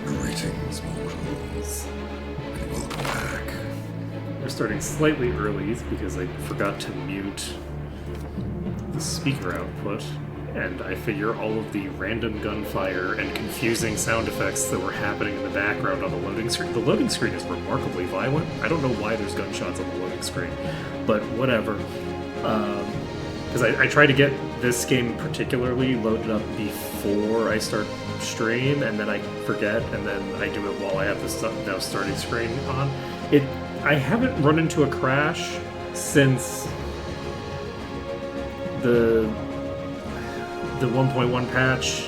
Greetings, mortals, and welcome back. We're starting slightly early because I forgot to mute the speaker output, and I figure all of the random gunfire and confusing sound effects that were happening in the background on the loading screen. The loading screen is remarkably violent. I don't know why there's gunshots on the loading screen, but whatever. Because I try to get this game particularly loaded up before I start stream, and then I forget, and then I do it while I have this now starting screen on. I haven't run into a crash since the 1.1 patch,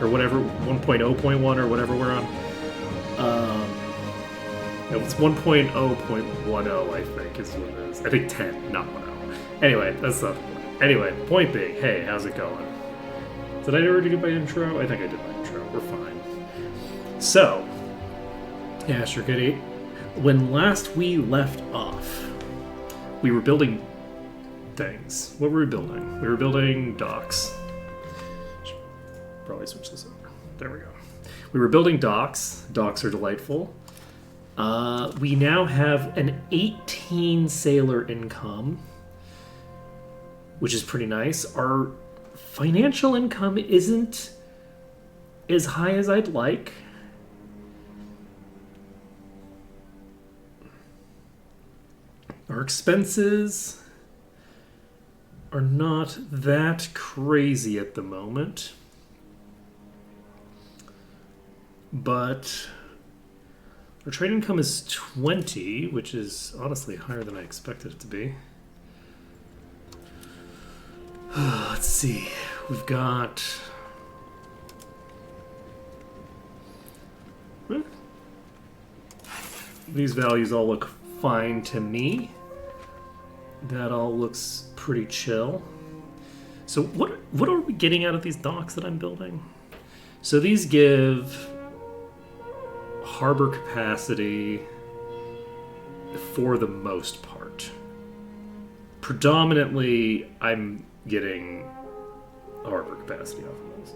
or whatever, 1.0.1 or whatever we're on. No, it's 1.0.10, I think is what it is. I think 10, not 10. Anyway, that's not the point. Anyway, point being, hey, how's it going? Did I already do my intro? I think I did my intro. We're fine. So, yeah, sure, Goody. When last we left off, we were building things. What were we building? We were building docks. Should probably switch this over. There we go. We were building docks. Docks are delightful. We now have an 18 sailor income, which is pretty nice. Our financial income isn't as high as I'd like. Our expenses are not that crazy at the moment. But our trade income is 20, which is honestly higher than I expected it to be. Let's see. We've got... These values all look fine to me. That all looks pretty chill. So what are we getting out of these docks that I'm building? So these give harbor capacity for the most part. Predominantly, I'm getting harbor capacity off of those.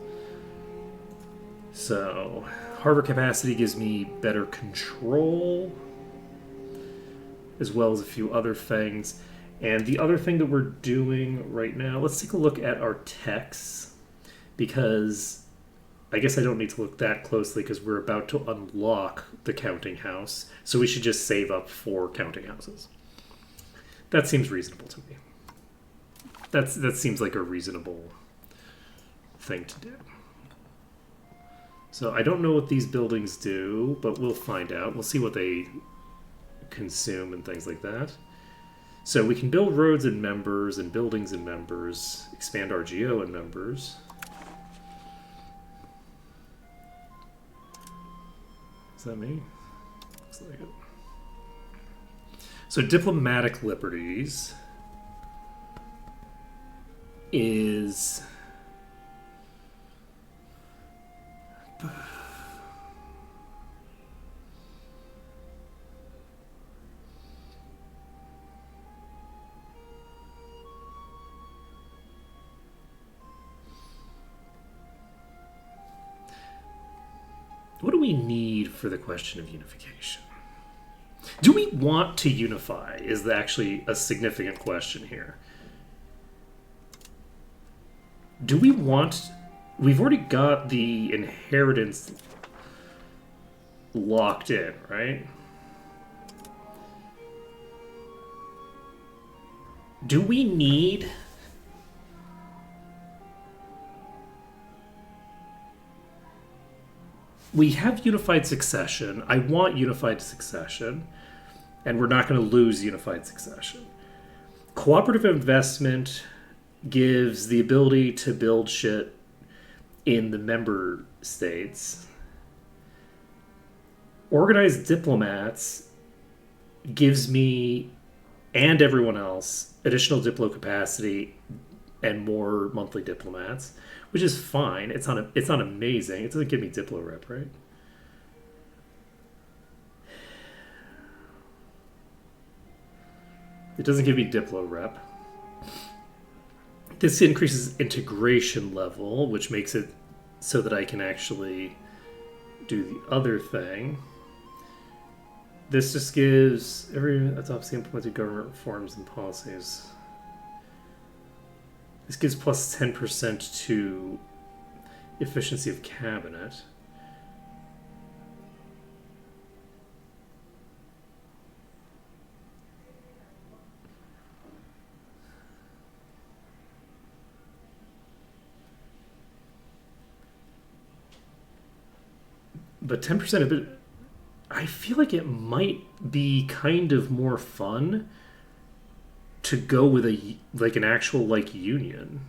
So, harbor capacity gives me better control, as well as a few other things. And the other thing that we're doing right now, let's take a look at our techs, because I guess I don't need to look that closely because we're about to unlock the counting house. So we should just save up 4 counting houses. That seems reasonable to me. That seems like a reasonable thing to do. So I don't know what these buildings do, but we'll find out. We'll see what they consume and things like that. So we can build roads and members and buildings and members, expand RGO and members. Is that me? Looks like it. So diplomatic liberties is... What do we need for the question of unification? Do we want to unify is actually a significant question here. Do we want... We've already got the inheritance locked in, right? Do we need... We have unified succession. I want unified succession. And we're not going to lose unified succession. Cooperative investment gives the ability to build shit in the member states. Organized diplomats gives me and everyone else additional diplo capacity and more monthly diplomats, which is fine. It's not amazing. It doesn't give me diplo rep, right? It doesn't give me diplo rep. This increases integration level, which makes it so that I can actually do the other thing. This just gives every autopsy implemented government reforms and policies. This gives plus 10% to efficiency of cabinet. But 10% of it, I feel like it might be kind of more fun to go with an actual union.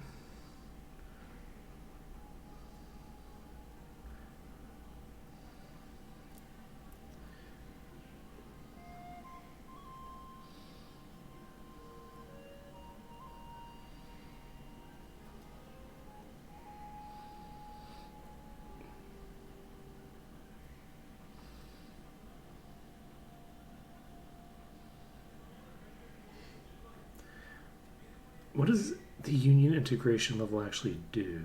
What does the union integration level actually do?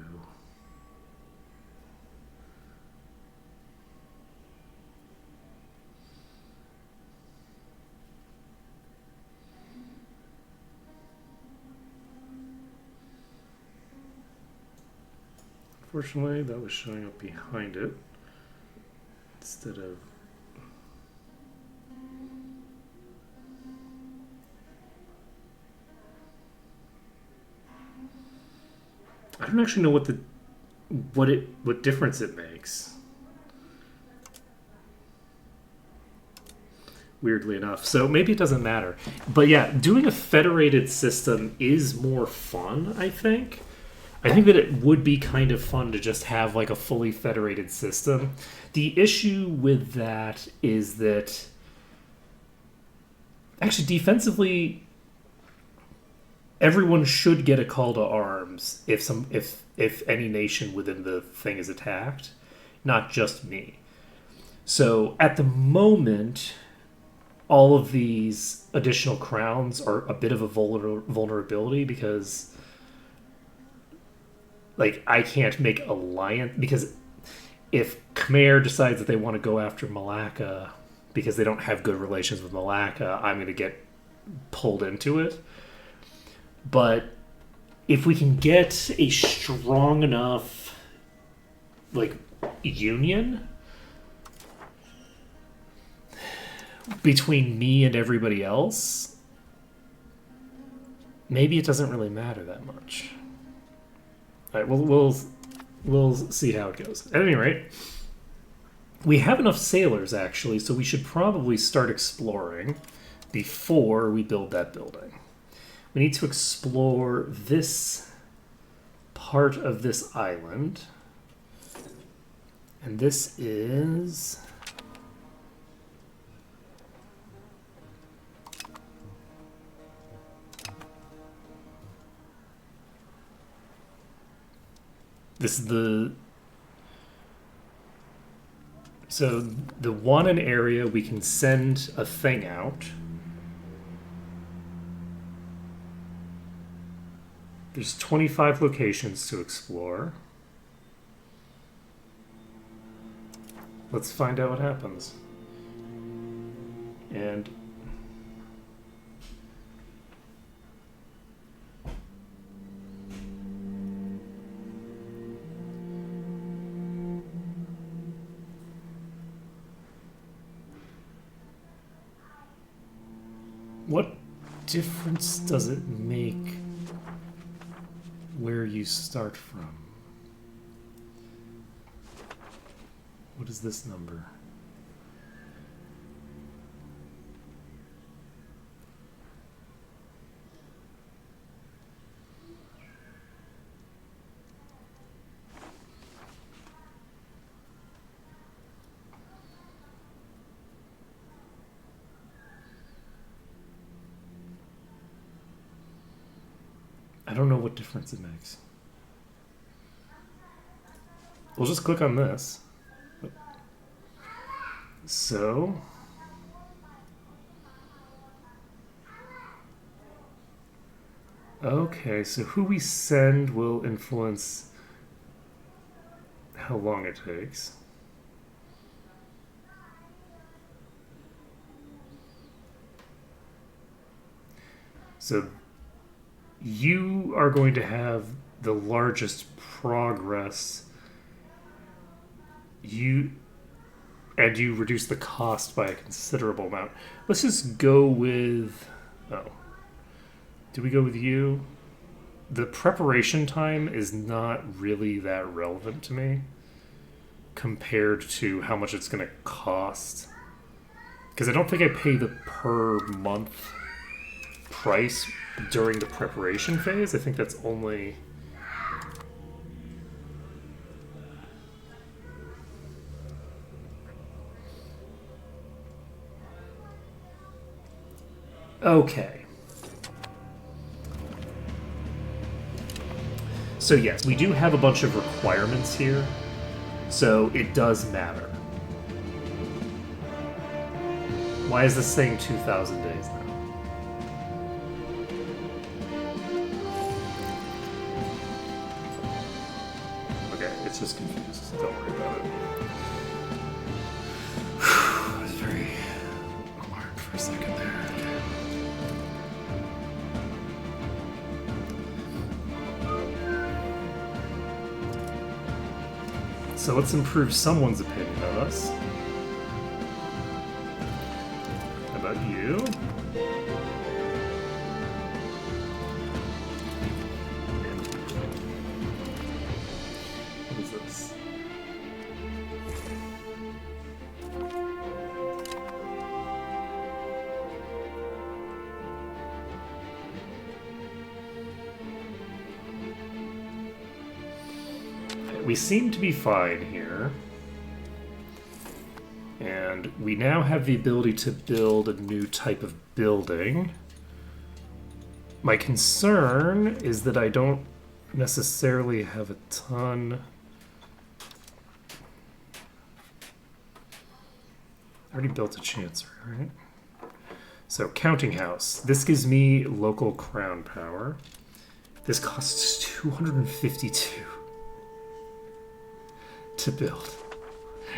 Unfortunately, that was showing up behind it instead of... I don't actually know what difference it makes. Weirdly enough. So maybe it doesn't matter. But yeah, doing a federated system is more fun, I think. I think that it would be kind of fun to just have a fully federated system. The issue with that is that actually defensively everyone should get a call to arms if any nation within the thing is attacked, not just me. So at the moment, all of these additional crowns are a bit of a vulnerability because I can't make alliance, because if Khmer decides that they want to go after Malacca because they don't have good relations with Malacca, I'm going to get pulled into it. But if we can get a strong enough union between me and everybody else, maybe it doesn't really matter that much. All right, we'll see how it goes. At any rate, we have enough sailors actually, so we should probably start exploring before we build that building. We need to explore this part of this island. And this is... This is the... So the Wanan area, we can send a thing out. There's 25 locations to explore. Let's find out what happens. And what difference does it make where you start from? What is this number? I don't know what difference it makes. We'll just click on this. So, okay, so who we send will influence how long it takes. So you are going to have the largest progress. You reduce the cost by a considerable amount. Let's just go with... Oh. Do we go with you? The preparation time is not really that relevant to me compared to how much it's going to cost. Because I don't think I pay the per month price during the preparation phase. I think that's only... Okay. So yes, we do have a bunch of requirements here, so it does matter. Why is this saying 2,000 days now? Okay, it's just confused. Don't worry about it. I was very alarmed for a second there. So let's improve someone's opinion of us. How about you? And what is this? We seem to be fine here. And we now have the ability to build a new type of building. My concern is that I don't necessarily have a ton... I already built a chancery, right? So, counting house. This gives me local crown power. This costs 252 to build.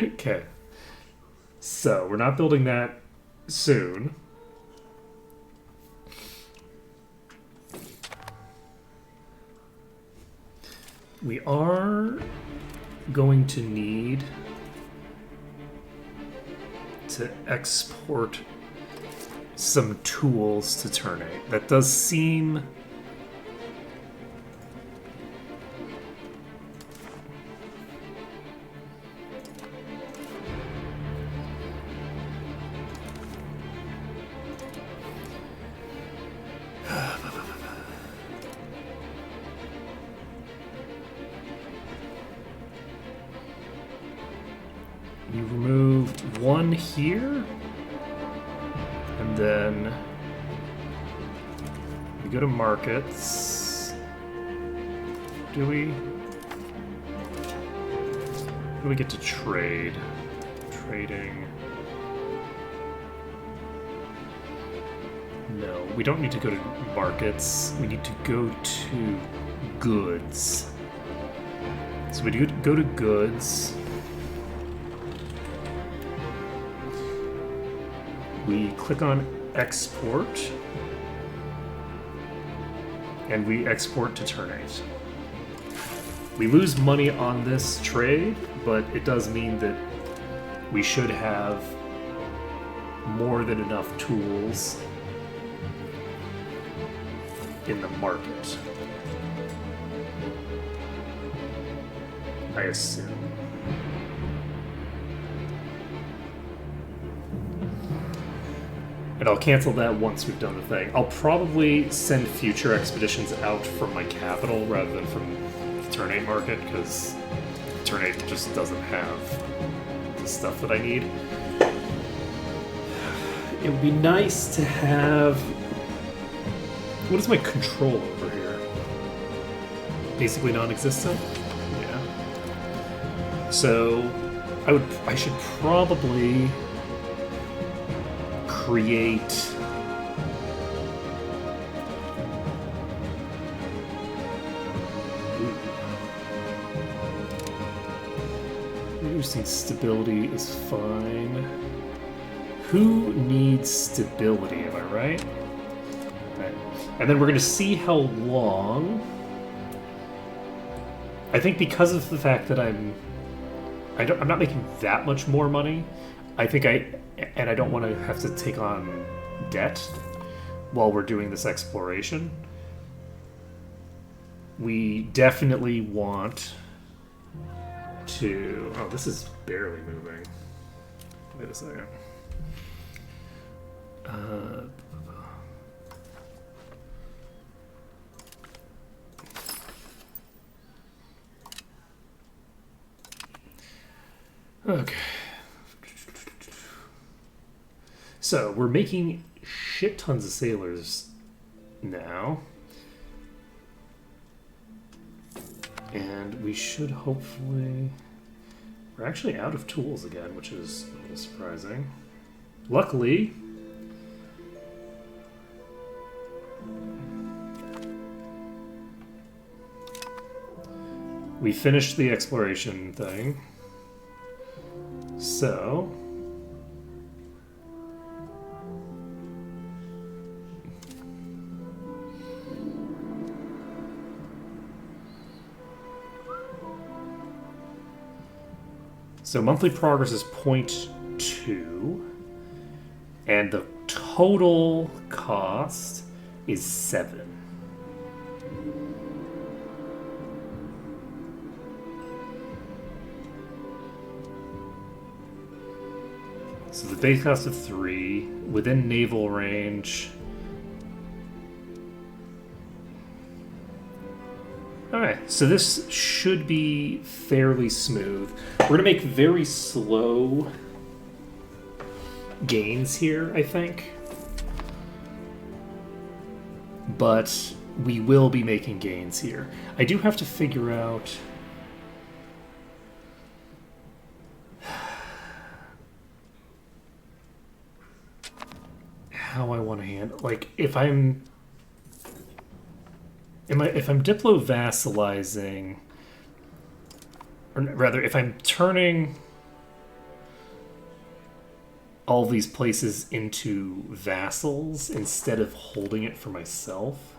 Okay. So, we're not building that soon. We are going to need to export some tools to Ternate. That does seem... You remove one here, and then we go to markets. Do we? Where do we get to trade? Trading. No, we don't need to go to markets. We need to go to goods. So we do go to goods. We click on export, and we export to Ternate. We lose money on this trade, but it does mean that we should have more than enough tools in the market. I assume. And I'll cancel that once we've done the thing. I'll probably send future expeditions out from my capital rather than from the Ternate market, because Ternate just doesn't have the stuff that I need. It would be nice to have... What is my control over here? Basically non-existent? Yeah. So, I should probably create reducing stability is fine. Who needs stability, am I right? Okay. And then we're going to see how long. I think because of the fact that I'm not making that much more money, I think I don't want to have to take on debt while we're doing this exploration. We definitely want to... Oh, this is barely moving. Wait a second. Okay. So, we're making shit tons of sailors now. And we should hopefully... We're actually out of tools again, which is a little surprising. Luckily... we finished the exploration thing. So... So monthly progress is 0.2, and the total cost is 7. So the base cost of 3, within naval range. Alright, so this should be fairly smooth. We're going to make very slow gains here, I think. But we will be making gains here. I do have to figure out... how I want to handle... Like, if I'm diplo-vassalizing, or rather, if I'm turning all these places into vassals instead of holding it for myself,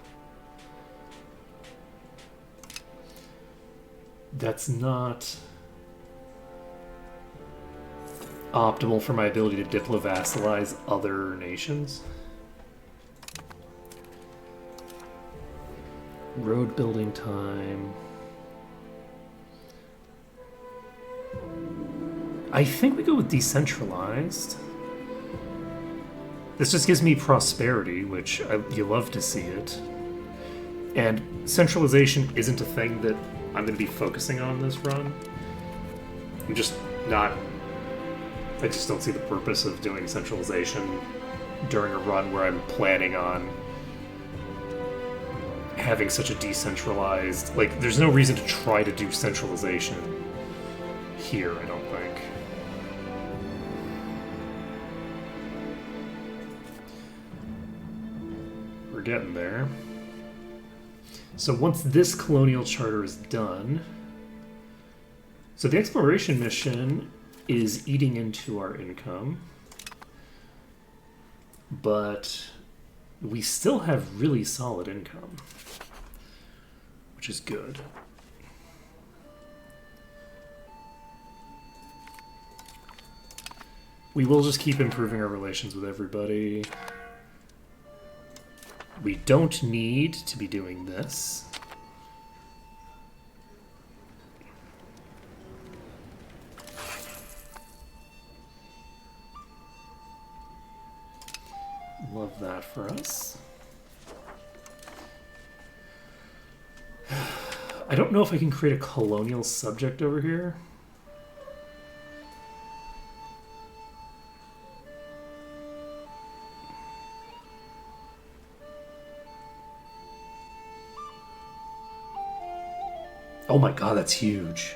that's not optimal for my ability to diplo-vassalize other nations. Road building time. I think we go with decentralized. This just gives me prosperity, which you love to see it. And centralization isn't a thing that I'm going to be focusing on this run. I'm just not... I just don't see the purpose of doing centralization during a run where I'm planning on having such a decentralized... Like, there's no reason to try to do centralization here, I don't think. We're getting there. So once this colonial charter is done... So the exploration mission is eating into our income. But we still have really solid income, which is good. We will just keep improving our relations with everybody. We don't need to be doing this. Love that for us. I don't know if I can create a colonial subject over here. Oh my god, that's huge.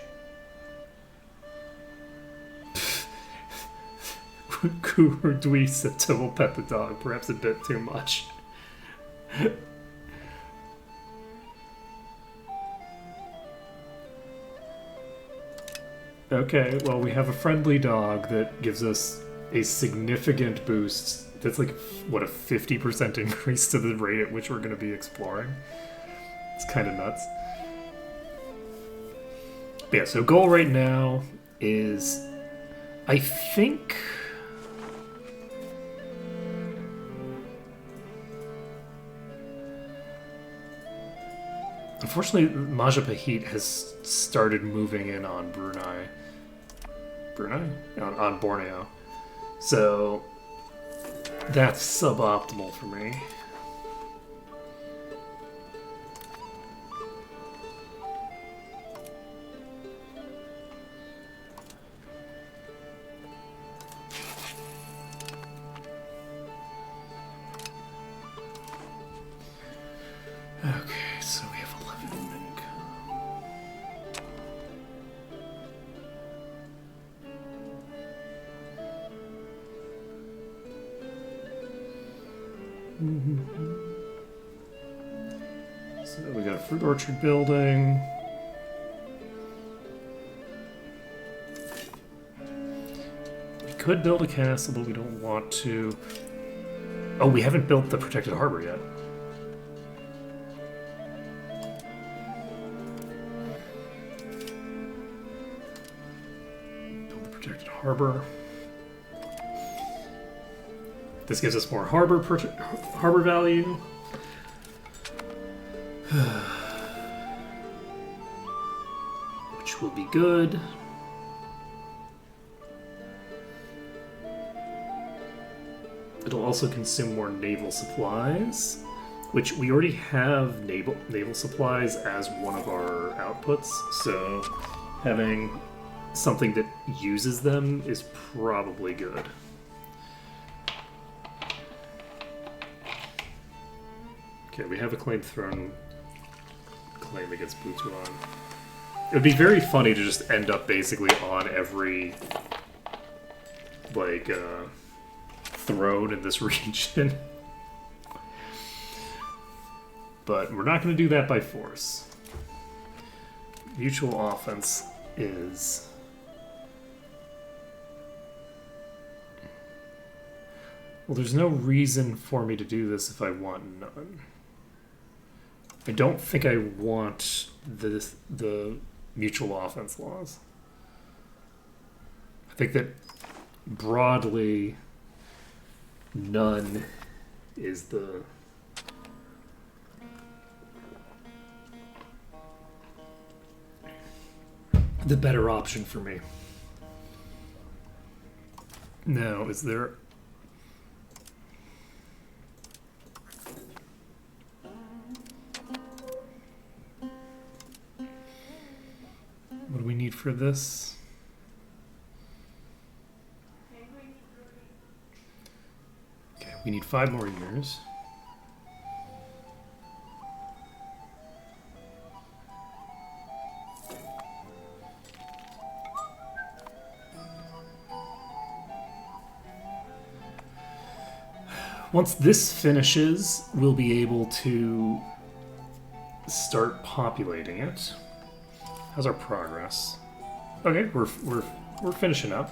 Dwi Sipta will pet the dog, perhaps a bit too much. Okay, well, we have a friendly dog that gives us a significant boost. That's like, what, a 50% increase to the rate at which we're going to be exploring. It's kind of nuts. But yeah, so goal right now is, I think... Unfortunately, Majapahit has started moving in on Brunei. Brunei? On Borneo. So, that's suboptimal for me. Okay, so we have 11 income. So we got a fruit orchard building. We could build a castle, but we don't want to. Oh, we haven't built the protected harbor yet. Harbor. This gives us more harbor value. Which will be good. It'll also consume more naval supplies, which we already have naval supplies as one of our outputs, so having something that uses them is probably good. Okay, we have a claim against Butuan. It would be very funny to just end up basically on every like throne in this region. But we're not going to do that by force. Mutual offense is... Well, there's no reason for me to do this if I want none. I don't think I want the mutual offense laws. I think that broadly, none is the better option for me. Now, is there... What do we need for this? Okay, we need 5 more years. Once this finishes, we'll be able to start populating it. How's our progress? Okay, we're finishing up.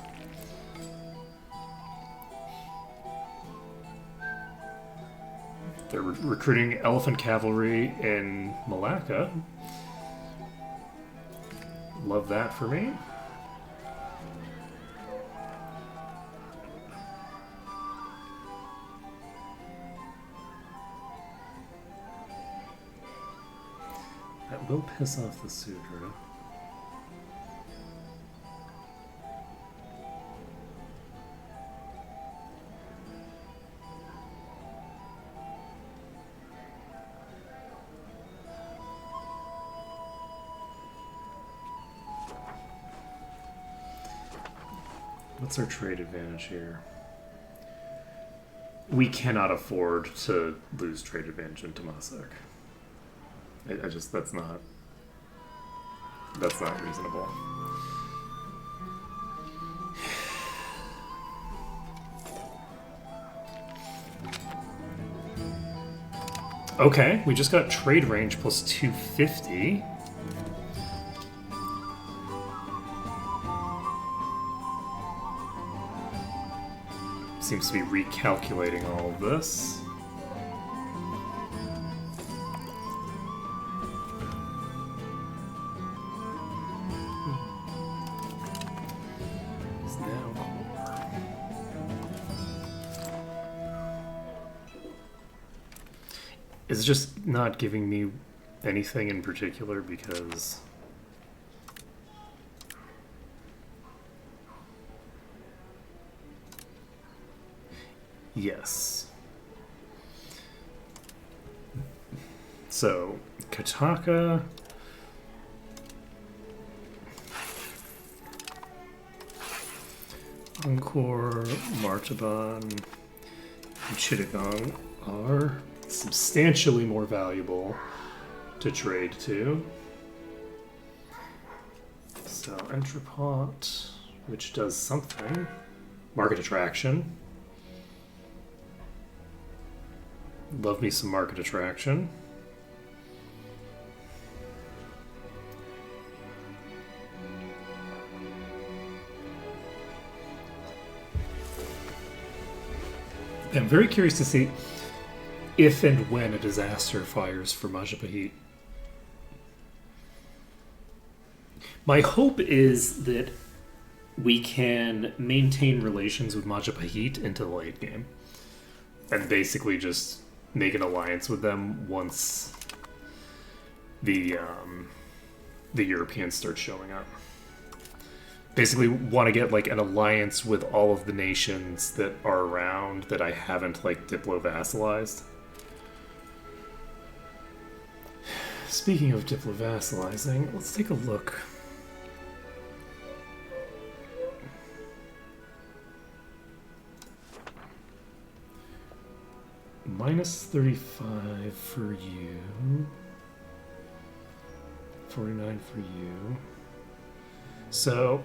They're recruiting elephant cavalry in Malacca. Love that for me. That will piss off the Sudra. What's our trade advantage here? We cannot afford to lose trade advantage in Temasek. I just, that's not reasonable. Okay, we just got trade range plus 250. Seems to be recalculating all of this. It's now core. It's just not giving me anything in particular because yes. So, Kataka. Angkor, Martaban, and Chittagong are substantially more valuable to trade to. So, Entrepot, which does something. Market attraction. Love me some market attraction. I'm very curious to see if and when a disaster fires for Majapahit. My hope is that we can maintain relations with Majapahit into the late game. And basically just make an alliance with them once the Europeans start showing up. Basically want to get like an alliance with all of the nations that are around that I haven't like diplo-vassalized. Speaking of diplo-vassalizing, let's take a look. Minus 35 for you. 49 for you. So,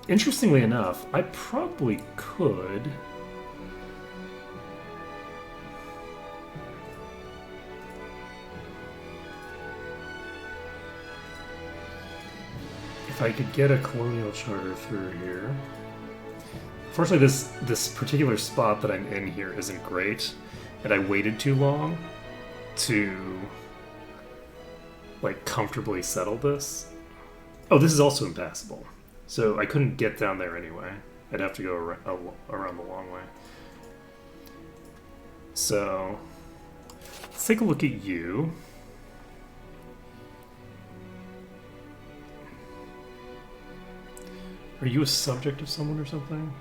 interestingly enough, I probably could if I could get a colonial charter through here. Unfortunately, this particular spot that I'm in here isn't great, and I waited too long to like comfortably settle this. Oh, this is also impassable. So I couldn't get down there anyway. I'd have to go around the long way. So, let's take a look at you. Are you a subject of someone or something?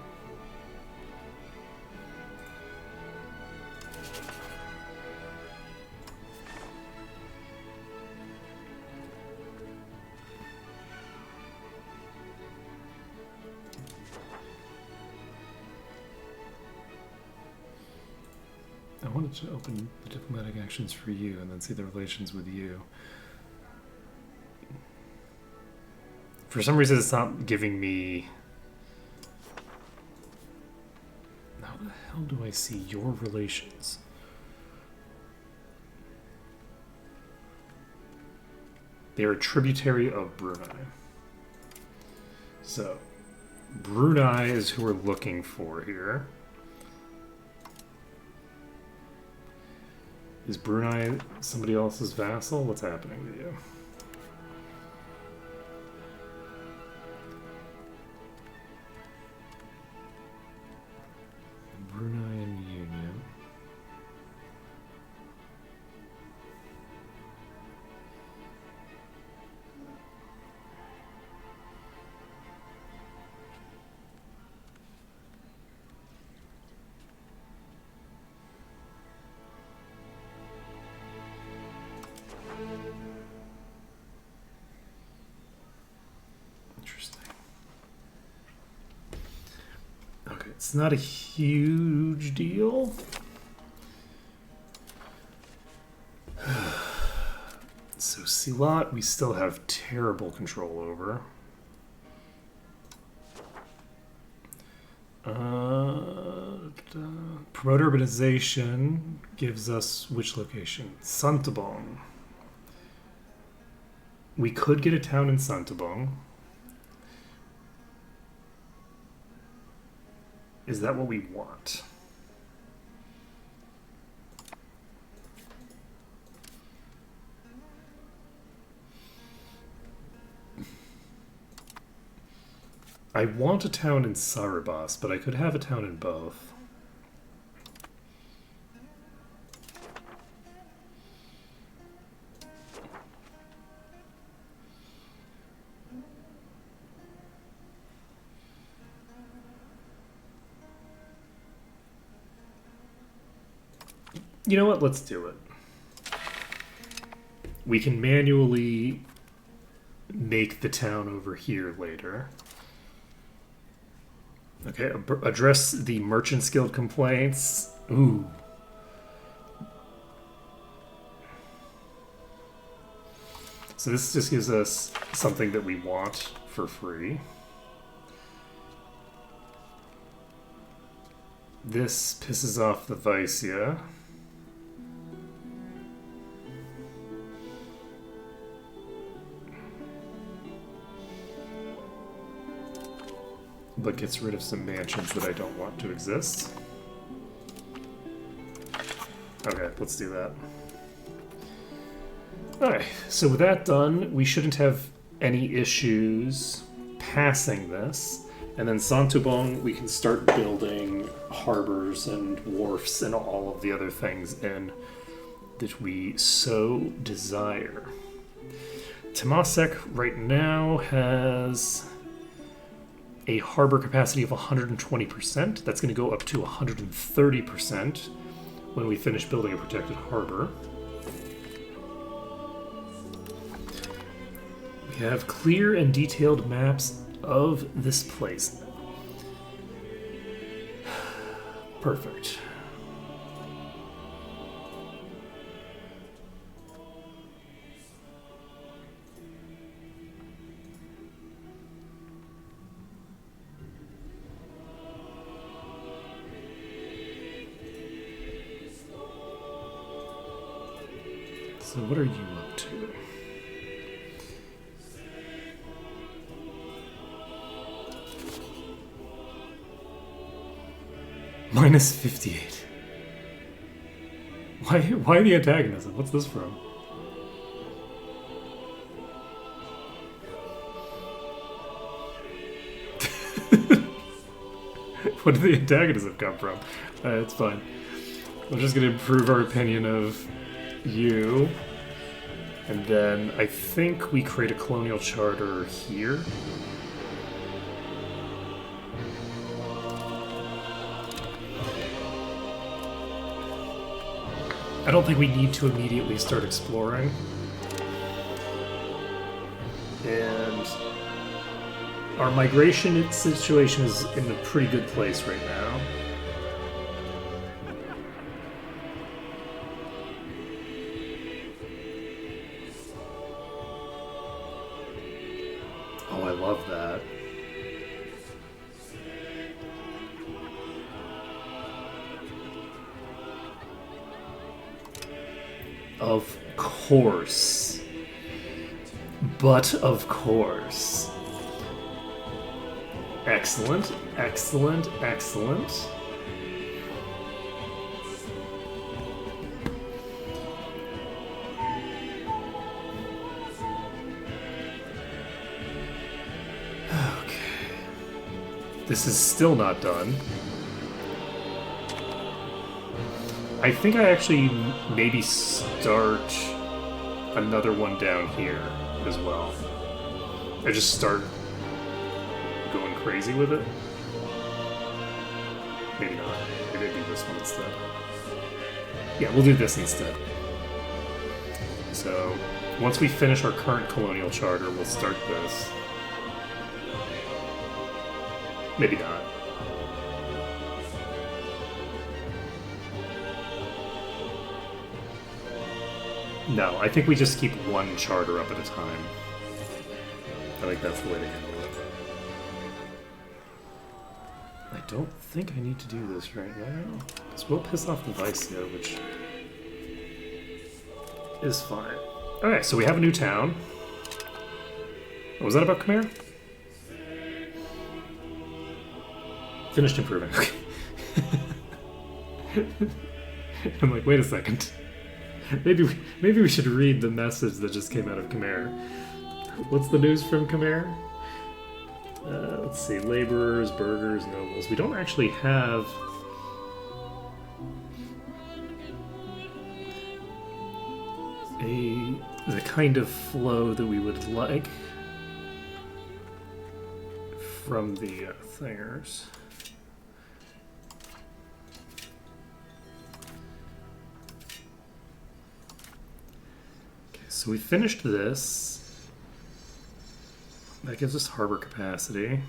I wanted to open the diplomatic actions for you and then see the relations with you. For some reason, it's not giving me... How the hell do I see your relations? They are a tributary of Brunei. So, Brunei is who we're looking for here. Is Brunei somebody else's vassal? What's happening to you? Brunei and Union. Interesting. Okay, it's not a huge deal. So Silat, we still have terrible control over. Promote urbanization gives us which location? Santabong. We could get a town in Santabong. Is that what we want? I want a town in Sarabas, but I could have a town in both. You know what? Let's do it. We can manually make the town over here later. Okay, address the Merchants Guild complaints. Ooh. So this just gives us something that we want for free. This pisses off the Vicia. But gets rid of some mansions that I don't want to exist. Okay, let's do that. Alright, so with that done, we shouldn't have any issues passing this. And then Santubong, we can start building harbors and wharfs and all of the other things in that we so desire. Temasek right now has a harbor capacity of 120%. That's going to go up to 130% when we finish building a protected harbor. We have clear and detailed maps of this place. Perfect. So what are you up to? Minus 58. Why the antagonism? What's this from? What did the antagonism come from? It's fine. We're just gonna improve our opinion of you. And then I think we create a colonial charter here. I don't think we need to immediately start exploring. And our migration situation is in a pretty good place right now. Oh, I love that. Of course. But of course. Excellent, excellent, excellent. Okay. This is still not done. I think I actually maybe start another one down here as well. I just start going crazy with it. Maybe not. Maybe I do this one instead. Yeah, we'll do this instead. So, once we finish our current colonial charter, we'll start this. Maybe not. No, I think we just keep one charter up at a time. I think that's the way to handle it. I don't think I need to do this right now. This will piss off the Viceroy, which is fine. Alright, so we have a new town. What was that about Khmer? Finished improving. I'm like, wait a second. Maybe we should read the message that just came out of Khmer. What's the news from Khmer? Let's see, laborers, burghers, nobles. We don't actually have the kind of flow that we would like from the thingers. So we finished this. That gives us harbor capacity.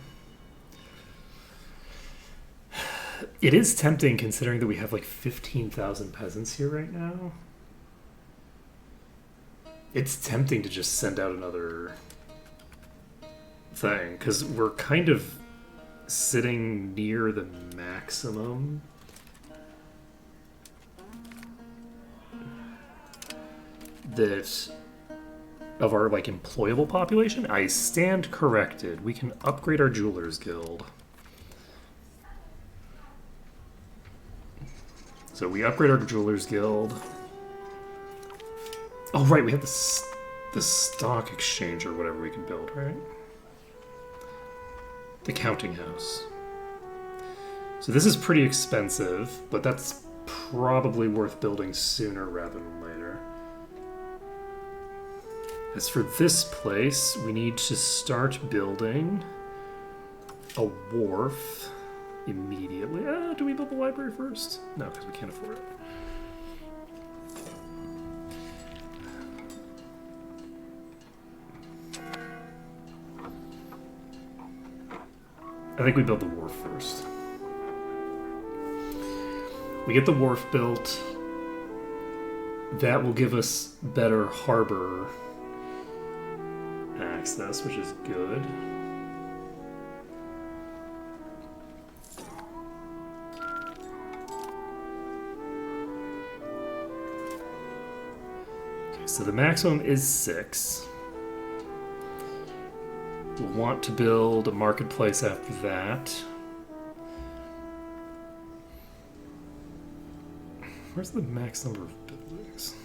It is tempting considering that we have like 15,000 peasants here right now. It's tempting to just send out another thing, because we're kind of sitting near the maximum. That of our like employable population. I stand corrected. We can upgrade our jewelers guild. So we upgrade our jewelers guild. Oh right, we have the stock exchange or whatever we can build, right? The counting house. So this is pretty expensive, but that's probably worth building sooner rather than later. As for this place, we need to start building a wharf immediately. Do we build the library first? No, because we can't afford it. I think we build the wharf first. We get the wharf built. That will give us better harbor access, which is good. Okay, so the maximum is 6. We'll want to build a marketplace after that. Where's the max number of buildings?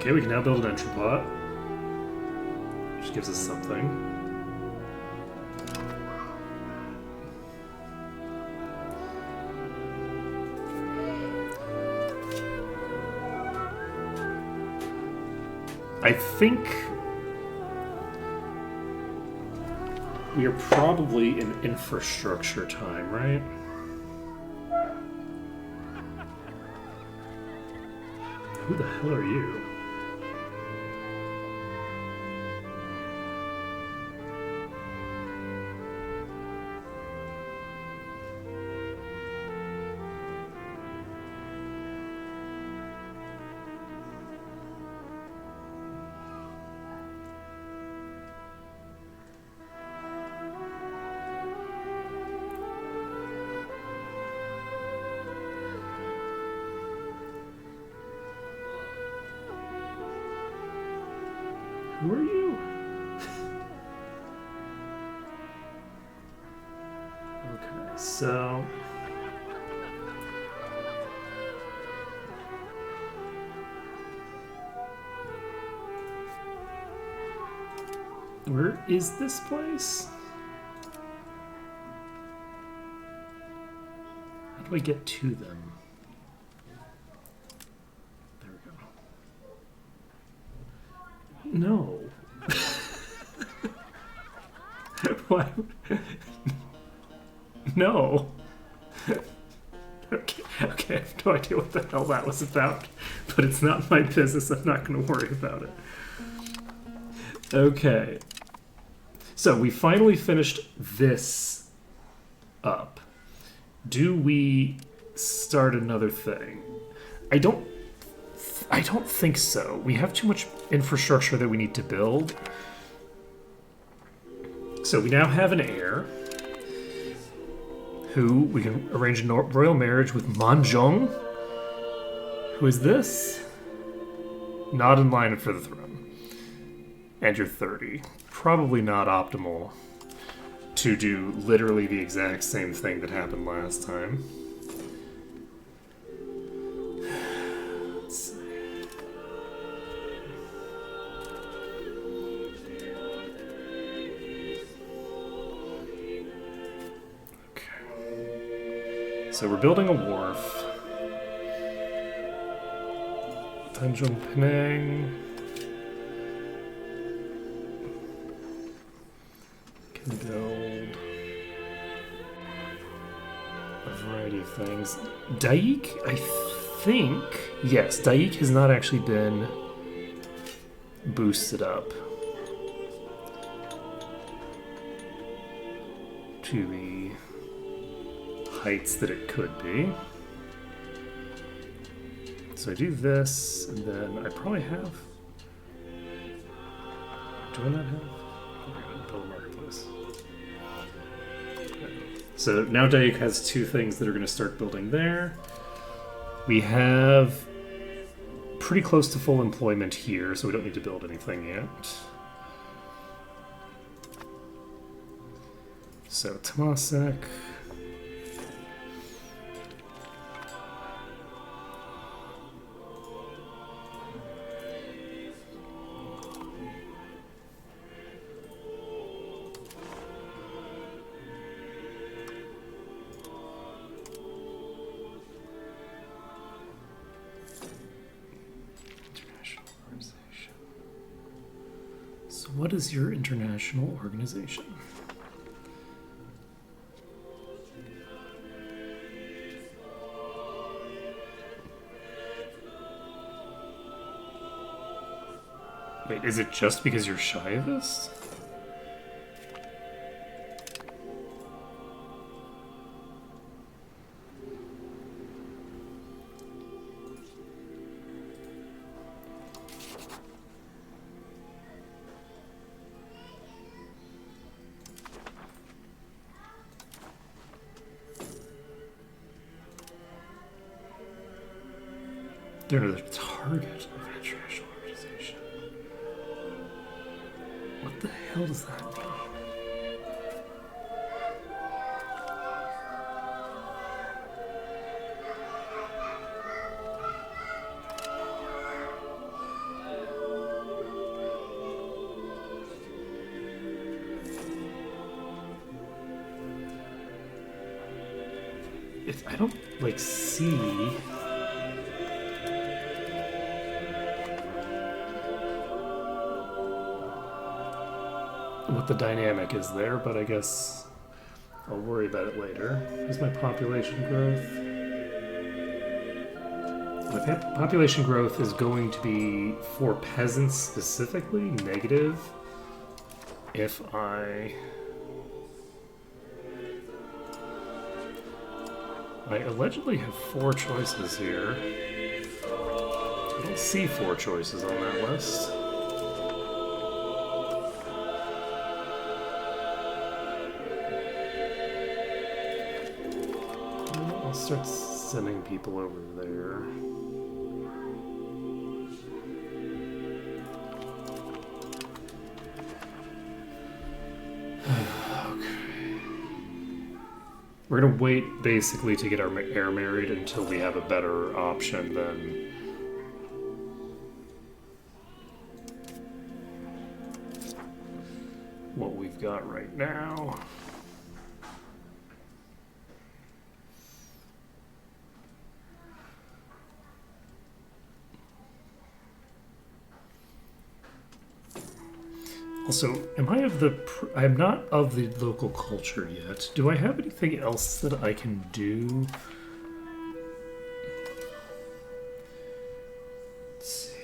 Okay, we can now build an entrepot, which gives us something. I think we are probably in infrastructure time, right? Who the hell are you? Who are you? Okay, so... where is this place? How do I get to them? There we go. No. Why? No. Okay, I have no idea what the hell that was about, but it's not my business. I'm not going to worry about it. Okay. So we finally finished this up. Do we start another thing? I don't think so. We have too much infrastructure that we need to build. So we now have an heir who we can arrange a royal marriage with Manjong. Who is this? Not in line for the throne. And you're 30. Probably not optimal to do literally the exact same thing that happened last time. Let's see. Okay. So we're building a wharf. Tanjung Pinang. Can build a variety of things. Daik, I think... yes, Daik has not actually been boosted up to the heights that it could be. So I do this, and then I probably have... do I not have? We're going to build a marketplace. So now Daik has two things that are going to start building there. We have pretty close to full employment here, so we don't need to build anything yet. So Temasek. What is your international organization? Wait, is it just because you're Shiavist? They're the target of an international organization. What the hell does that mean? I don't like see. What the dynamic is there, but I guess I'll worry about it later. Here's my population growth. My population growth is going to be, for peasants specifically, negative if I allegedly have 4 choices here. I don't see 4 choices on that list. I'll start sending people over there. We're gonna wait basically to get our heir married until we have a better option than what we've got right now. Also, I'm not of the local culture yet. Do I have anything else that I can do? Let's see.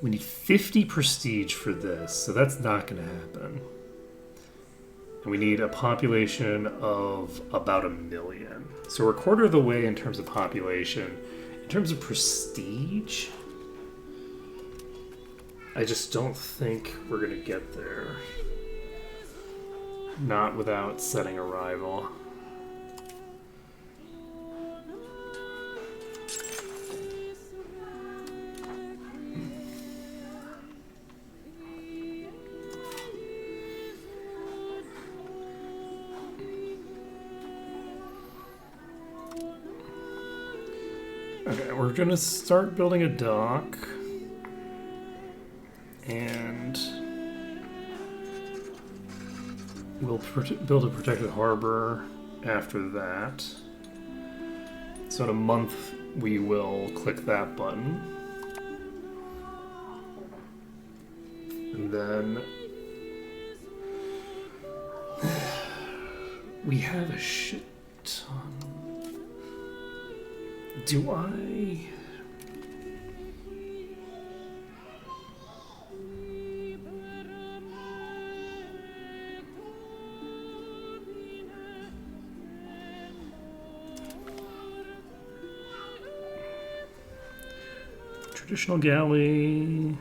We need 50 prestige for this, so that's not going to happen. And we need a population of about 1 million. So we're a quarter of the way in terms of population. In terms of prestige, I just don't think we're gonna get there. Not without setting a rival. Okay, we're gonna start building a dock. And we'll build a protected harbor after that. So in a month, we will click that button. And then we have a shit ton. Do I... Traditional galley.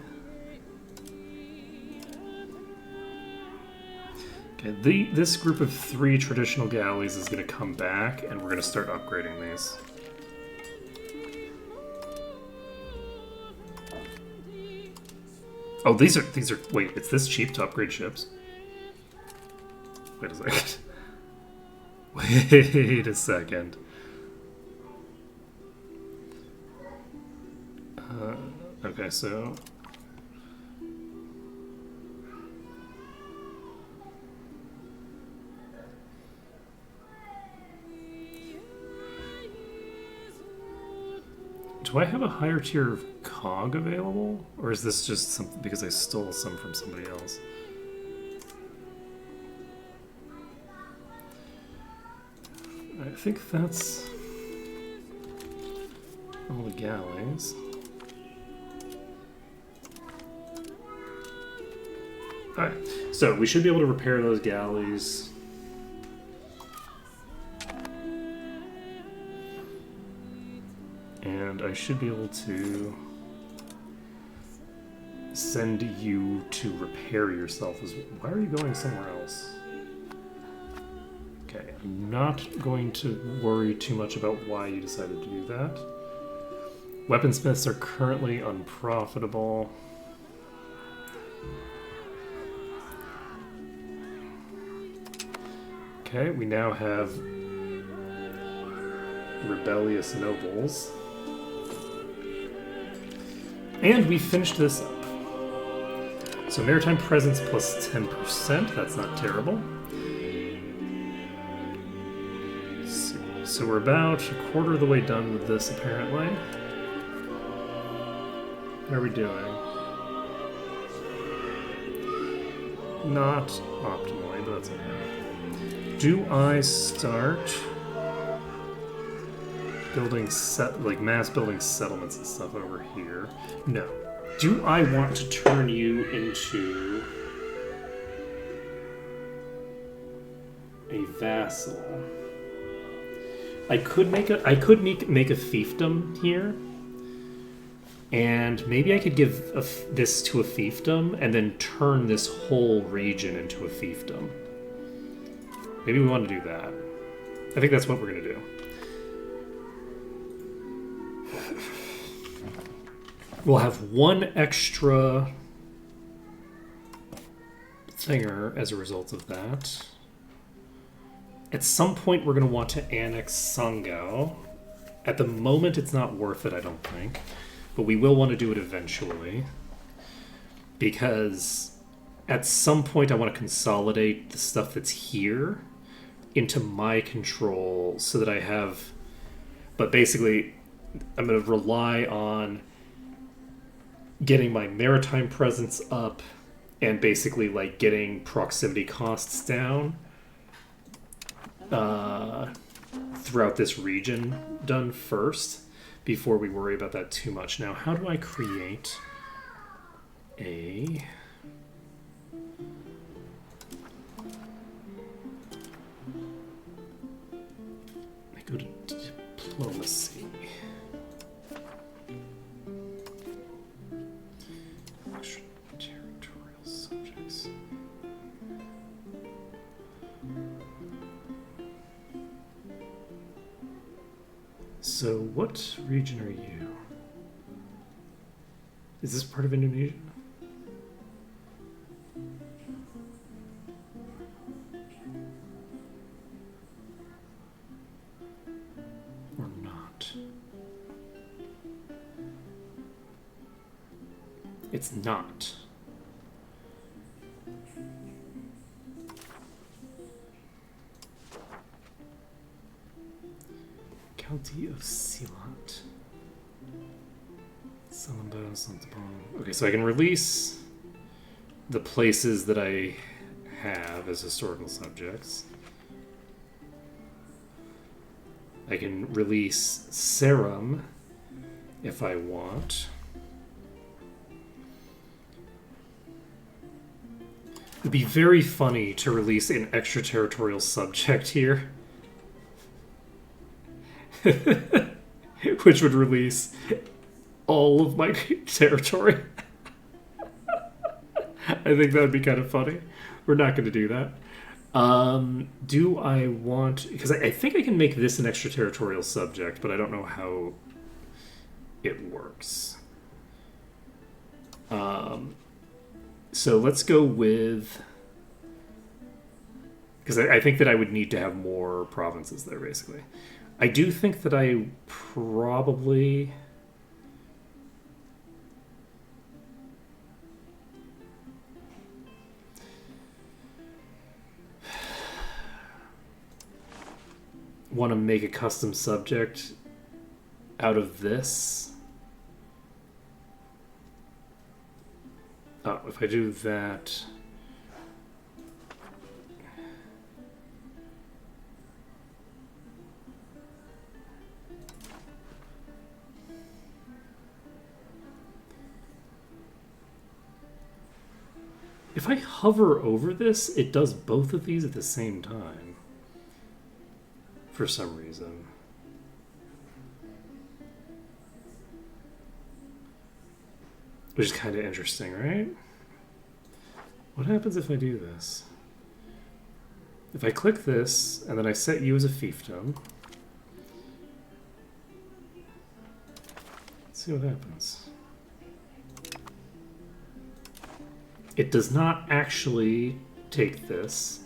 Okay, this group of 3 traditional galleys is going to come back, and we're going to start upgrading these. Oh, these are. Wait, it's this cheap to upgrade ships? Wait a second. Wait a second. Okay, so... Do I have a higher tier of COG available? Or is this just something because I stole some from somebody else? I think that's all the galleys. Alright, so we should be able to repair those galleys. And I should be able to send you to repair yourself as well. Why are you going somewhere else? Okay, I'm not going to worry too much about why you decided to do that. Weaponsmiths are currently unprofitable. Okay, we now have rebellious nobles. And we finished this up. So maritime presence plus 10%, that's not terrible. Let's see. So we're about a quarter of the way done with this, apparently. How are we doing? Not optimally, but that's okay. Do I start building mass building settlements and stuff over here? No. Do I want to turn you into a vassal? I could make a fiefdom here, and maybe I could give this to a fiefdom and then turn this whole region into a fiefdom. Maybe we want to do that. I think that's what we're going to do. We'll have one extra thinger as a result of that. At some point, we're going to want to annex Sangao. At the moment, it's not worth it, I don't think. But we will want to do it eventually. Because at some point, I want to consolidate the stuff that's here into my control so that I have... But basically, I'm going to rely on getting my maritime presence up and basically like getting proximity costs down throughout this region done first before we worry about that too much. Now, how do I create a... I go to diplomacy. Extraterritorial subjects. So, what region are you? Is this part of Indonesia? Or not? It's not. County of Silat. Salambao, Santapong. Okay, so I can release the places that I have as historical subjects. I can release Seram if I want. It'd be very funny to release an extraterritorial subject here. Which would release all of my territory. I think that would be kind of funny. We're not going to do that. Do I want... Because I think I can make this an extraterritorial subject, but I don't know how it works. So let's go with... Because I think that I would need to have more provinces there, basically. I do think that I probably... want to make a custom subject out of this. Oh, if I do that... If I hover over this, it does both of these at the same time. For some reason. Which is kind of interesting, right? What happens if I do this? If I click this, and then I set you as a fiefdom. Let's see what happens. It does not actually take this,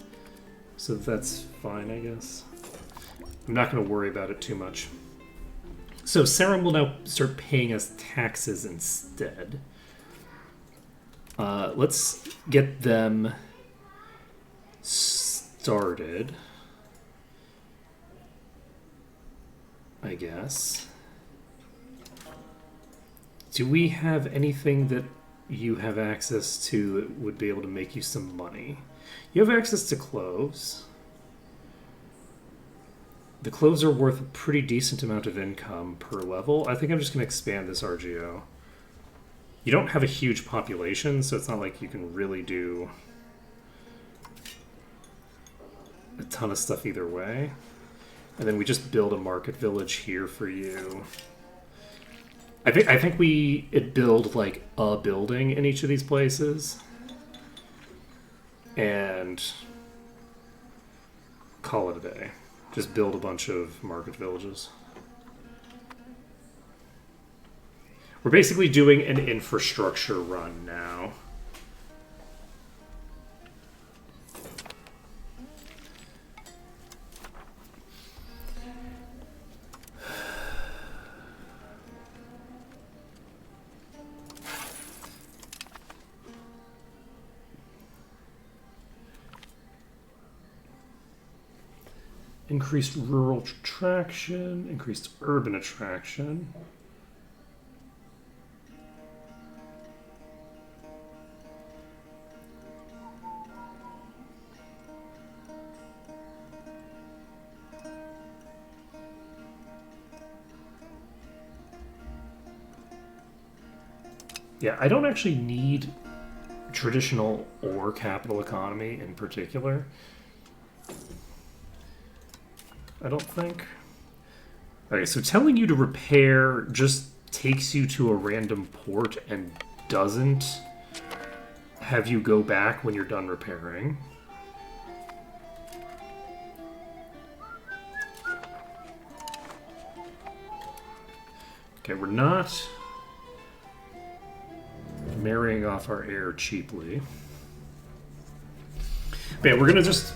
so that's fine, I guess. I'm not going to worry about it too much. So Seram will now start paying us taxes instead. Let's get them started. I guess. Do we have anything that you have access to that would be able to make you some money? You have access to cloves. The cloves are worth a pretty decent amount of income per level. I think I'm just going to expand this RGO. You don't have a huge population, so it's not like you can really do a ton of stuff either way. And then we just build a market village here for you. I think we build like a building in each of these places. And call it a day. Just build a bunch of market villages. We're basically doing an infrastructure run now. Increased rural attraction, increased urban attraction. Yeah, I don't actually need traditional or capital economy in particular. I don't think. Okay, so telling you to repair just takes you to a random port and doesn't have you go back when you're done repairing. Okay, we're not marrying off our heir cheaply. But yeah, we're gonna just...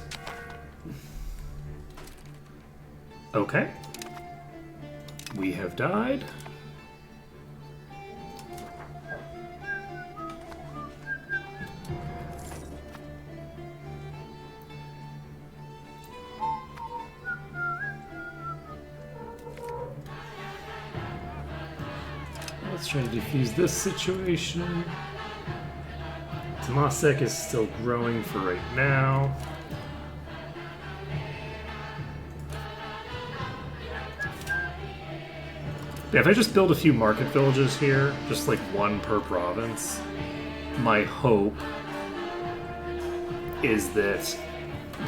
Okay. We have died. Let's try to defuse this situation. Temasek is still growing for right now. Yeah, if I just build a few market villages here, just like one per province, my hope is that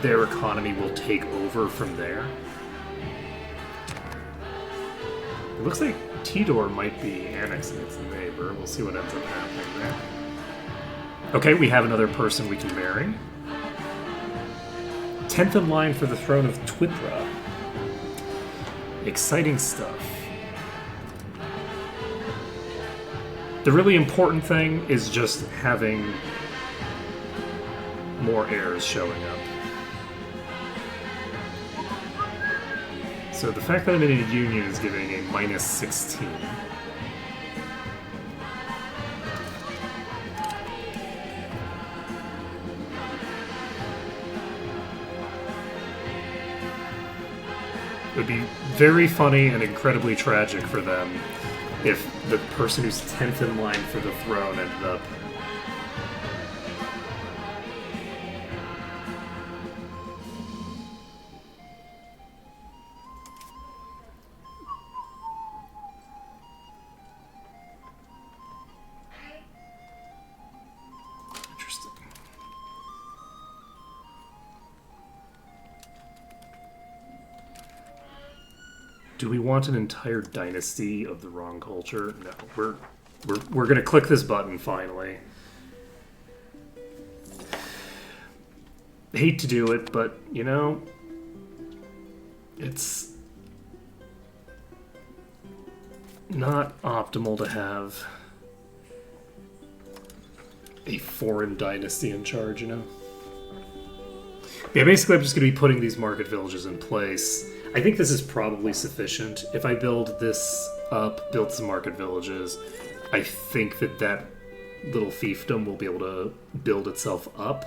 their economy will take over from there. It looks like Tidor might be annexing its neighbor. We'll see what ends up happening there. Okay, we have another person we can marry. 10th in line for the throne of Twidra. Exciting stuff. The really important thing is just having more heirs showing up. So the fact that I'm in a union is giving a minus 16. It would be very funny and incredibly tragic for them if the person who's 10th in line for the throne ended up... Interesting. Do we want an entire dynasty of the wrong culture? No, we're gonna click this button finally. Hate to do it, but you know, it's not optimal to have a foreign dynasty in charge, you know? Yeah, basically I'm just gonna be putting these market villages in place. I think this is probably sufficient. If I build this up, build some market villages, I think that that little fiefdom will be able to build itself up.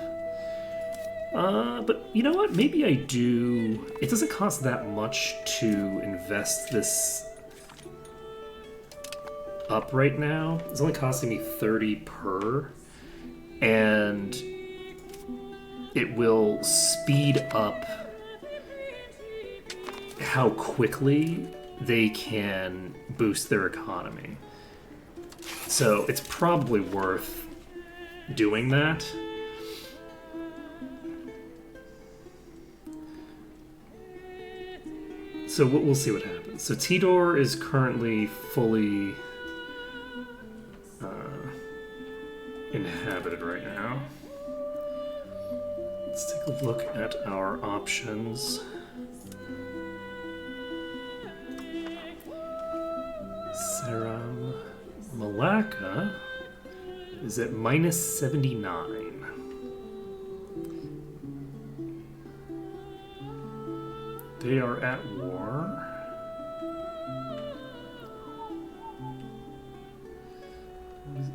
But you know what? Maybe I do. It doesn't cost that much to invest this up right now. It's only costing me 30 per, and it will speed up how quickly they can boost their economy. So it's probably worth doing that. So we'll see what happens. So Tidor is currently fully inhabited right now. Let's take a look at our options. Seram Malacca is at minus 79. They are at war.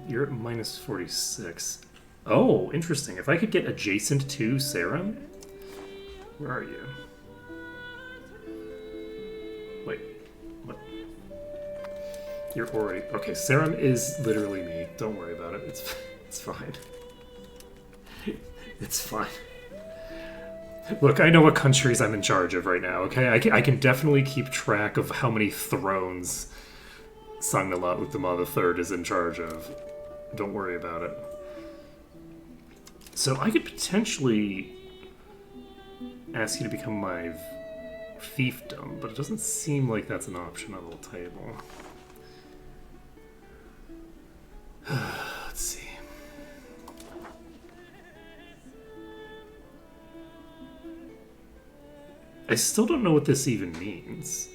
You're at minus 46. Oh, interesting. If I could get adjacent to Seram. Where are you? Wait, what? You're already... Okay, Seram is literally me. Don't worry about it. It's fine. It's fine. Look, I know what countries I'm in charge of right now, okay? I can definitely keep track of how many thrones Sangnalat Utama III is in charge of. Don't worry about it. So I could potentially ask you to become my fiefdom, but it doesn't seem like that's an option on the table. Let's see. I still don't know what this even means.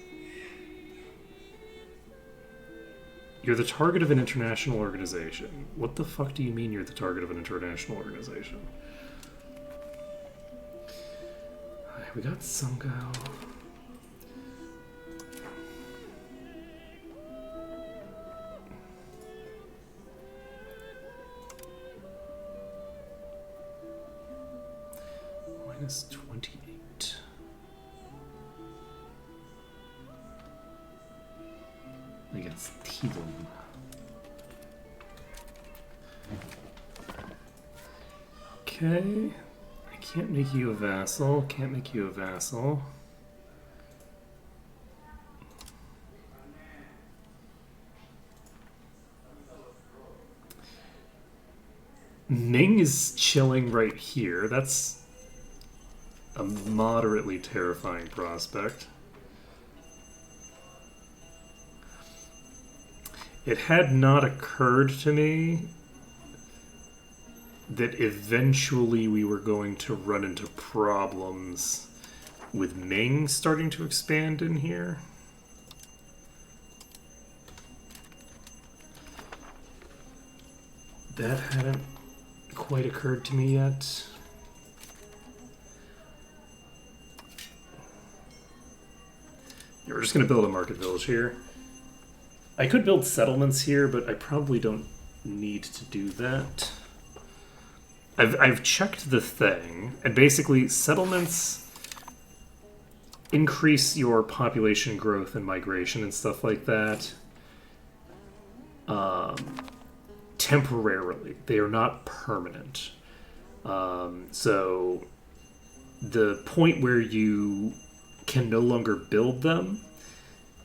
You're the target of an international organization. What the fuck do you mean you're the target of an international organization? Alright, we got Sungao. Minus 28. Against Tidum. Okay. I can't make you a vassal. Can't make you a vassal. Ming is chilling right here. That's a moderately terrifying prospect. It had not occurred to me that eventually we were going to run into problems with Ming starting to expand in here. That hadn't quite occurred to me yet. Yeah, we're just going to build a market village here. I could build settlements here, but I probably don't need to do that. I've checked the thing, and basically settlements increase your population growth and migration and stuff like that temporarily. They are not permanent. So the point where you can no longer build them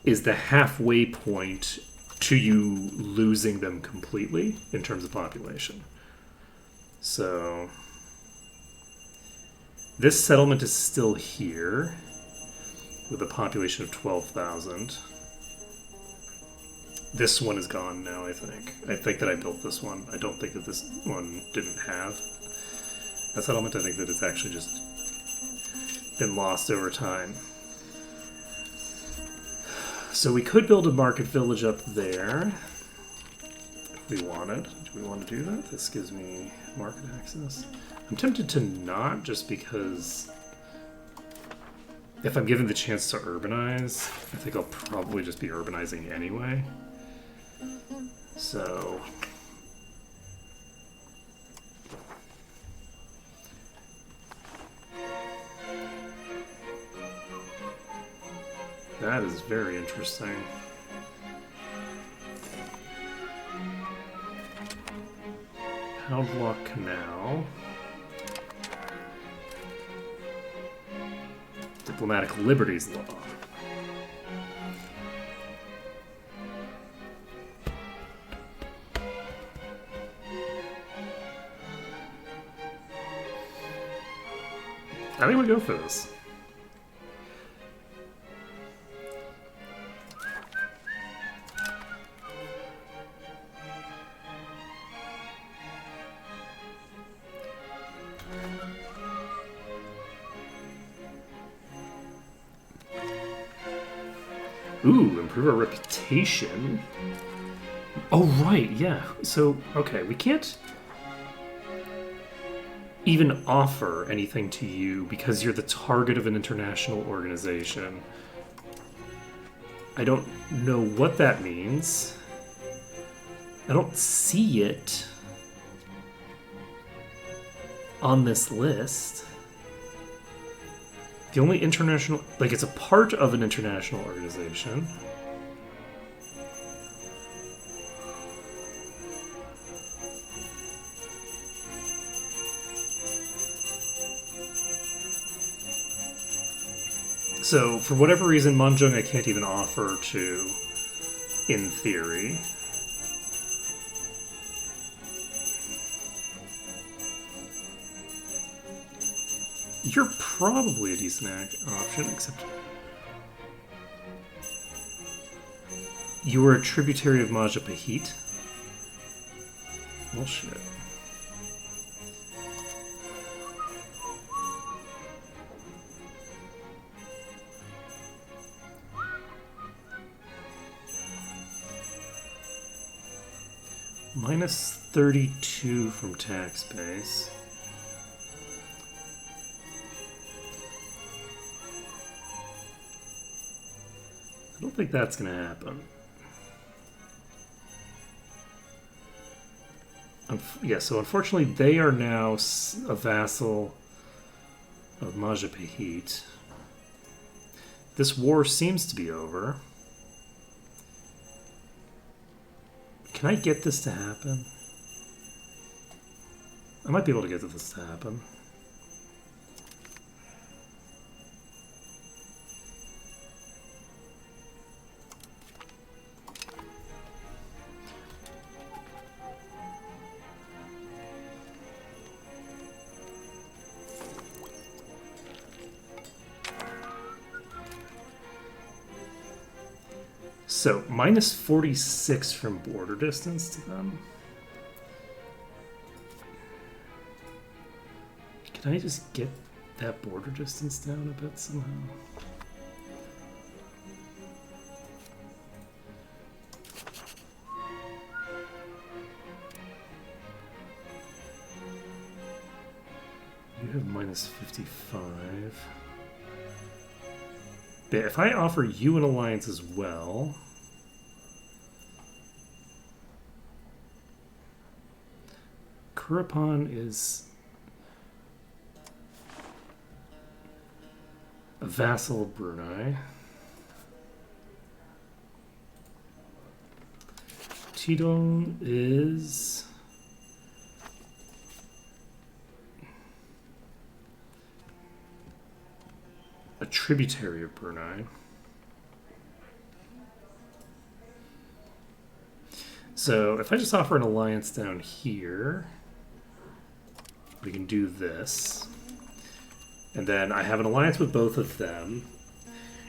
is the halfway point to you losing them completely in terms of population. So this settlement is still here with a population of 12,000. This one is gone now, I think. I think that I built this one. I don't think that this one didn't have a settlement. I think that it's actually just been lost over time. So we could build a market village up there if we wanted. Do we want to do that? This gives me market access. I'm tempted to not, just because if I'm given the chance to urbanize, I think I'll probably just be urbanizing anyway. So That is very interesting. Poundlock Canal. Diplomatic Liberties Law. I think we go for this. Ooh, improve our reputation. Oh, right, yeah. So, okay, we can't even offer anything to you because you're the target of an international organization. I don't know what that means. I don't see it on this list. The only international... Like, it's a part of an international organization. So, for whatever reason, Monjung I can't even offer to, in theory. You're probably a decent option, except you were a tributary of Majapahit. Well, shit. Minus 32 from tax base. I don't think that's going to happen. Yeah, so unfortunately they are now a vassal of Majapahit. This war seems to be over. Can I get this to happen? I might be able to get this to happen. So, minus 46 from border distance to them. Can I just get that border distance down a bit somehow? You have minus 55. But if I offer you an alliance as well... Kurapon is a vassal of Brunei. Tidong is a tributary of Brunei. So if I just offer an alliance down here, we can do this. And then I have an alliance with both of them.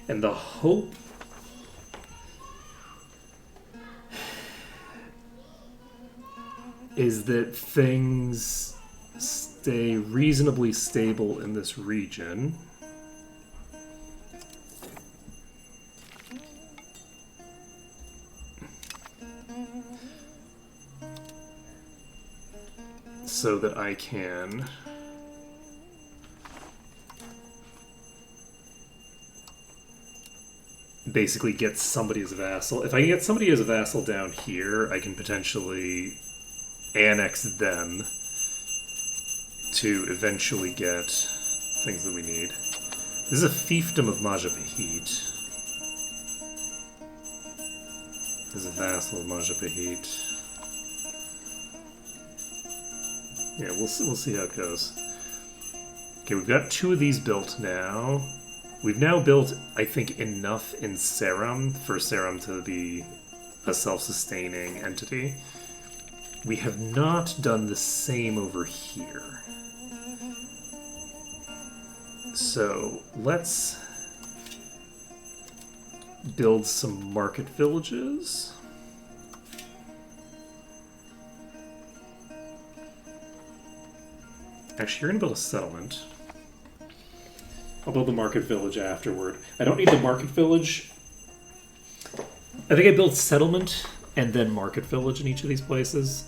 And the hope is that things stay reasonably stable in this region. So that I can basically get somebody as a vassal. If I can get somebody as a vassal down here, I can potentially annex them to eventually get things that we need. This is a fiefdom of Majapahit. As a vassal of Majapahit. Yeah, we'll see how it goes. Okay, we've got 2 of these built now. We've now built, I think, enough in Seram for Seram to be a self-sustaining entity. We have not done the same over here. So let's build some market villages. Actually, you're going to build a settlement. I'll build the market village afterward. I don't need the market village. I think I built settlement and then market village in each of these places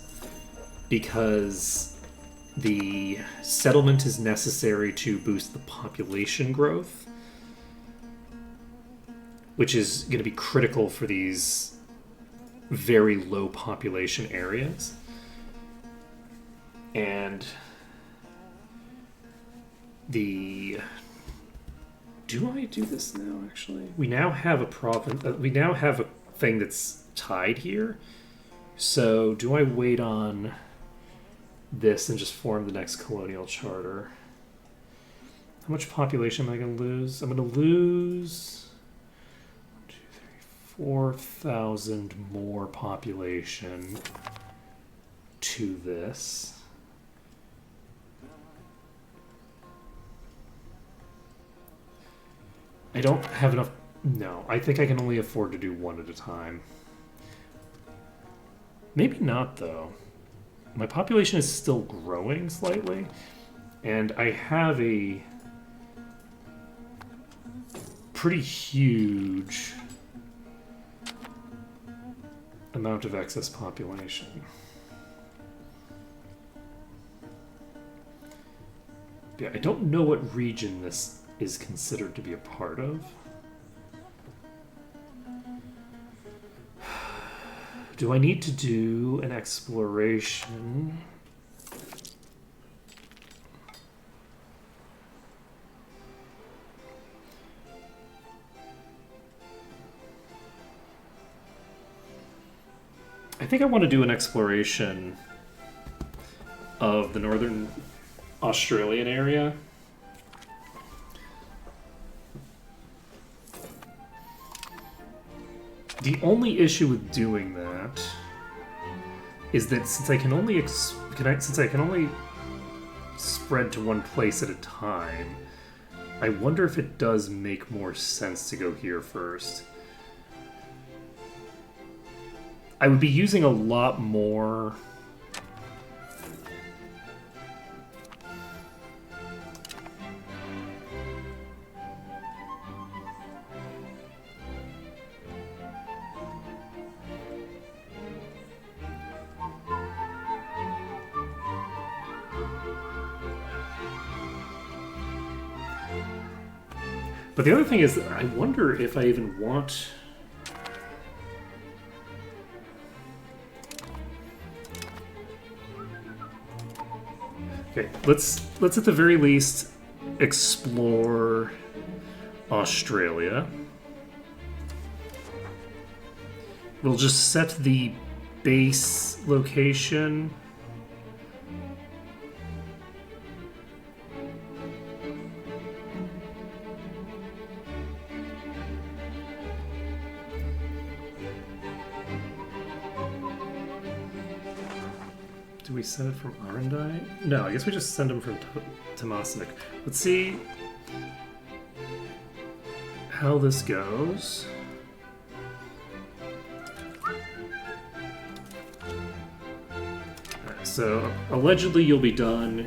because the settlement is necessary to boost the population growth, which is going to be critical for these very low population areas. And do I do this now, actually? We now have a province. We now have a thing that's tied here. So do I wait on this and just form the next colonial charter? How much population am I going to lose? I'm going to lose 4,000 more population to this. I don't have enough. No, I think I can only afford to do one at a time. Maybe not, though. My population is still growing slightly, and I have a pretty huge amount of excess population. Yeah, I don't know what region this is considered to be a part of. Do I need to do an exploration? I think I want to do an exploration of the northern Australian area. The only issue with doing that is that since I can only spread to one place at a time, I wonder if it does make more sense to go here first. I would be using a lot more But the other thing is, I wonder if I even want... Okay, let's at the very least explore Australia. We'll just set the base location. Do we send it from Arendai? No, I guess we just send them from Temasek. Let's see how this goes. Alright, so allegedly you'll be done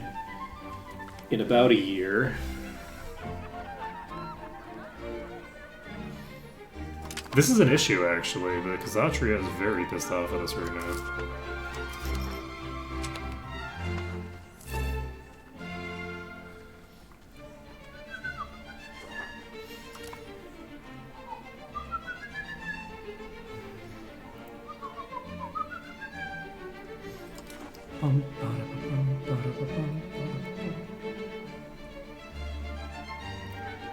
in about a year. This is an issue, actually, but Kazatria is very pissed off at us right now.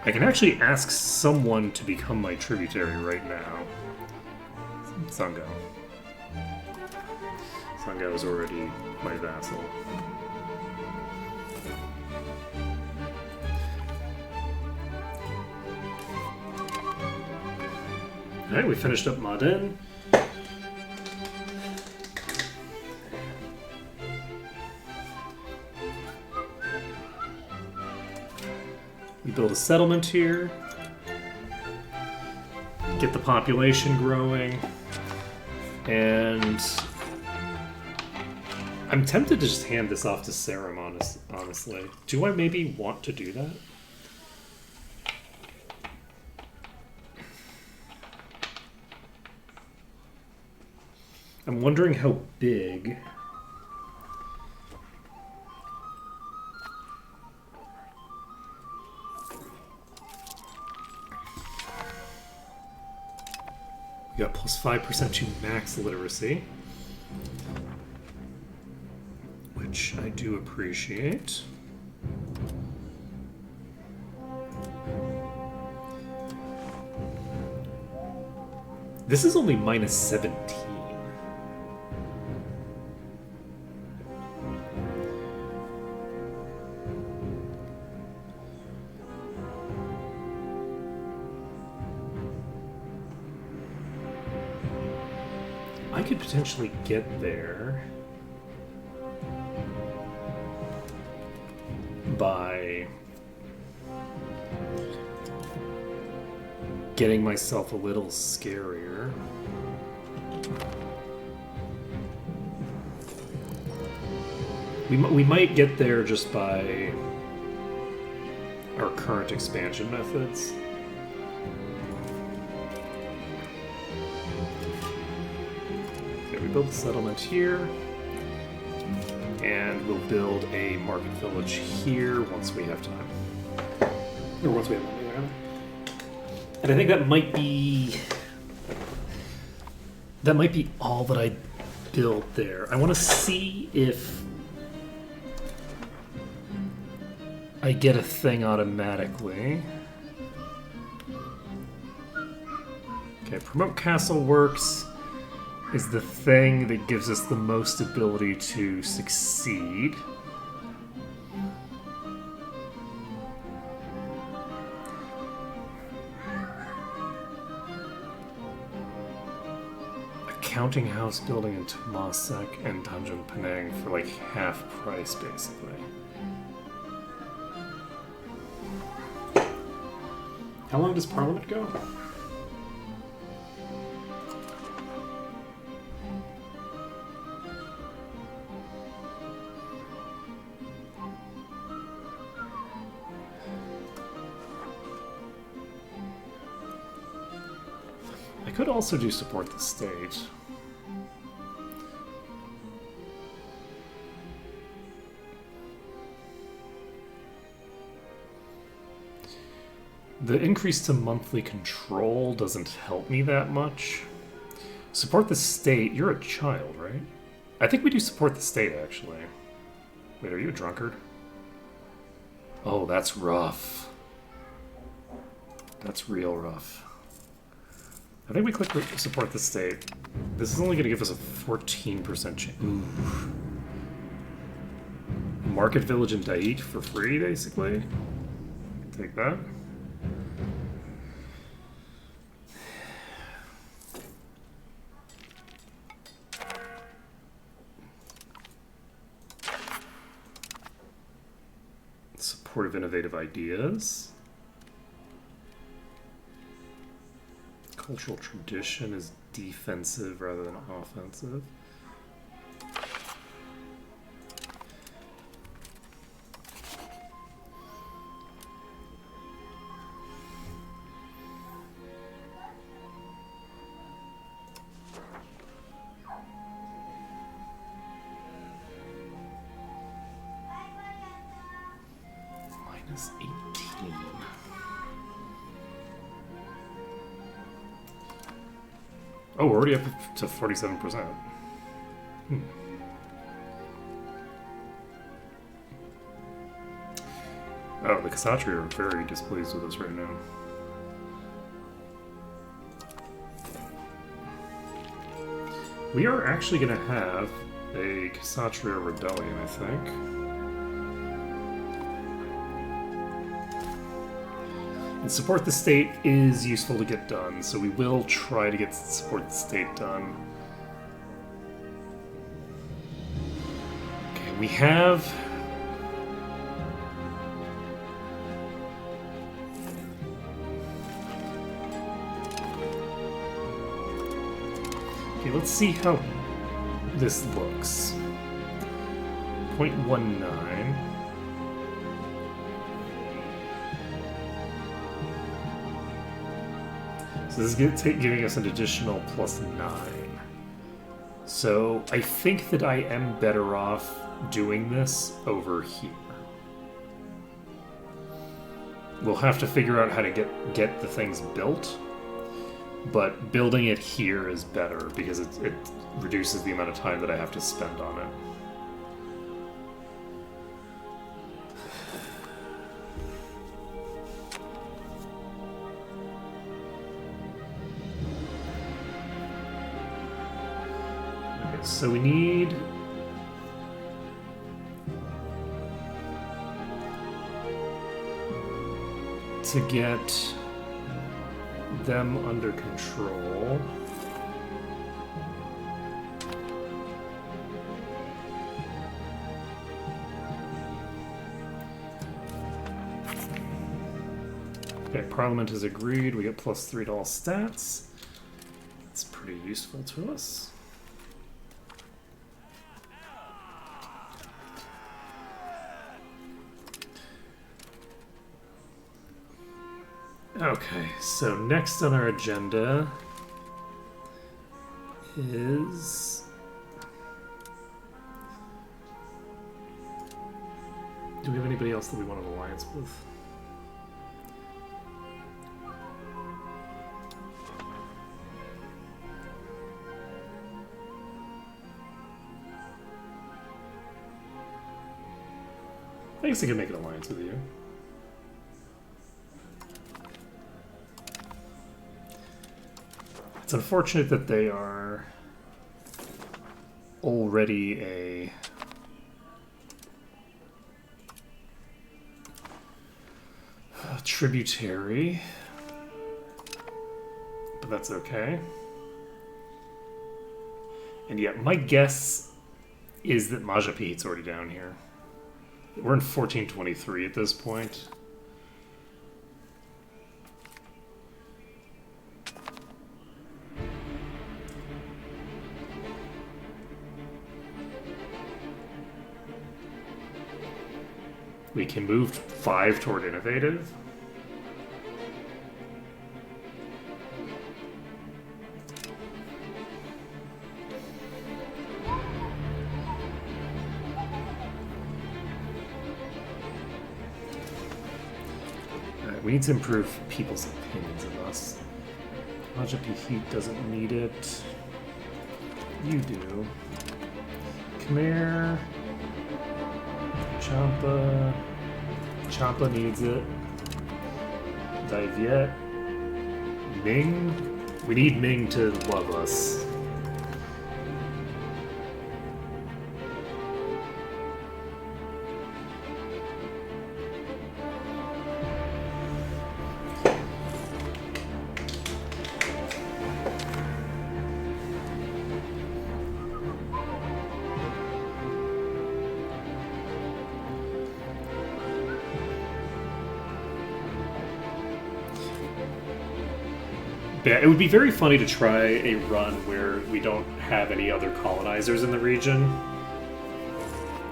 I can actually ask someone to become my tributary right now. Sango. Sango is already my vassal. Alright, we finished up Maden. We build a settlement here. Get the population growing. And I'm tempted to just hand this off to Sarum, honestly. Do I maybe want to do that? I'm wondering how big we got plus 5% to max literacy, which I do appreciate. This is only minus 17. I could potentially get there by getting myself a little scarier. We might get there just by our current expansion methods. Okay, we build a settlement here, and we'll build a market village here once we have time. Or once we have money, rather. And I think that might be all that I build there. I want to see if I get a thing automatically. Okay, promote castle works is the thing that gives us the most ability to succeed. Counting house building in Temasek and Dungeon Penang for like half price, basically. How long does Parliament go? I could also do support the state. The increase to monthly control doesn't help me that much. Support the state. You're a child, right? I think we do support the state, actually. Wait, are you a drunkard? Oh, that's rough. That's real rough. I think we click support the state. This is only going to give us a 14% chance. Ooh. Market village in Dait for free, basically. Take that. Support of innovative ideas. Cultural tradition is defensive rather than offensive. Minus 18. Oh, we're already up to 47%. Oh, the Kshatriya are very displeased with us right now. We are actually going to have a Kshatriya rebellion, I think. And support the state is useful to get done, so we will try to get support the state done. Okay, we have... Okay, let's see how this looks. 0.19. So this is giving us an additional +9. So I think that I am better off doing this over here. We'll have to figure out how to get the things built. But building it here is better because it reduces the amount of time that I have to spend on it. Okay, so we need... to get them under control. Okay, Parliament has agreed. We get +3 to all stats. That's pretty useful to us. Okay, so next on our agenda is... Do we have anybody else that we want an alliance with? I guess I could make an alliance with you. It's unfortunate that they are already a tributary, but that's okay. And yet, my guess is that Majapahit's already down here. We're in 1423 at this point. We can move 5 toward innovative. We need to improve people's opinions of us. Majapahit doesn't need it. You do. Khmer. Champa. Champa needs it. Dai Viet. Ming. We need Ming to love us. Yeah, it would be very funny to try a run where we don't have any other colonizers in the region.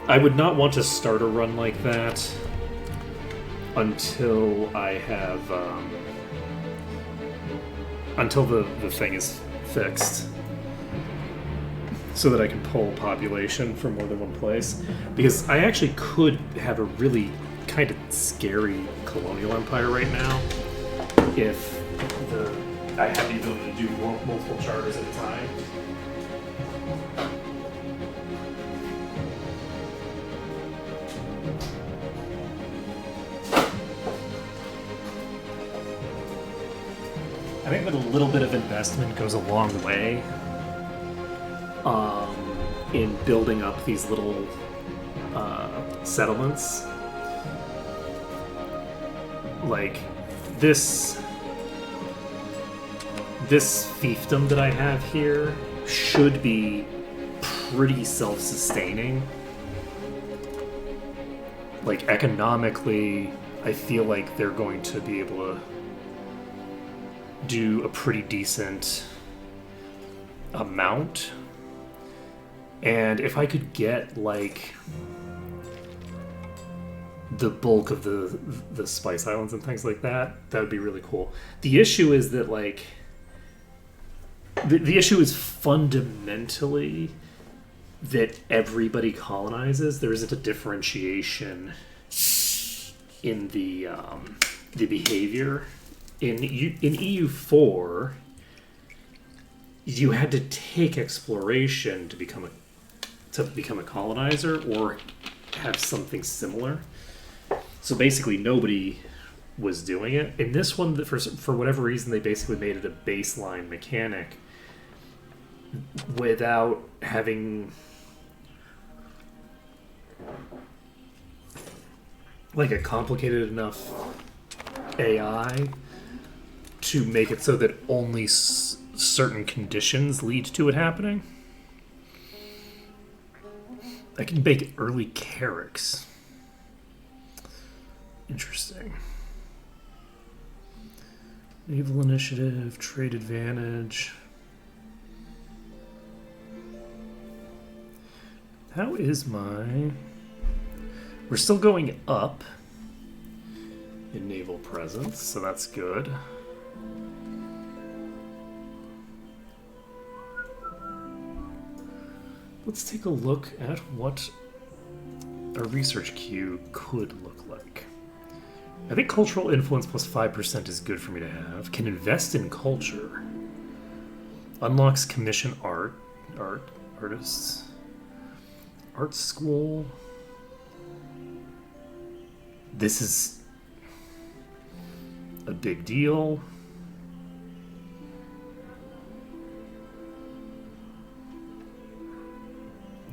I would not want to start a run like that until I have... until the thing is fixed. So that I can pull population from more than one place. Because I actually could have a really kind of scary colonial empire right now if I have the ability to do multiple charters at a time. I think that a little bit of investment goes a long way. in building up these little settlements. Like this fiefdom that I have here should be pretty self-sustaining. Like economically, I feel like they're going to be able to do a pretty decent amount. And if I could get like the bulk of the Spice Islands and things like that, that would be really cool. The issue is that like the issue is fundamentally that everybody colonizes. There isn't a differentiation in the behavior. In EU4, you had to take exploration to become a colonizer or have something similar. So basically, nobody was doing it. In this one, for whatever reason, they basically made it a baseline mechanic without having like a complicated enough AI to make it so that only certain conditions lead to it happening. I can bake early Carracks. Interesting. Naval initiative, trade advantage. How is my... We're still going up in naval presence, so that's good. Let's take a look at what a research queue could look like. I think cultural influence plus 5% is good for me to have. Can invest in culture. Unlocks commission artists. Art school. This is a big deal.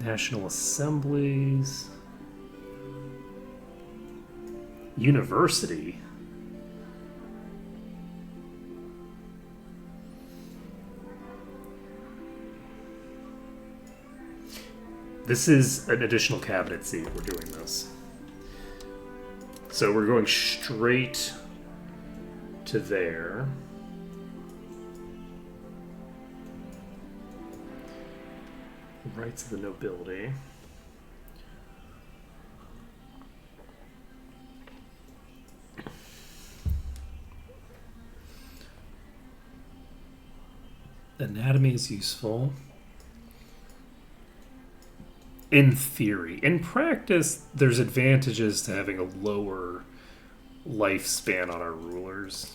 National assemblies. University. This is an additional cabinet seat. We're doing this. So we're going straight to there. Rights of the nobility. Anatomy is useful. In theory. In practice, there's advantages to having a lower lifespan on our rulers.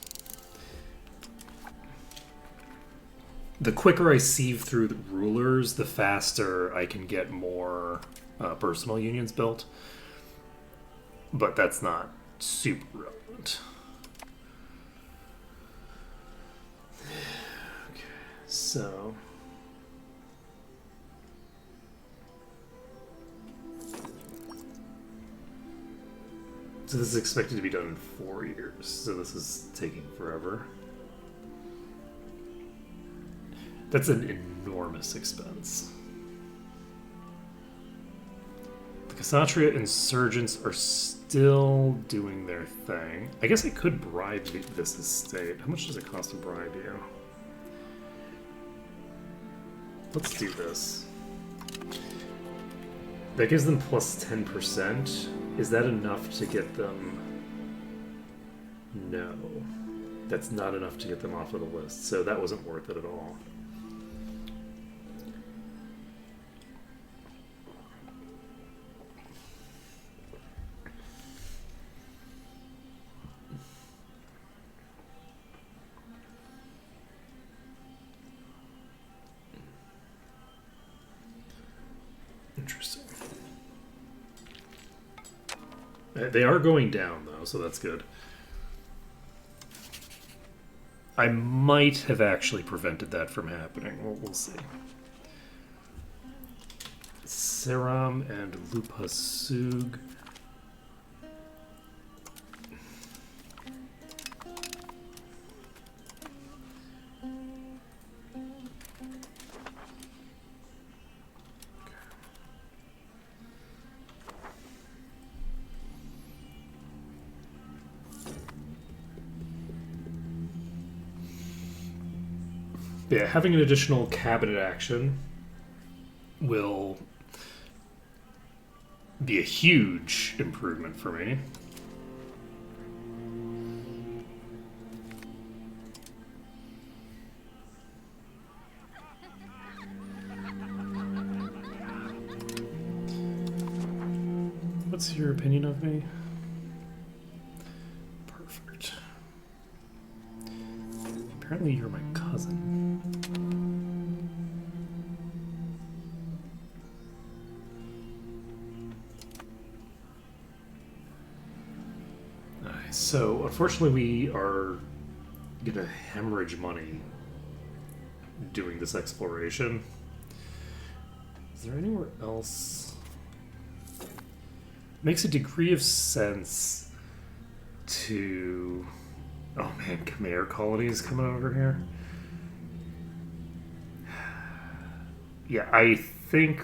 The quicker I sieve through the rulers, the faster I can get more personal unions built. But that's not super relevant. Okay, so... So this is expected to be done in 4 years, so this is taking forever. That's an enormous expense. The Kshatriya insurgents are still doing their thing. I guess I could bribe this estate. How much does it cost to bribe you? Let's do this. That gives them plus 10%. Is that enough to get them? No. That's not enough to get them off of the list, so that wasn't worth it at all. Interesting. They are going down, though, so that's good. I might have actually prevented that from happening. We'll see. Seram and Lupasug. Yeah, having an additional cabinet action will be a huge improvement for me. What's your opinion of me? Perfect. Apparently you're my cousin. So, unfortunately, we are gonna hemorrhage money doing this exploration. Is there anywhere else? Makes a degree of sense to... Oh man, Khmer colonies coming over here. Yeah, I think...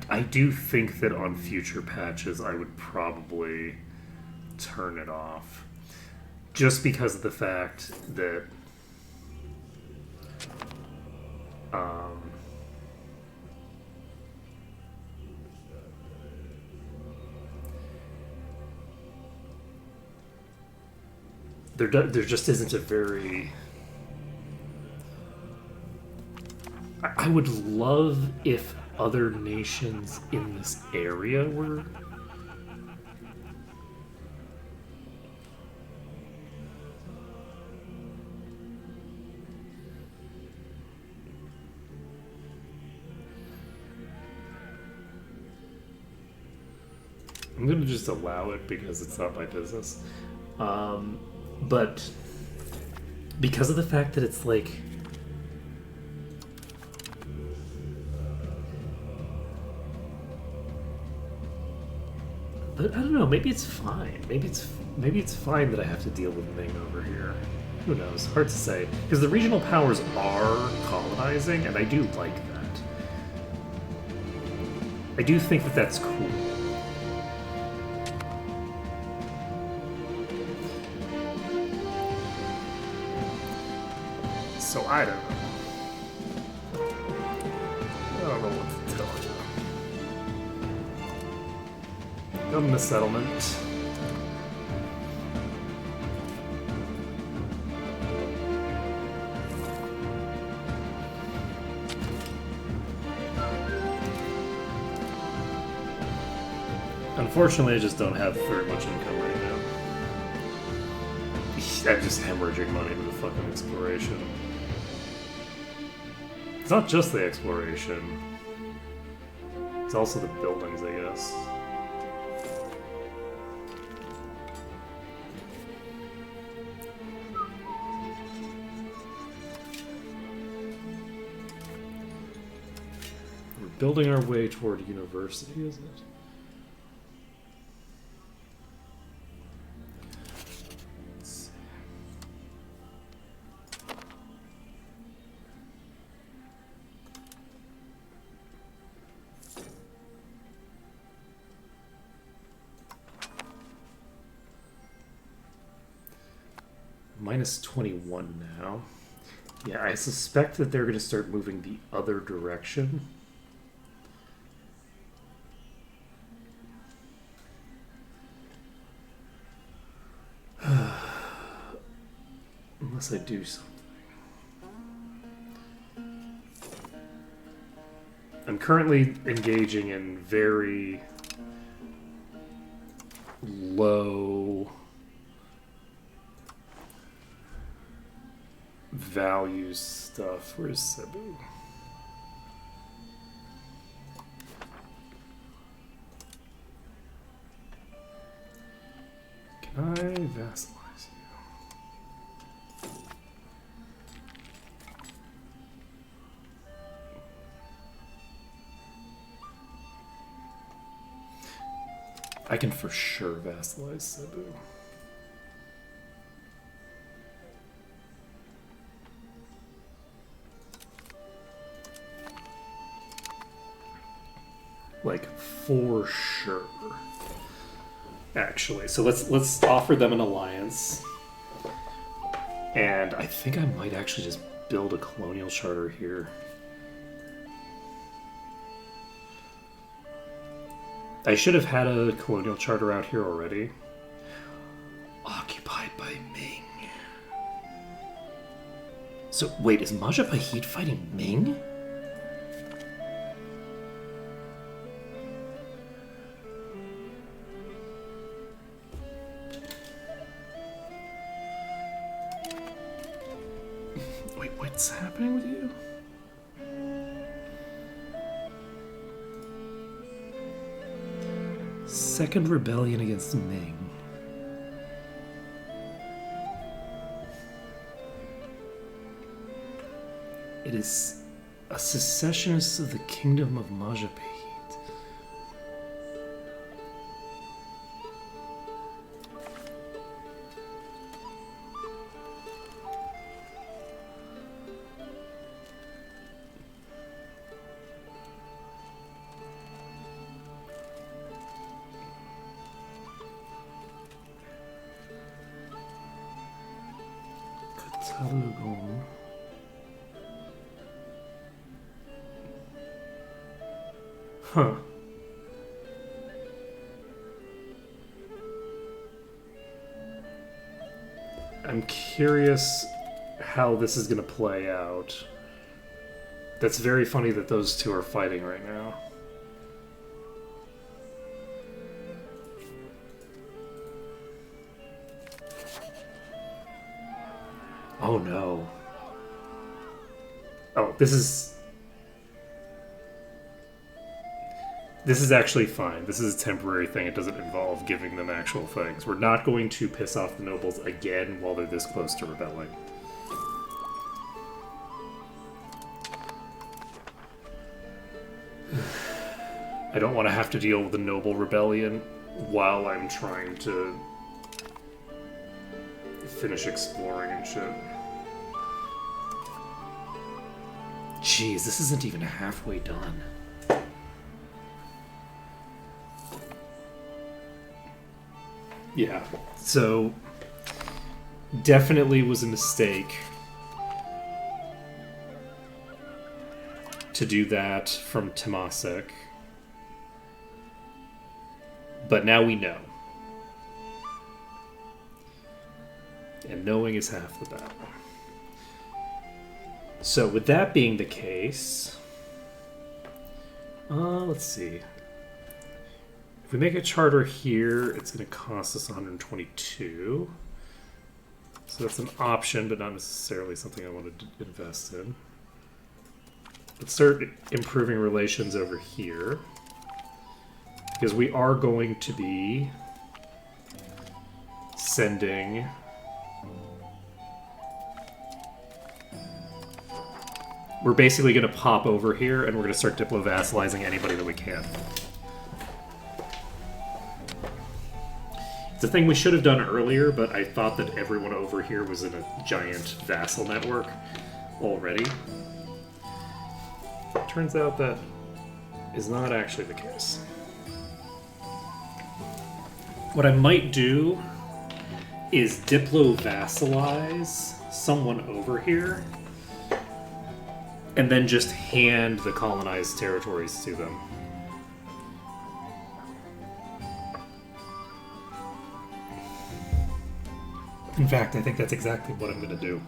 I do think that on future patches I would probably turn it off. Just because of the fact that there just isn't a very... I would love if other nations in this area were... I'm gonna just allow it because it's not my business. But because of the fact that it's like... But I don't know, maybe it's fine. Maybe it's fine that I have to deal with Ming over here. Who knows? Hard to say. Because the regional powers are colonizing, and I do like that. I do think that that's cool. So I don't know. I don't know what to tell you. Come to settlement. Unfortunately, I just don't have very much income right now. I'm just hemorrhaging money to the fucking exploration. It's not just the exploration. It's also the buildings, I guess. We're building our way toward university, is it? Minus 21 now. Yeah, I suspect that they're going to start moving the other direction. Unless I do something. I'm currently engaging in very low value stuff. Where's Cebu? Can I vassalize you? I can for sure vassalize Cebu. Like, for sure. Actually, so let's offer them an alliance. And I think I might actually just build a colonial charter here. I should have had a colonial charter out here already. Occupied by Ming. So, wait, is Majapahit fighting Ming? Wait, what's happening with you? Second rebellion against Ming. It is a secessionist of the Kingdom of Majapahit. Catalugon. Huh. I'm curious how this is going to play out. That's very funny that those two are fighting right now. Oh no. Oh, this is actually fine. This is a temporary thing. It doesn't involve giving them actual things. We're not going to piss off the nobles again while they're this close to rebelling. I don't want to have to deal with the noble rebellion while I'm trying to finish exploring and shit. Jeez, this isn't even halfway done. Yeah, so definitely was a mistake to do that from Temasek. But now we know. And knowing is half the battle. So with that being the case, let's see. If we make a charter here, it's going to cost us 122. So that's an option, but not necessarily something I want to invest in. Let's start improving relations over here. Because we are going to be sending we're basically going to pop over here and we're going to start diplo-vassalizing anybody that we can. It's a thing we should have done earlier, but I thought that everyone over here was in a giant vassal network already. Turns out that is not actually the case. What I might do is diplo-vassalize someone over here and then just hand the colonized territories to them. In fact, I think that's exactly what I'm going to do.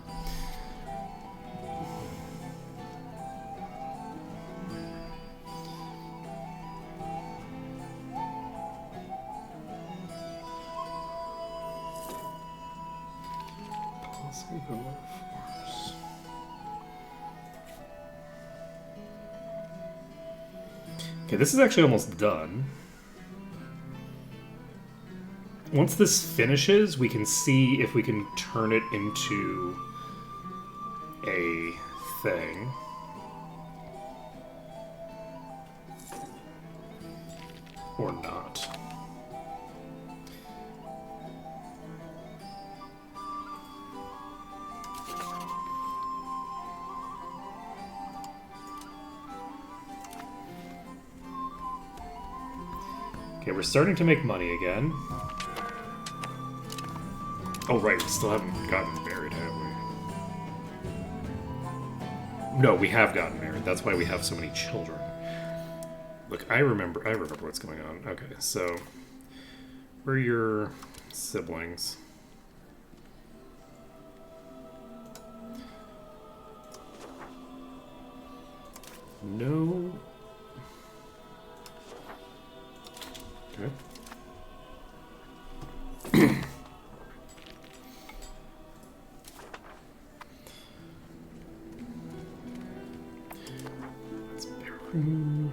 Okay, this is actually almost done. Once this finishes, we can see if we can turn it into a thing. Or not. Yeah, we're starting to make money again. Oh, right, we still haven't gotten married, have we? No, we have gotten married. That's why we have so many children. Look, I remember what's going on. Okay, so where are your siblings? No. Okay. It's bedroom.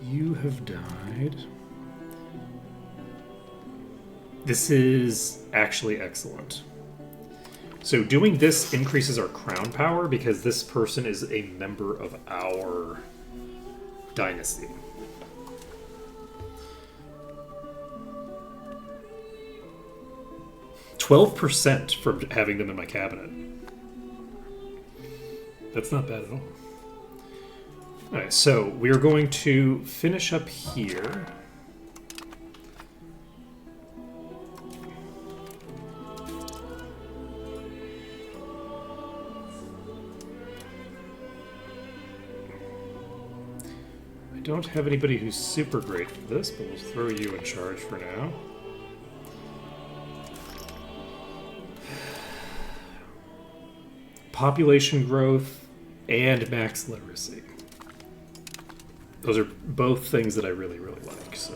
You have died. This is actually excellent. So doing this increases our crown power because this person is a member of our dynasty. %12% from having them in my cabinet. That's not bad at all. Alright, so we are going to finish up here. I don't have anybody who's super great for this, but we'll throw you in charge for now. Population growth and max literacy. Those are both things that I really, really like, so.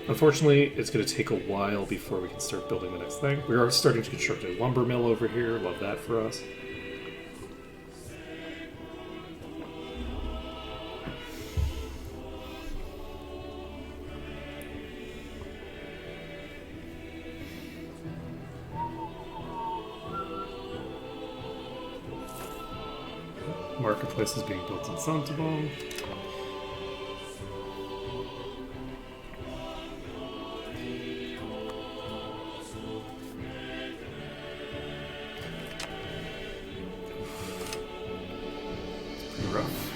Unfortunately, it's going to take a while before we can start building the next thing. We are starting to construct a lumber mill over here. Love that for us. Marketplace is being built in Santabon. Rough.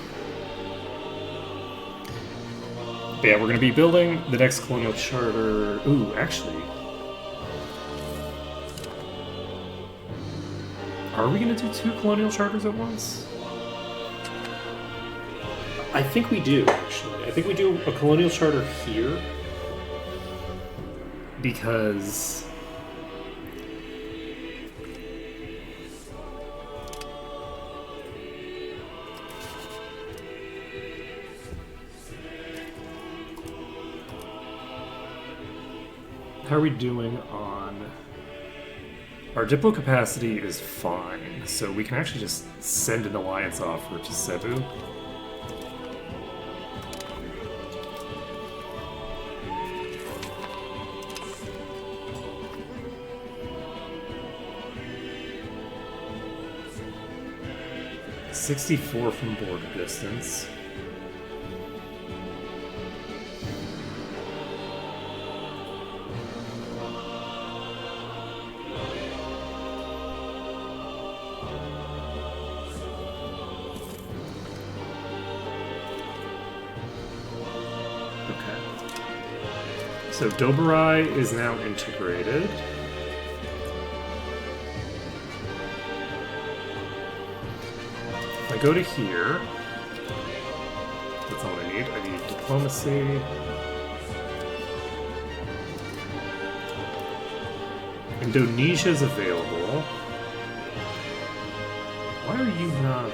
But yeah, we're going to be building the next colonial charter. Ooh, actually. Are we going to do 2 colonial charters at once? I think we do, actually. I think we do a colonial charter here. Because... how are we doing on... Our Diplo capacity is fine, so we can actually just send an alliance offer to Cebu. .64 from border distance. So Doberai is now integrated. If I go to here, that's all I need. I need diplomacy. Indonesia is available. Why are you not...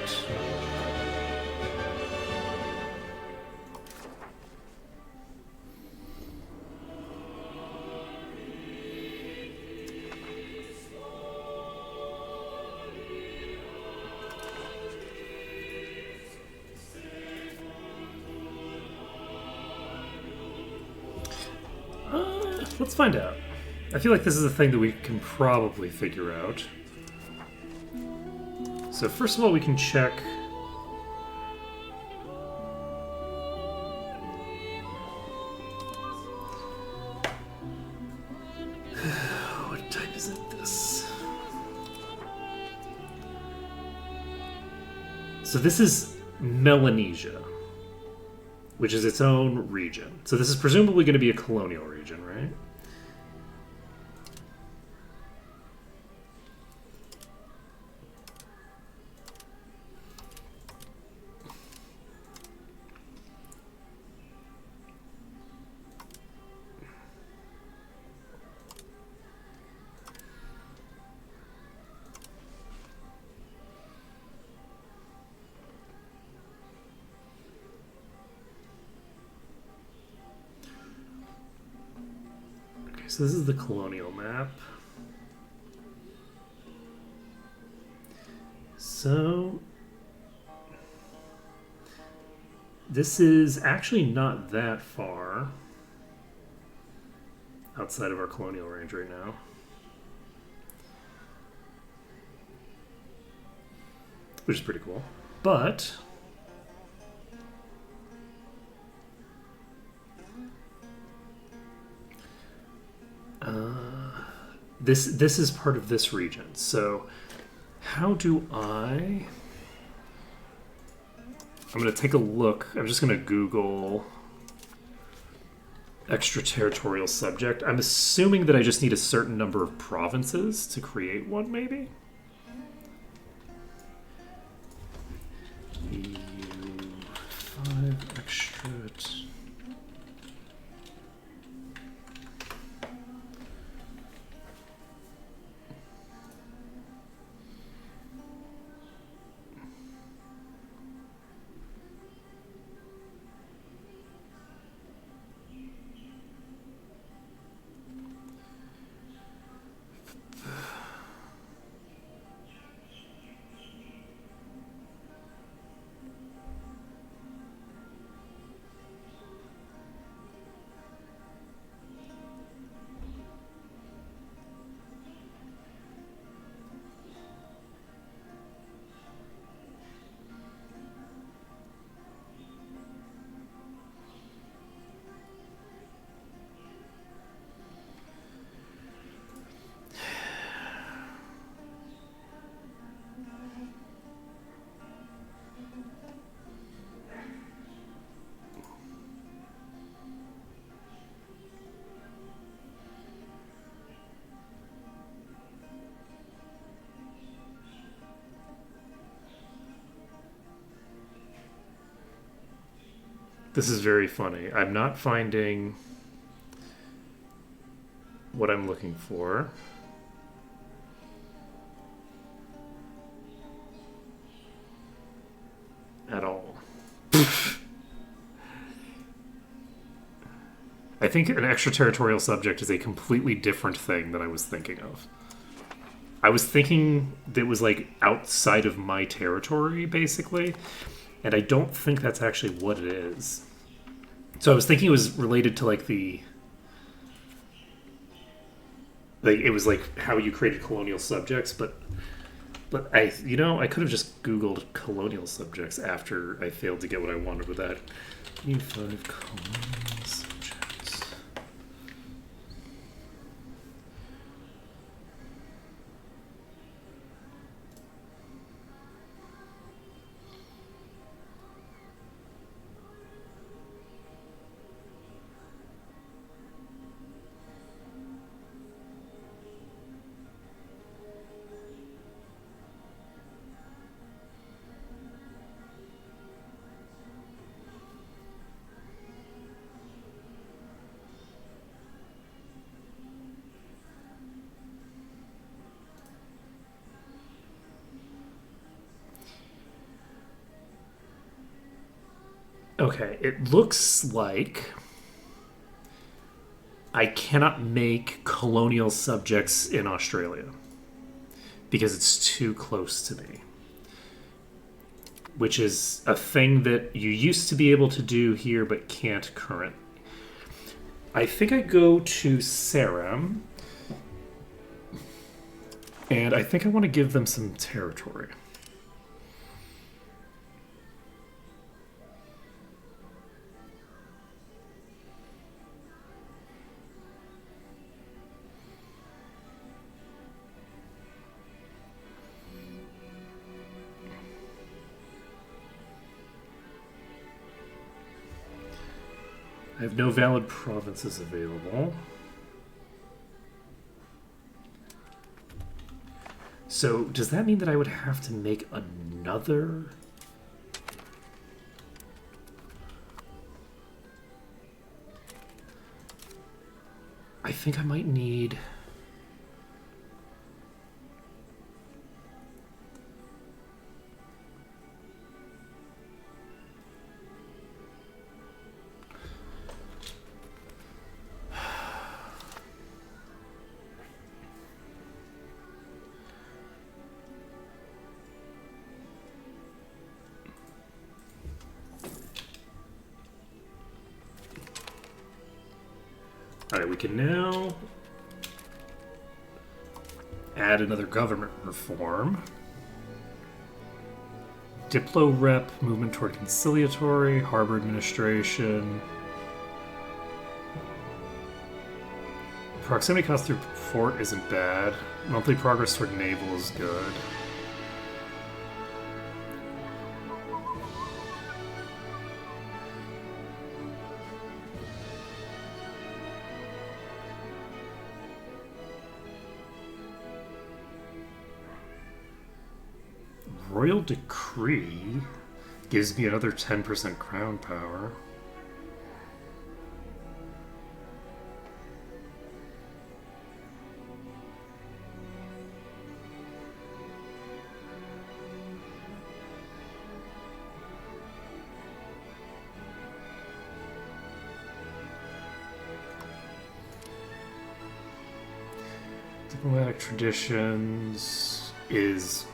Let's find out. I feel like this is a thing that we can probably figure out. So first of all, we can check... what type is it, this? So this is Melanesia, which is its own region. So this is presumably going to be a colonial region, right? So this is the colonial map. So this is actually not that far outside of our colonial range right now. Which is pretty cool. But this is part of this region. So how do I'm going to take a look. I'm just going to Google extraterritorial subject. I'm assuming that I just need a certain number of provinces to create one, maybe? EU5 extra. This is very funny. I'm not finding what I'm looking for. At all. I think an extraterritorial subject is a completely different thing than I was thinking of. I was thinking that it was like outside of my territory, basically. And I don't think that's actually what it is. So I was thinking it was related to like it was like how you created colonial subjects, but I could have just Googled colonial subjects after I failed to get what I wanted with that. Need 5 colonial subjects. Okay, it looks like I cannot make colonial subjects in Australia because it's too close to me. Which is a thing that you used to be able to do here but can't currently. I think I go to Saram, and I think I want to give them some territory. I have no valid provinces available. So, does that mean that I would have to make another? I think I might need... Alright, we can now add another government reform. Diplo rep, movement toward conciliatory, harbor administration. Proximity cost through fort isn't bad. Monthly progress toward naval is good. Royal Decree gives me another 10% crown power. Diplomatic traditions is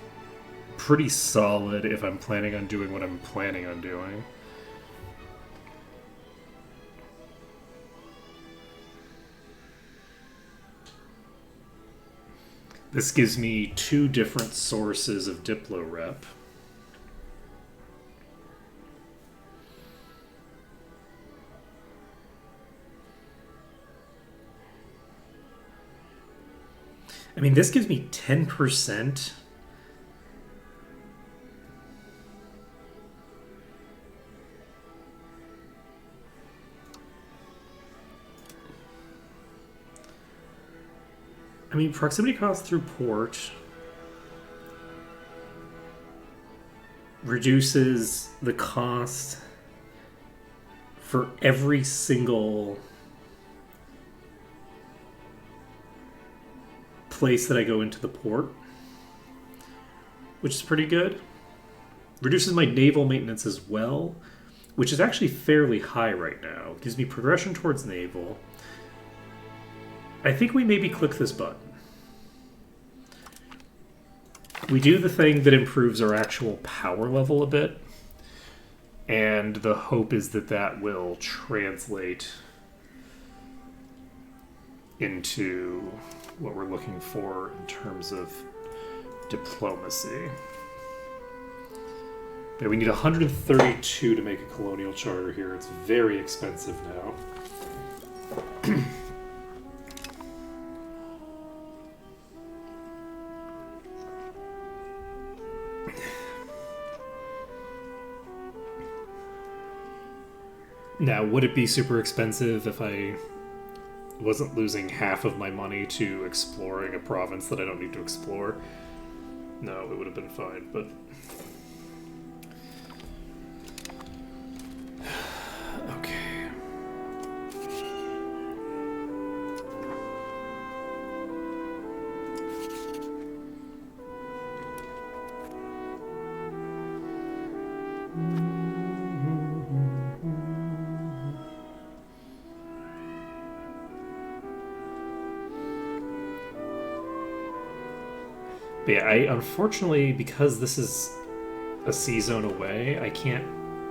pretty solid if I'm planning on doing what I'm planning on doing. This gives me 2 different sources of Diplo rep. I mean, this gives me 10%. I mean, proximity cost through port reduces the cost for every single place that I go into the port, which is pretty good. Reduces my naval maintenance as well, which is actually fairly high right now. Gives me progression towards naval. I think we maybe click this button. We do the thing that improves our actual power level a bit, and the hope is that that will translate into what we're looking for in terms of diplomacy. Yeah, we need 132 to make a colonial charter here. It's very expensive now. Now, would it be super expensive if I wasn't losing half of my money to exploring a province that I don't need to explore? No, it would have been fine, but... Okay. But yeah, I unfortunately, because this is a sea zone away, I can't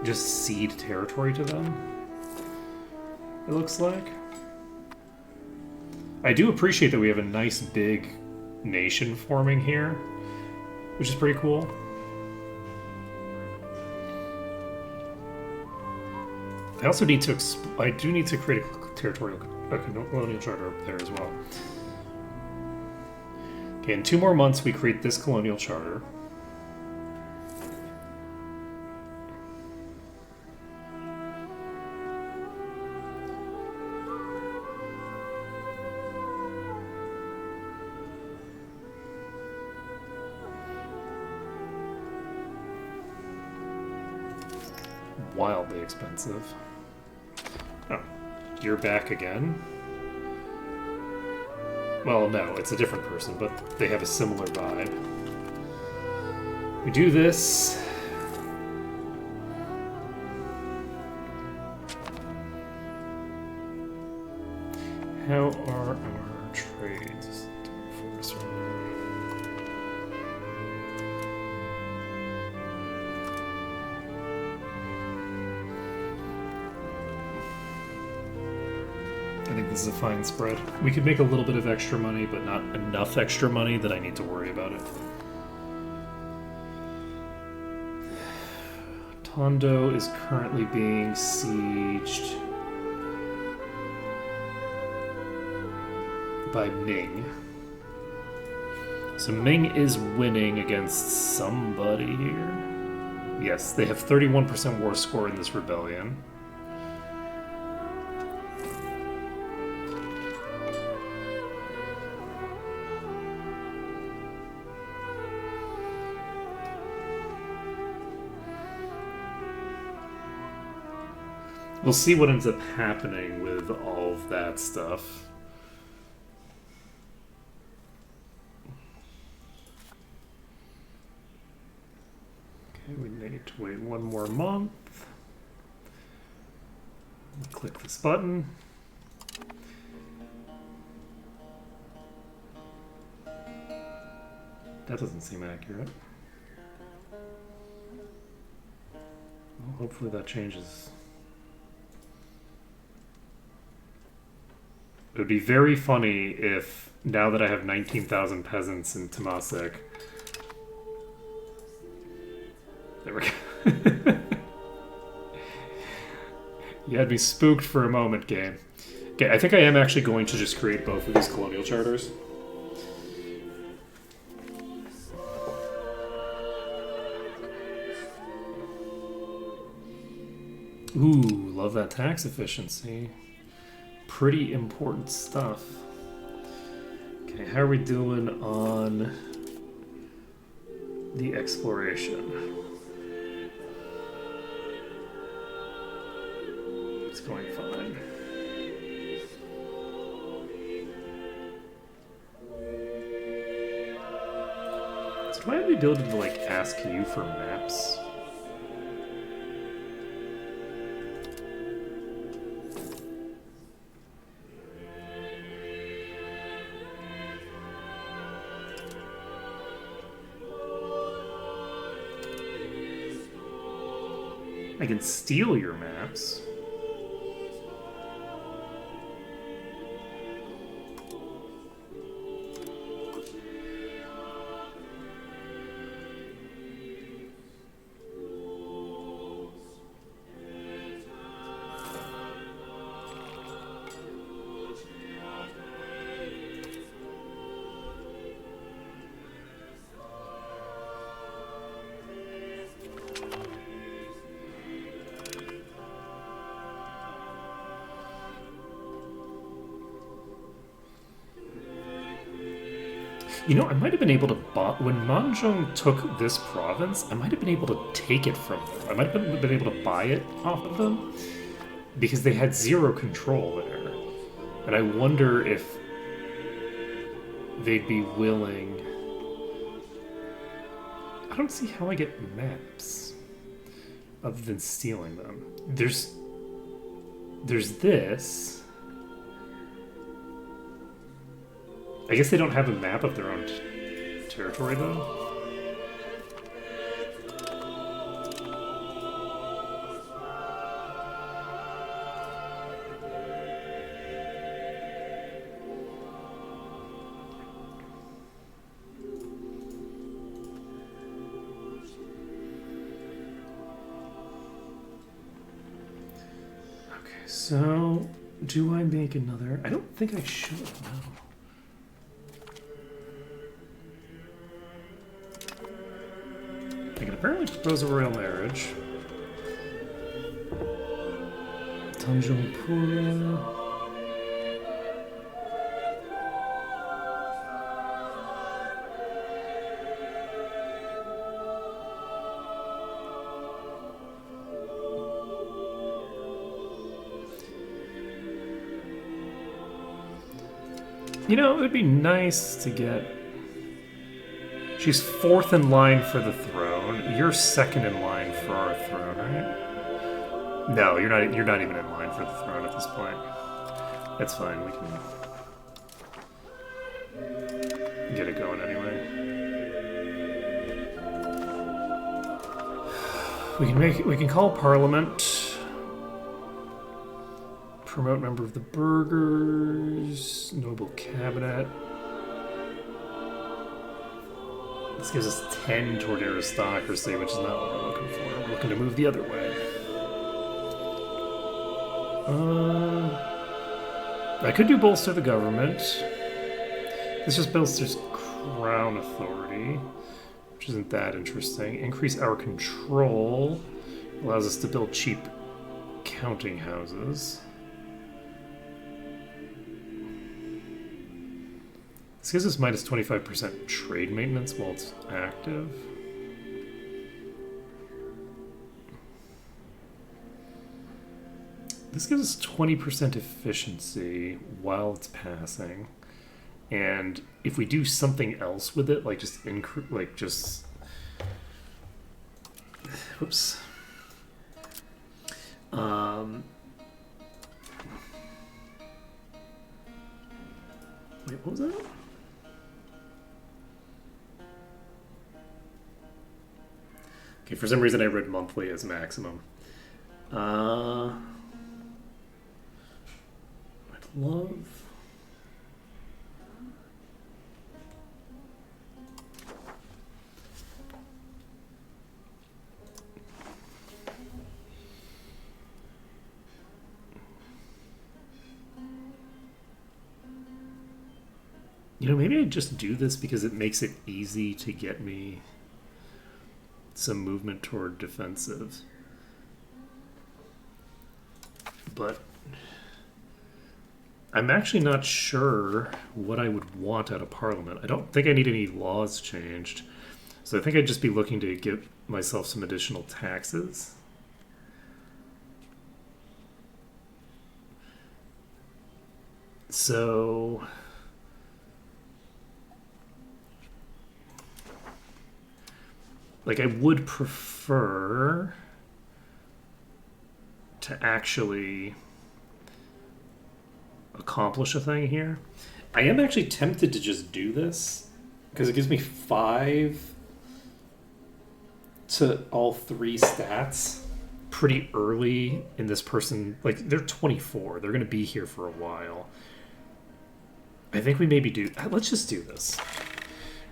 just cede territory to them. It looks like. I do appreciate that we have a nice big nation forming here, which is pretty cool. I also need to I do need to create a colonial charter up there as well. Okay, in 2 more months we create this colonial charter. wildly expensive. Oh, you're back again? Well, no, it's a different person, but they have a similar vibe. We do this. How are our trades doing for us right now? I think this is a fine spread. We could make a little bit of extra money, but not enough extra money that I need to worry about it. Tondo is currently being sieged by Ming. So Ming is winning against somebody here. Yes, they have 31% war score in this rebellion. We'll see what ends up happening with all of that stuff. Okay, we need to wait one more month. Click this button. That doesn't seem accurate. Well, hopefully that changes. It would be very funny if, now that I have 19,000 peasants in Temasek... There we go. You had me spooked for a moment, game. Okay, I think I am actually going to just create both of these colonial charters. Ooh, love that tax efficiency. Pretty important stuff. Okay, how are we doing on the exploration? It's going fine. So do I have the ability to, like, ask you for maps? I can steal your maps. You know, I might have been able to buy... When Manzhong took this province, I might have been able to take it from them. I might have been able to buy it off of them, because they had zero control there. And I wonder if they'd be willing... I don't see how I get maps, other than stealing them. There's this... I guess they don't have a map of their own territory, though. Okay, so do I make another? I don't think I should, no. I can apparently propose a royal marriage. Tanjongpura. You know, it would be nice to get... She's 4th in line for the throne. You're 2nd in line for our throne, right? No, you're not even in line for the throne at this point. That's fine, we can get it going anyway. We can call Parliament. Promote member of the burghers. Noble cabinet. This gives us 10 toward aristocracy, which is not what we're looking for. We're looking to move the other way. I could do bolster the government. This just bolsters crown authority, which isn't that interesting. Increase our control. Allows us to build cheap counting houses. This gives us minus 25% trade maintenance while it's active. This gives us 20% efficiency while it's passing. And if we do something else with it, like just whoops. Wait, what was that? Okay, for some reason I read monthly as maximum. I'd love... You know, maybe I just do this because it makes it easy to get me some movement toward defensive. But I'm actually not sure what I would want out of Parliament. I don't think I need any laws changed. So I think I'd just be looking to give myself some additional taxes. So... like, I would prefer to actually accomplish a thing here. I am actually tempted to just do this because it gives me 5 to all 3 stats pretty early in this person. Like, they're 24. They're going to be here for a while. I think we maybe do... Let's just do this.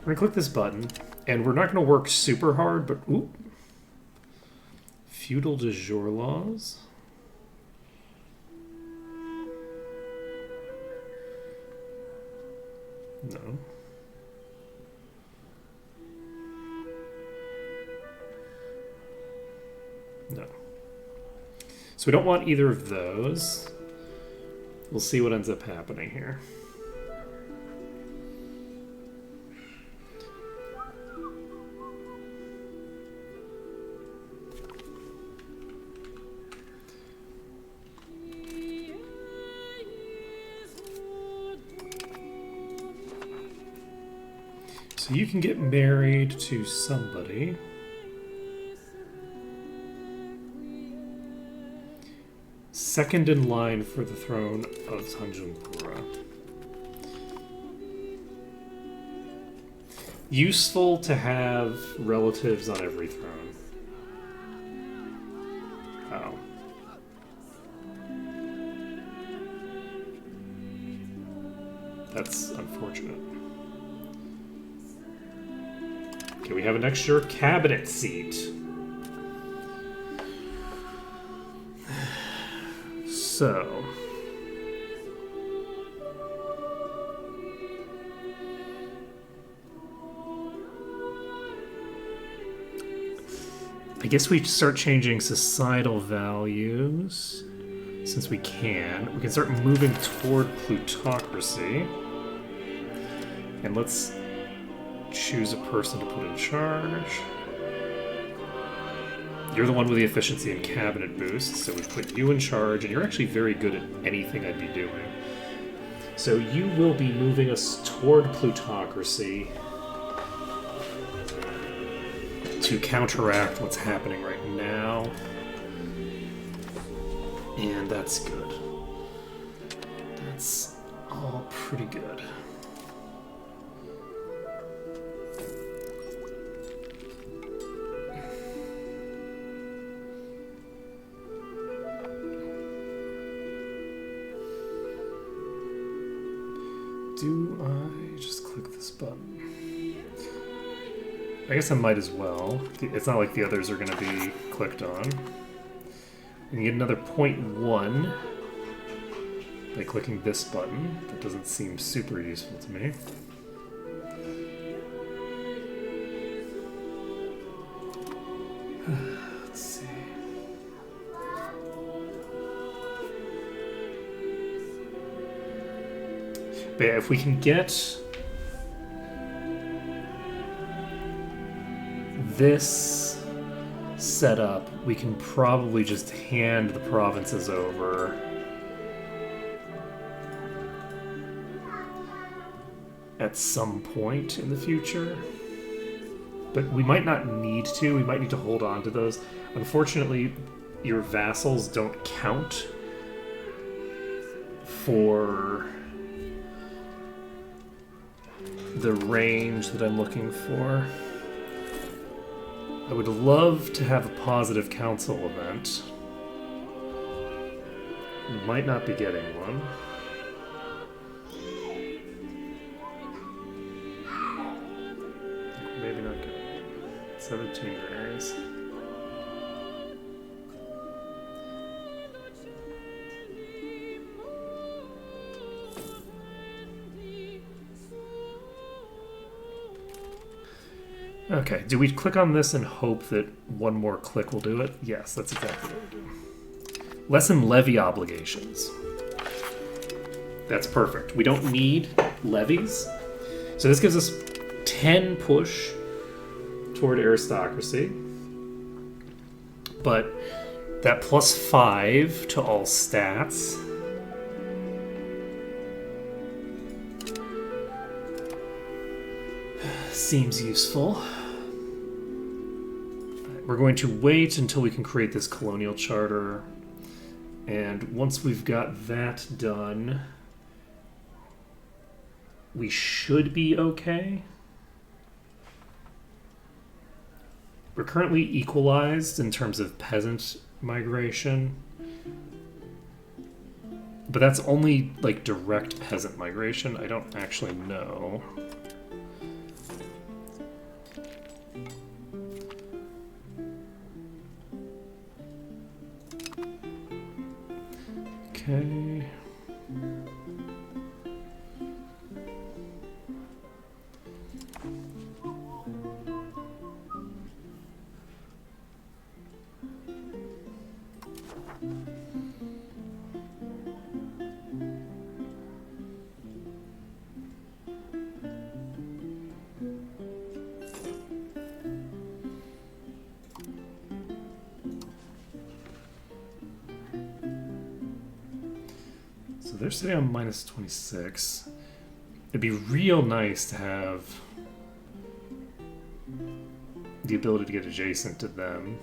We're going to click this button, and we're not going to work super hard, but... Ooh. Feudal de jure laws. No. No. So we don't want either of those. We'll see what ends up happening here. So you can get married to somebody. Second in line for the throne of Tanjungpura. Useful to have relatives on every throne. Oh. That's unfortunate. Okay, we have an extra cabinet seat. So... I guess we start changing societal values, since we can. We can start moving toward plutocracy. And let's choose a person to put in charge. You're the one with the efficiency and cabinet boost, so we put you in charge, and you're actually very good at anything I'd be doing. So you will be moving us toward plutocracy to counteract what's happening right now. And that's good. That's all pretty good. Do I just click this button? I guess I might as well. It's not like the others are going to be clicked on. We can get another 0.1 by clicking this button. That doesn't seem super useful to me. Let's see. But yeah, if we can get this set up, we can probably just hand the provinces over. At some point in the future. But we might not need to. We might need to hold on to those. Unfortunately, your vassals don't count for the range that I'm looking for. I would love to have a positive council event. We might not be getting one. Maybe not good. 17 berries. Okay, do we click on this and hope that one more click will do it? Yes, that's exactly what we do. Lessen levy obligations. That's perfect. We don't need levies. So this gives us 10 push toward aristocracy. But that plus 5 to all stats seems useful. We're going to wait until we can create this colonial charter. And once we've got that done, we should be okay. We're currently equalized in terms of peasant migration. But that's only like direct peasant migration. I don't actually know. Okay. They're sitting on minus 26. It'd be real nice to have the ability to get adjacent to them.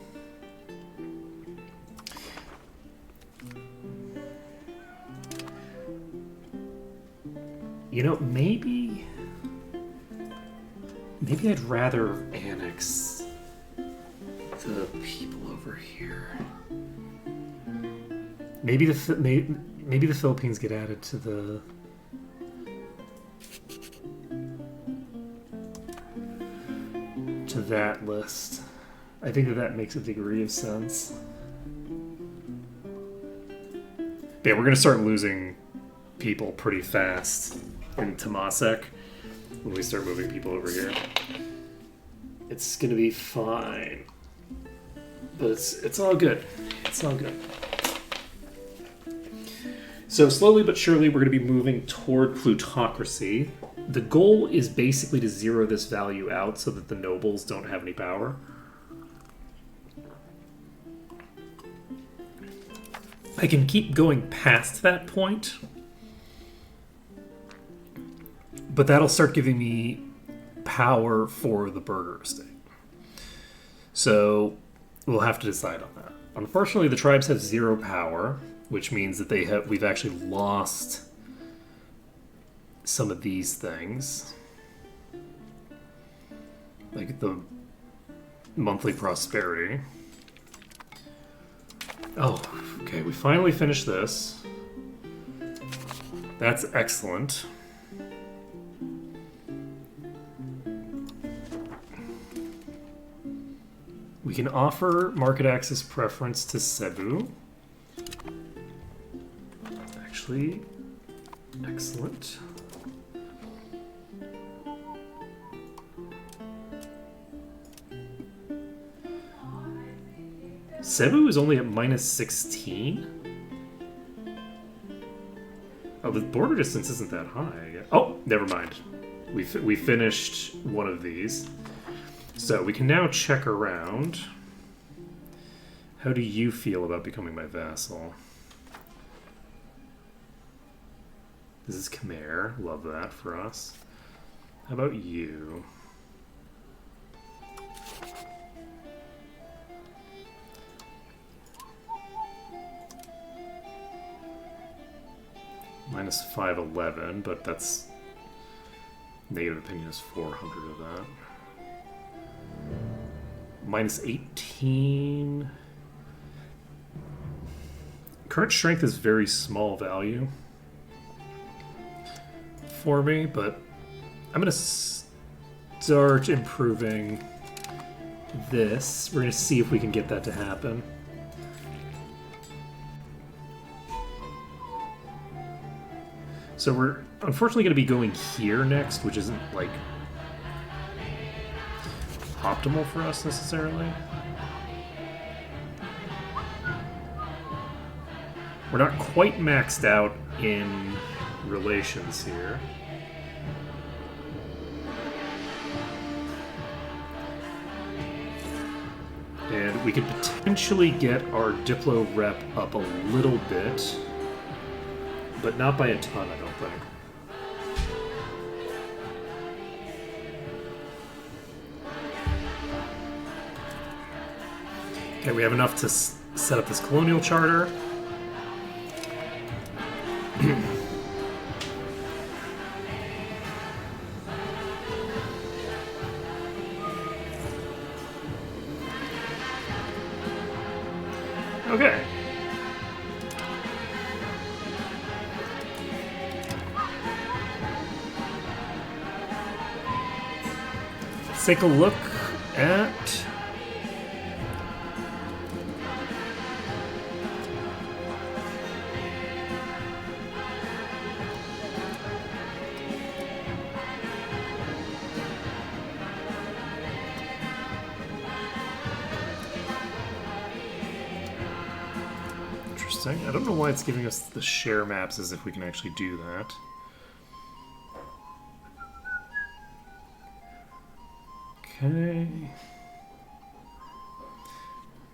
You know, maybe I'd rather annex the people over here. Maybe the Philippines get added to that list. I think that makes a degree of sense. But yeah, we're gonna start losing people pretty fast in Temasek when we start moving people over here. It's gonna be fine, but it's all good. It's all good. So slowly but surely, we're going to be moving toward plutocracy. The goal is basically to zero this value out so that the nobles don't have any power. I can keep going past that point, But that'll start giving me power for the Burger Estate. So we'll have to decide on that. Unfortunately, the tribes have 0 power, which means that we've actually lost some of these things. Like the monthly prosperity. Oh, okay, we finally finished this. That's excellent. We can offer market access preference to Cebu. Actually, excellent. Cebu is only at -16? Oh, the border distance isn't that high. Oh, never mind. We finished one of these. So we can now check around. How do you feel about becoming my vassal? This is Khmer. Love that for us. How about you? -511, but that's negative opinion is 400 of that. -18. Current strength is very small value for me, but I'm gonna start improving this. We're gonna see if we can get that to happen. So we're unfortunately going to be going here next, which isn't, like, optimal for us necessarily. We're not quite maxed out in relations here. And we could potentially get our Diplo rep up a little bit. But not by a ton, I don't think. Okay, we have enough to set up this colonial charter. Okay. Let's take a look at interesting. I don't know why it's giving us the share maps as if we can actually do that. Okay.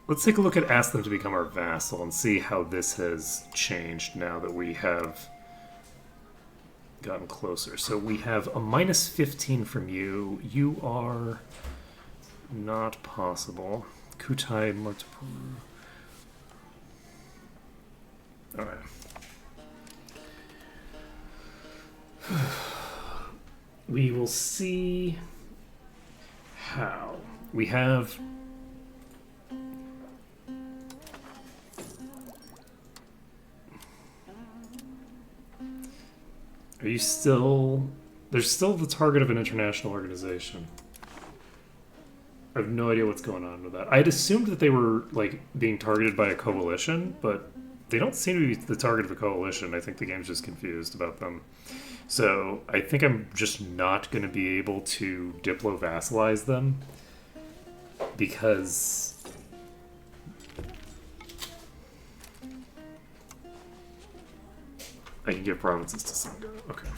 Let's take a look at ask them to become our vassal and see how this has changed now that we have gotten closer. So we have a -15 from you. You are not possible. Kutai Martipur. Alright. We will see how. We have Are you still... There's still the target of an international organization. I have no idea what's going on with that. I had assumed that they were, like, being targeted by a coalition, but they don't seem to be the target of a coalition. I think the game's just confused about them. So I think I'm just not going to be able to diplo-vassalize them because... I can give provinces to Sangha. Okay.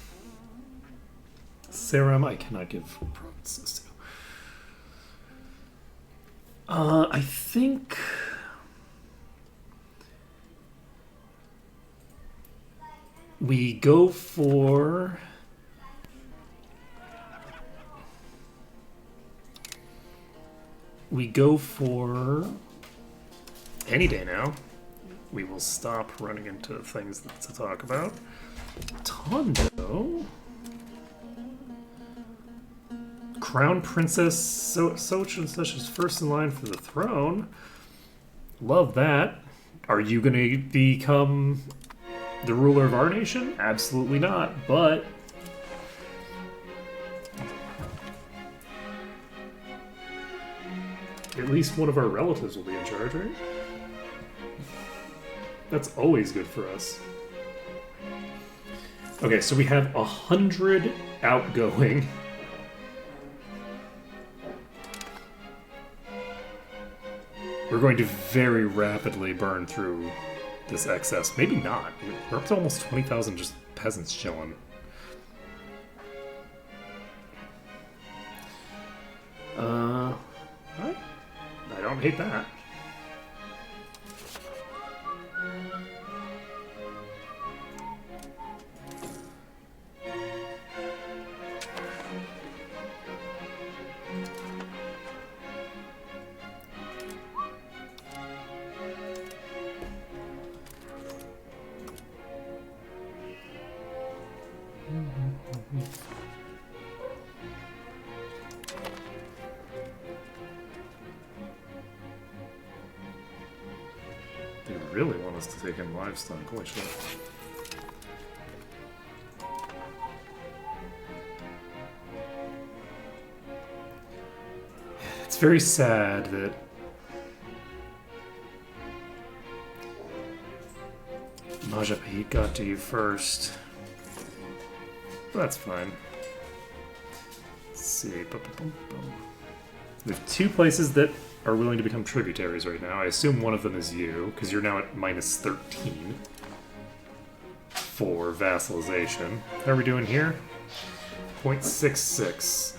Serum, I cannot give provinces to. I think... we go for we go for any day now. We will stop running into things to talk about. Tondo. Crown Princess such and such is first in line for the throne. Love that. Are you going to become the ruler of our nation? Absolutely not, but at least one of our relatives will be in charge, right? That's always good for us. Okay, so we have 100 outgoing. We're going to very rapidly burn through this excess. Maybe not. We're up to almost 20,000 just peasants chilling. I don't hate that. They really want us to take in livestock. Holy shit. It's very sad that Majapahit got to you first. But that's fine. Let's see. We have 2 places that are willing to become tributaries right now. I assume one of them is you, because you're now at minus 13 for vassalization. How are we doing here? 0.66.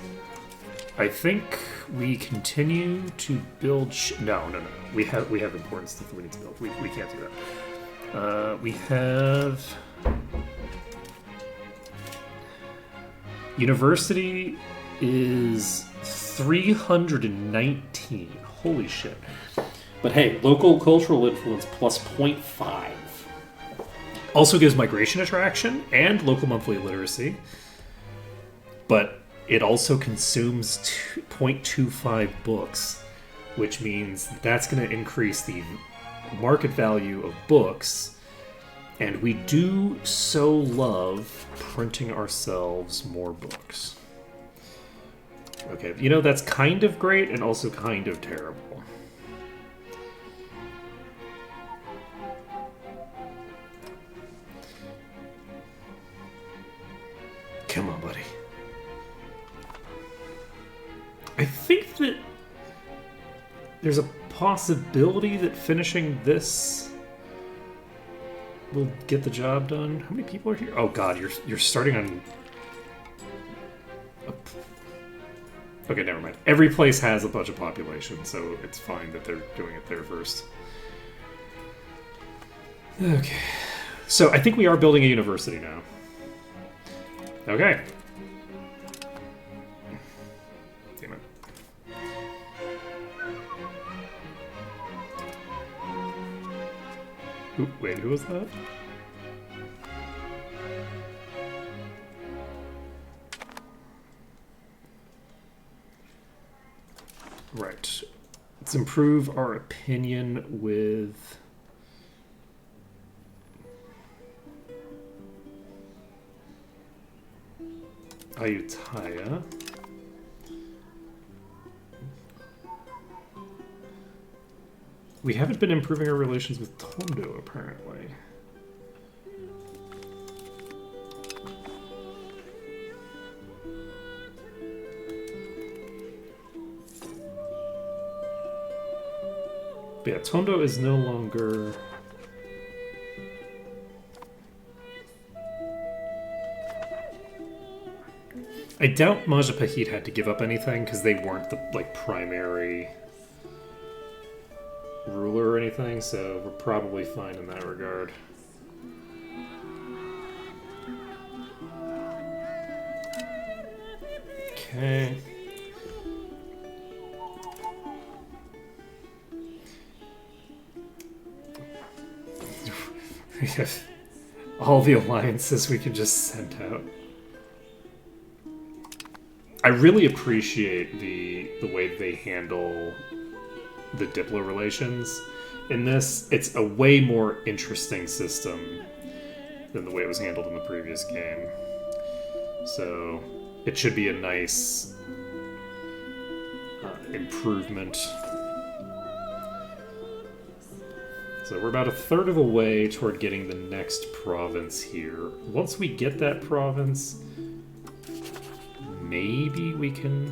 I think we continue to build. No. We have important stuff that we need to build. We can't do that. We have university is 319. Holy shit. But hey, local cultural influence plus 0.5. Also gives migration attraction and local monthly literacy. But it also consumes 0.25 books, which means that's going to increase the market value of books. And we do so love printing ourselves more books. Okay, you know, that's kind of great and also kind of terrible. Come on, buddy. I think that there's a possibility that finishing this will get the job done. How many people are here? Oh god, you're starting on... Okay, never mind. Every place has a bunch of population, so it's fine that they're doing it there first. Okay. So I think we are building a university now. Okay. Damn it. Oop, wait, who was that? Right. Let's improve our opinion with... Ayutthaya. We haven't been improving our relations with Tondo, apparently. But yeah, Tondo is no longer... I doubt Majapahit had to give up anything because they weren't the primary ruler or anything, so we're probably fine in that regard. Okay. We have all the alliances we can just send out. I really appreciate the way they handle the Diplo relations in this. It's a way more interesting system than the way it was handled in the previous game. So it should be a nice improvement. So we're about a third of the way toward getting the next province here. Once we get that province, maybe we can...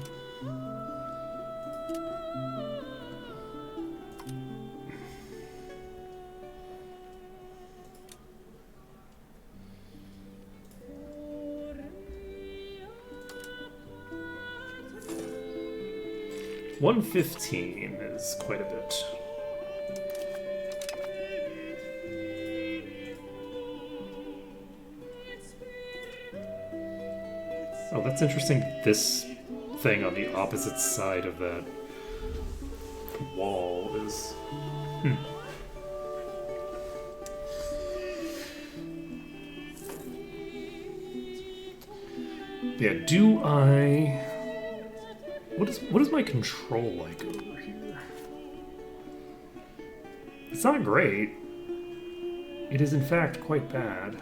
$115 is quite a bit. Oh, that's interesting. This thing on the opposite side of that wall is... Yeah, do I... What is my control like over here? It's not great. It is in fact quite bad.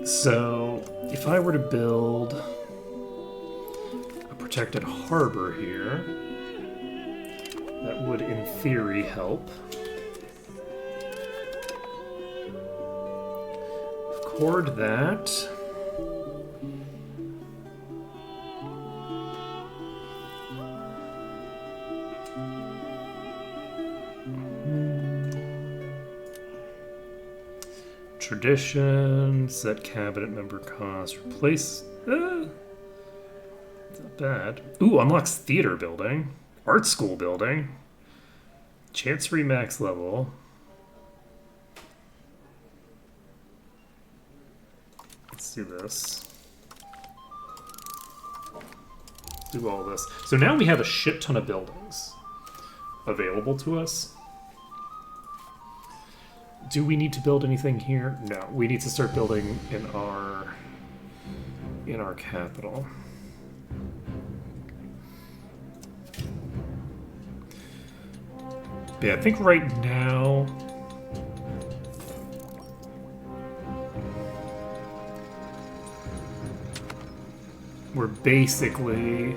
So, if I were to build a protected harbor here, that would, in theory, help. Record that. Tradition, set cabinet member cost, replace... it's not bad. Ooh, unlocks theater building, art school building, chancery max level. Let's do this. Do all this. So now we have a shit ton of buildings available to us. Do we need to build anything here? No, we need to start building in our capital. But yeah, I think right now we're basically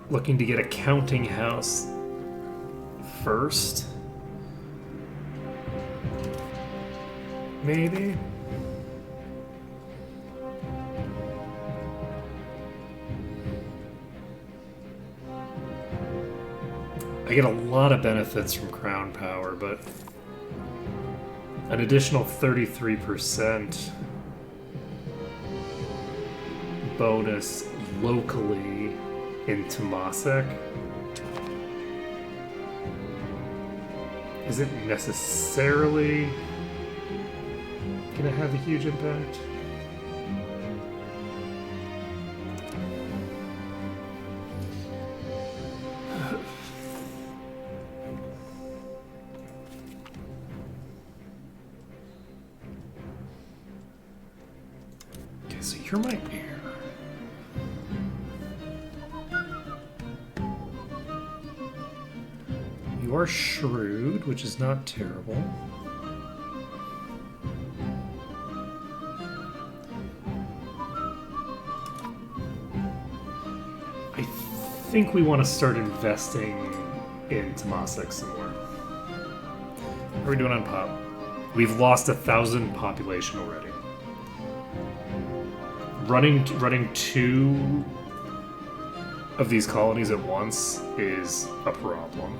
looking to get a counting house first. Maybe. I get a lot of benefits from Crown Power, but an additional 33% bonus locally in Temasek isn't necessarily gonna have a huge impact. Okay, so you're my heir. You are shrewd, which is not terrible. I think we want to start investing in Temasek some more. How are we doing on pop? We've lost 1,000 population already. Running two of these colonies at once is a problem.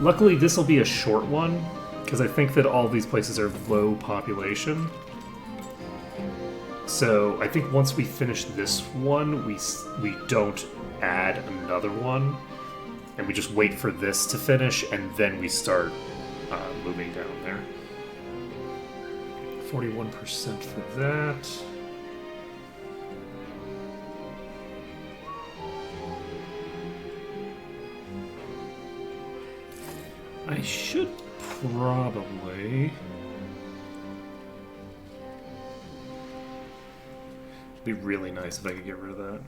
Luckily, this will be a short one, because I think that all these places are low population. So I think once we finish this one, we don't add another one, and we just wait for this to finish, and then we start moving down there. 41% for that. I should probably... It'd be really nice if I could get rid of that.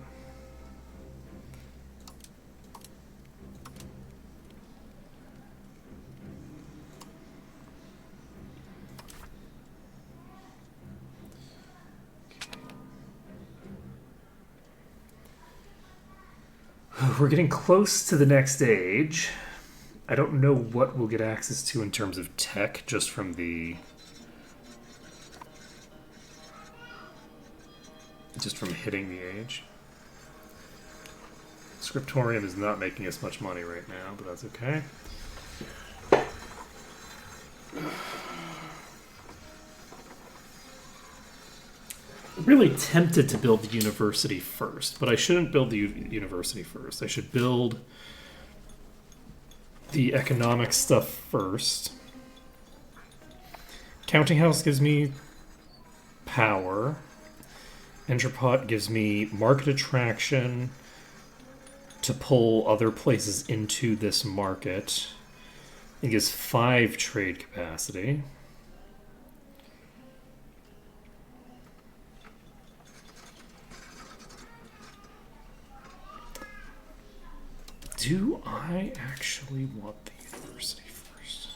We're getting close to the next age. I don't know what we'll get access to in terms of tech just from the... just from hitting the age. Scriptorium is not making us much money right now, but that's okay. I'm really tempted to build the university first, but I shouldn't build the university first. I should build the economic stuff first. Counting house gives me power. Entrepot gives me market attraction to pull other places into this market. It gives 5 trade capacity. Do I actually want the university first?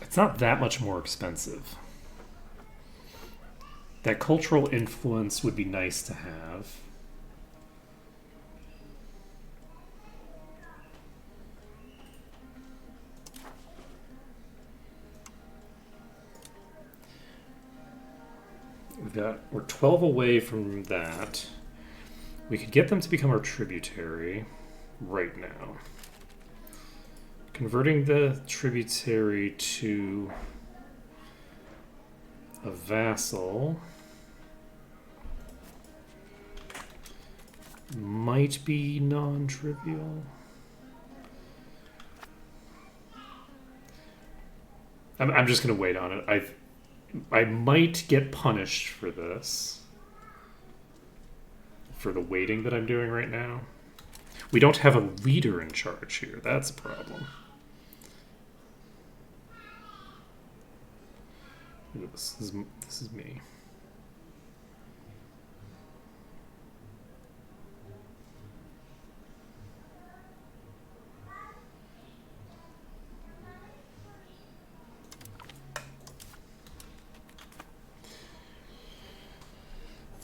It's not that much more expensive. That cultural influence would be nice to have. We're 12 away from that. We could get them to become our tributary right now. Converting the tributary to a vassal might be non-trivial. I'm just going to wait on it. I might get punished for this. For the waiting that I'm doing right now. We don't have a leader in charge here. That's a problem. This is me.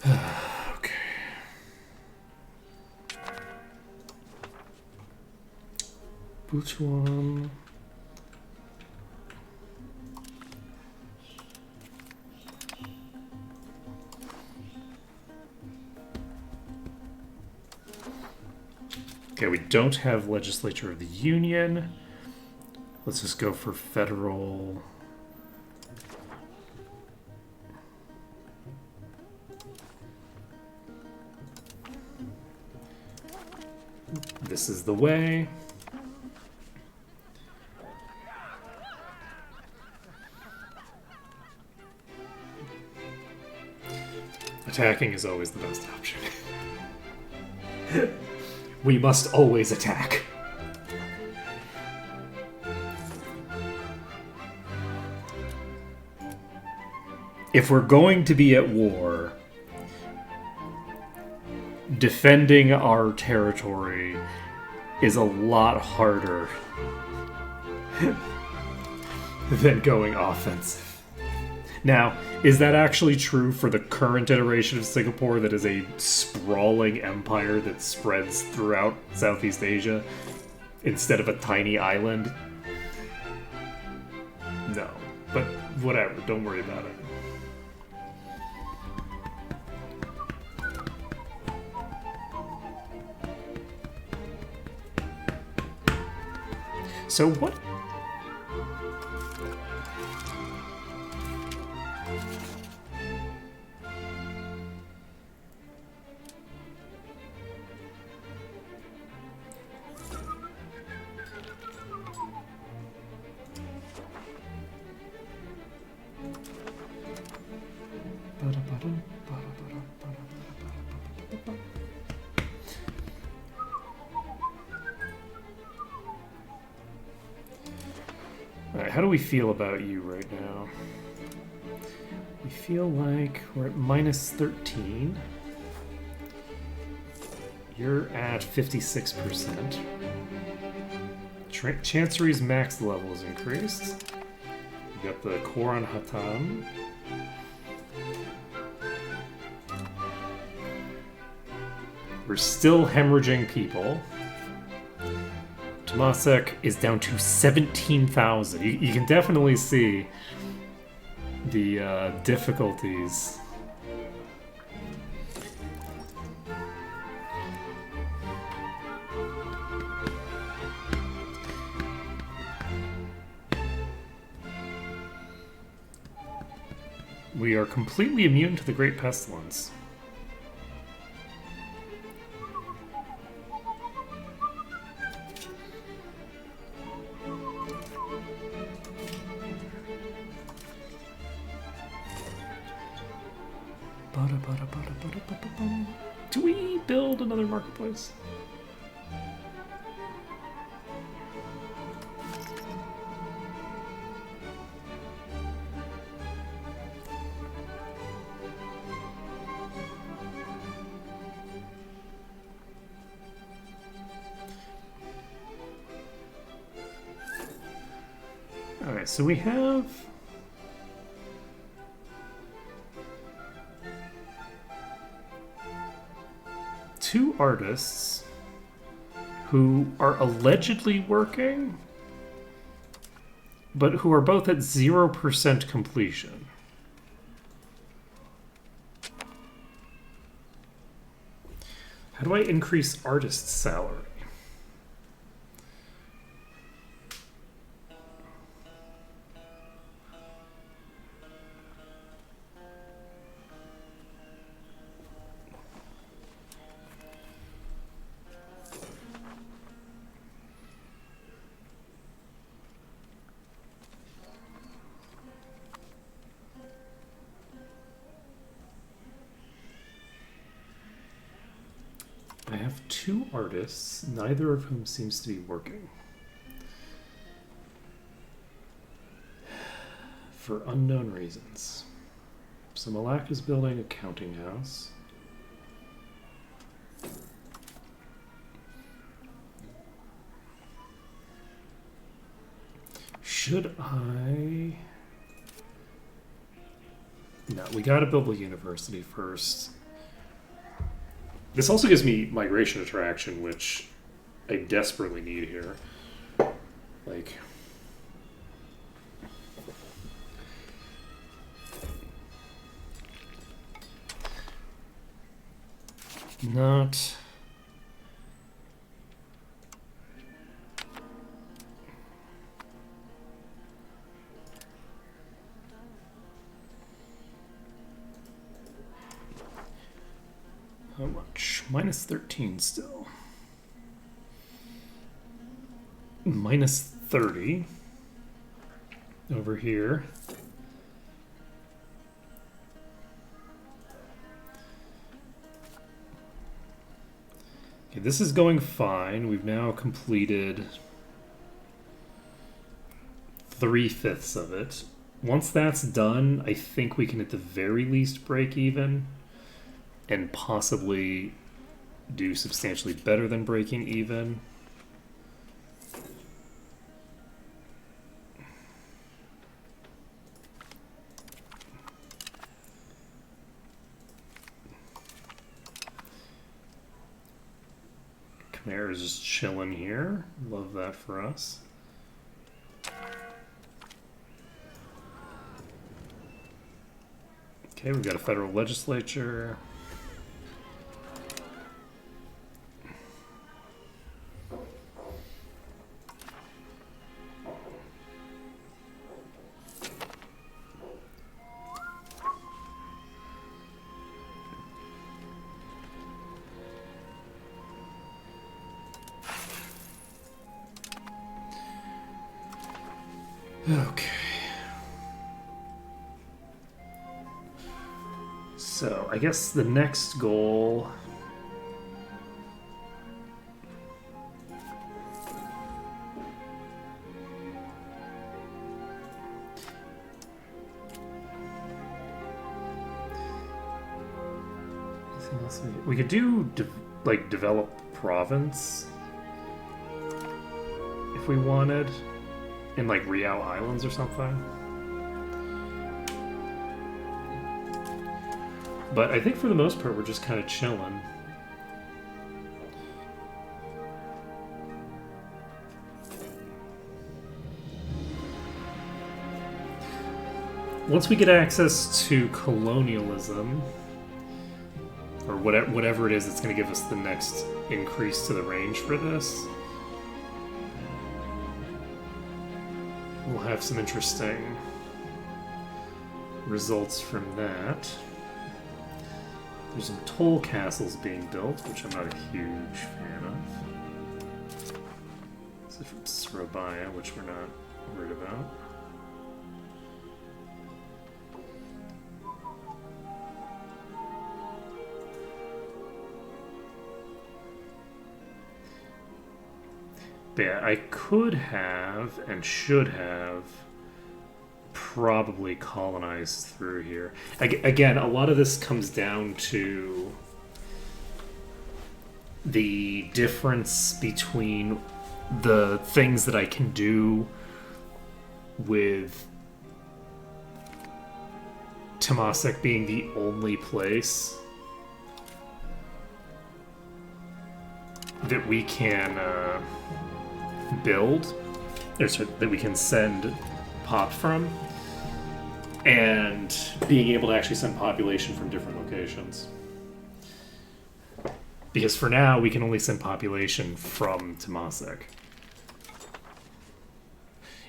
Okay. Butuan. Okay, we don't have legislature of the union. Let's just go for federal. This is the way. Attacking is always the best option. We must always attack. If we're going to be at war, defending our territory is a lot harder than going offensive. Now, is that actually true for the current iteration of Singapore that is a sprawling empire that spreads throughout Southeast Asia instead of a tiny island? No, but whatever, don't worry about it. So what? Alright, how do we feel about you right now? We feel like we're at minus 13. You're at 56%. Chancery's max level is increased. We got the Koran Hatam. We're still hemorrhaging people. Tomasek is down to 17,000. You can definitely see the difficulties. We are completely immune to the Great Pestilence. Do we build another marketplace? Alright, so we have two artists who are allegedly working, but who are both at 0% completion. How do I increase artist's salary? I have two artists, neither of whom seems to be working. For unknown reasons. So Malak is building a counting house. Should I... No, we gotta build a university first. This also gives me migration attraction, which I desperately need here. Like... Not... How much? Minus 13 still. Minus 30 over here. Okay, this is going fine. We've now completed 3/5 of it. Once that's done, I think we can at the very least break even. And possibly do substantially better than breaking even. Khmer is just chilling here. Love that for us. Okay, we've got a federal legislature. Okay. So, I guess the next goal... Anything else we could do, like, develop province if we wanted, in, like, Riau Islands or something. But I think for the most part, we're just kind of chilling. Once we get access to colonialism, or whatever it is that's going to give us the next increase to the range for this, we'll have some interesting results from that. There's some toll castles being built, which I'm not a huge fan of. This is from Surabaya, which we're not worried about. But yeah, I could have and should have probably colonized through here. Again, a lot of this comes down to the difference between the things that I can do with Temasek being the only place that we can build, or sorry, that we can send pop from, and being able to actually send population from different locations. Because for now, we can only send population from Temasek.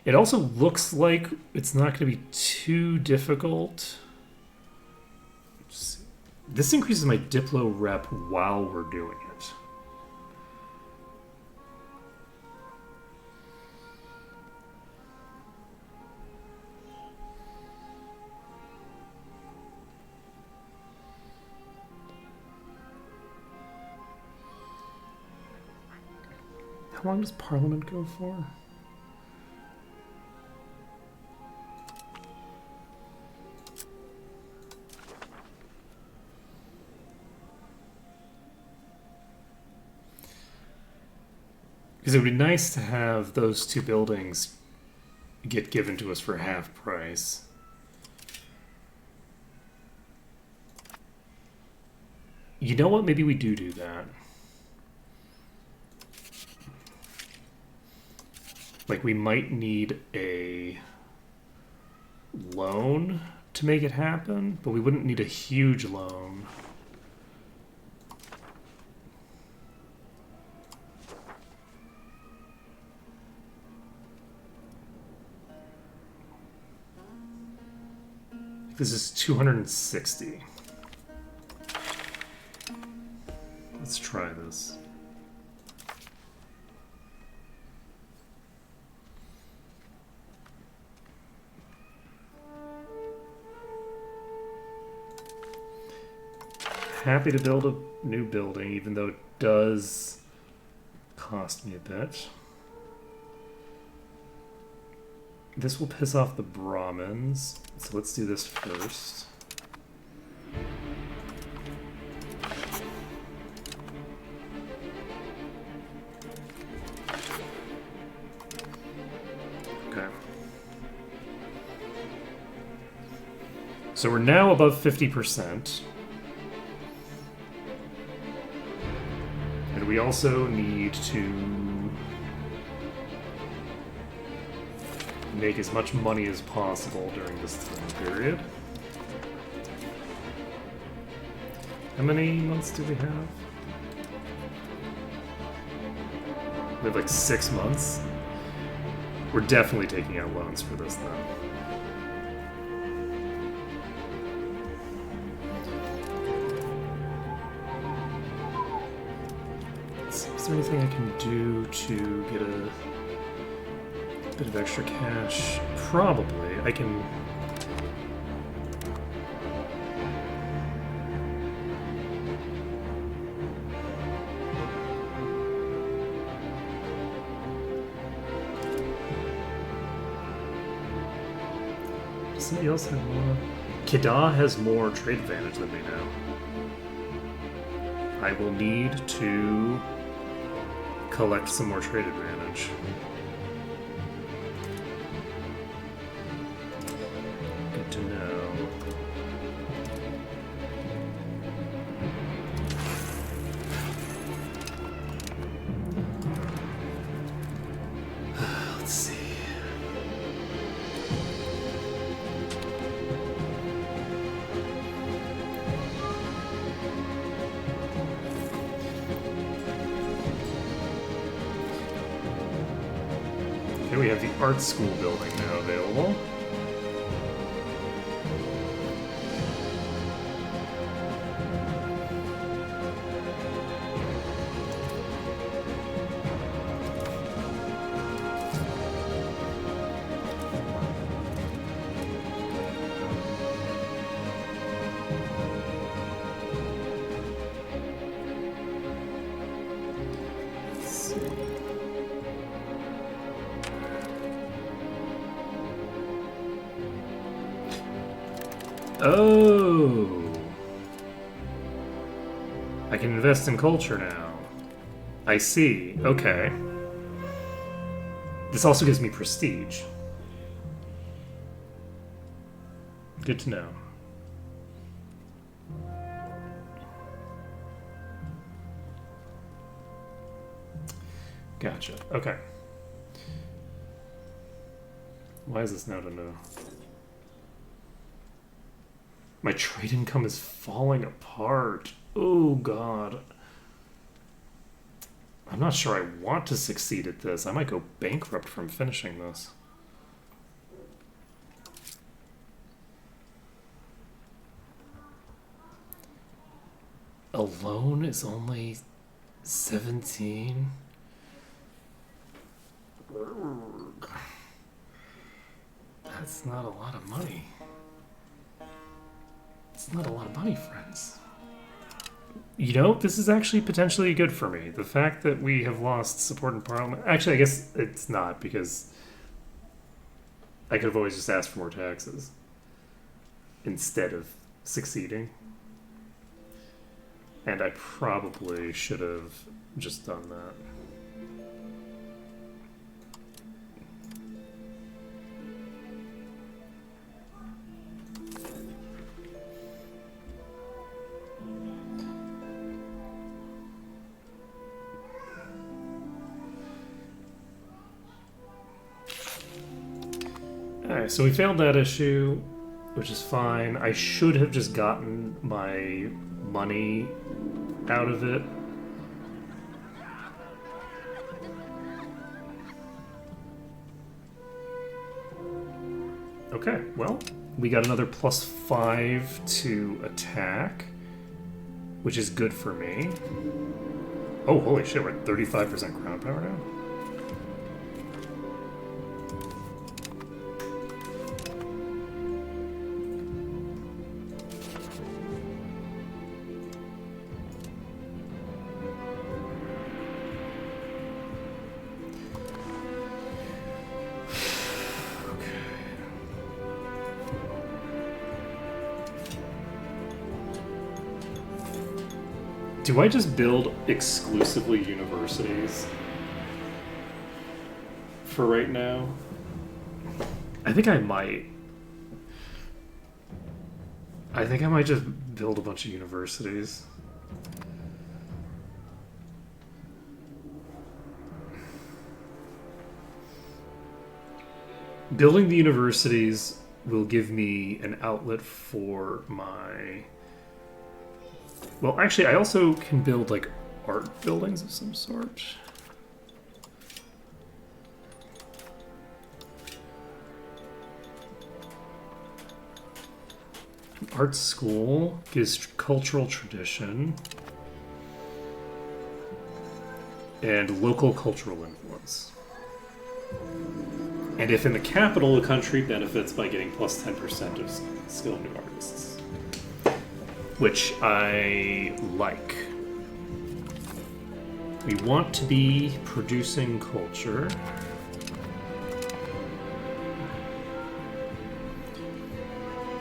It also looks like it's not going to be too difficult. This increases my Diplo rep while we're doing it. How long does Parliament go for? Because it would be nice to have those two buildings get given to us for half price. You know what? Maybe we do that. Like, we might need a loan to make it happen, but we wouldn't need a huge loan. This is 260. Let's try this. Happy to build a new building, even though it does cost me a bit. This will piss off the Brahmins, so let's do this first. Okay. So we're now above 50%. And we also need to make as much money as possible during this time period. How many months do we have? We have like 6 months. We're definitely taking out loans for this though. Is there anything I can do to get a bit of extra cash? Probably. I can... somebody else have more? Kedah has more trade advantage than me now. I will need to collect some more trade advantage. Good to know. Let's see. Okay, we have the art school building now available. Let's see. Oh! I can invest in culture now. I see. Okay. This also gives me prestige. Good to know. Gotcha. Okay. Why is this now to know? My trade income is falling apart. Oh, God. I'm not sure I want to succeed at this. I might go bankrupt from finishing this. A loan is only 17. That's not a lot of money. It's not a lot of money, friends. You know, this is actually potentially good for me. The fact that we have lost support in Parliament... Actually, I guess it's not, because I could have always just asked for more taxes instead of succeeding. And I probably should have just done that. Alright, so we failed that issue, which is fine. I should have just gotten my money out of it. Okay, well, we got another +5 to attack, which is good for me. Oh, holy shit, we're at 35% crown power now? Do I just build exclusively universities for right now? I think I might. I think I might just build a bunch of universities. Building the universities will give me an outlet for my... Well, actually, I also can build, like, art buildings of some sort. An art school gives cultural tradition and local cultural influence. And if in the capital, the country benefits by getting plus 10% of skilled new artists. Which I like. We want to be producing culture.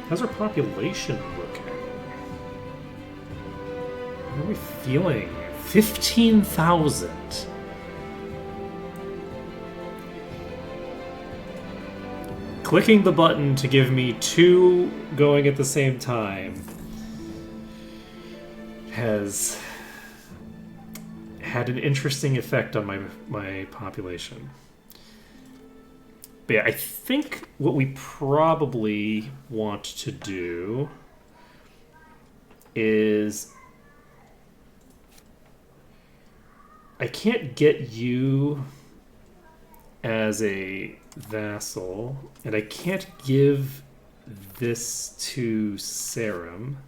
How's our population looking? How are we feeling? 15,000. Clicking the button to give me 2 going at the same time has had an interesting effect on my population. But yeah, I think what we probably want to do is... I can't get you as a vassal, and I can't give this to Sarum.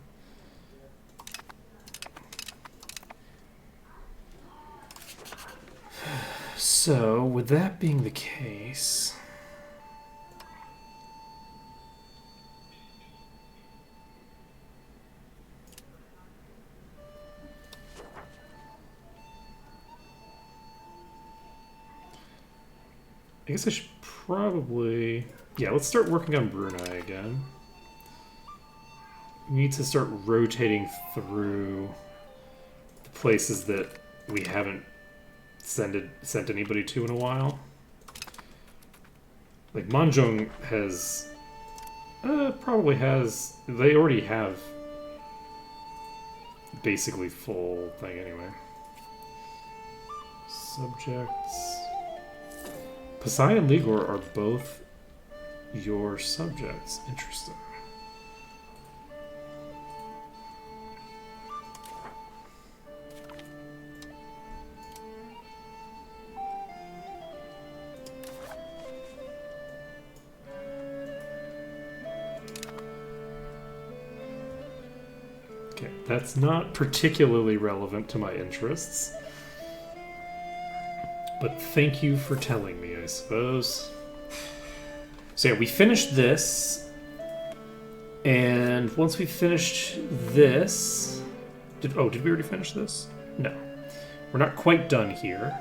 So, with that being the case... I guess I should probably... Yeah, let's start working on Brunei again. We need to start rotating through the places that we haven't sent anybody to in a while. Like, Manjung has... probably has... They already have basically full thing anyway. Subjects... Pasai and Ligor are both your subjects. Interesting. Okay, that's not particularly relevant to my interests. But thank you for telling me, I suppose. So yeah, we finished this. And once we finished this... did we already finish this? No. We're not quite done here.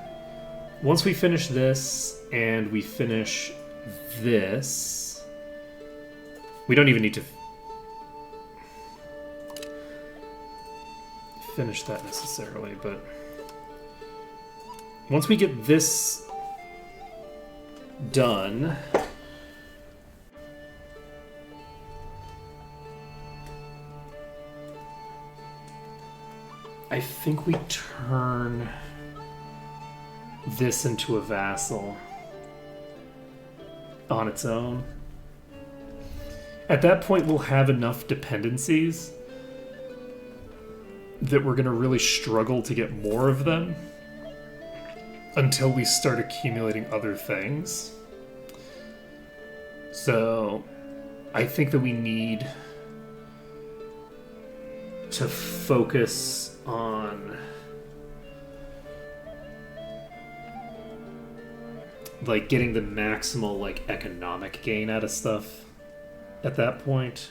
Once we finish this, and we finish this... We don't even need to finish that necessarily, but... Once we get this done, I think we turn this into a vassal on its own. At that point, we'll have enough dependencies that we're going to really struggle to get more of them until we start accumulating other things. So, I think that we need to focus on like getting the maximal like economic gain out of stuff at that point.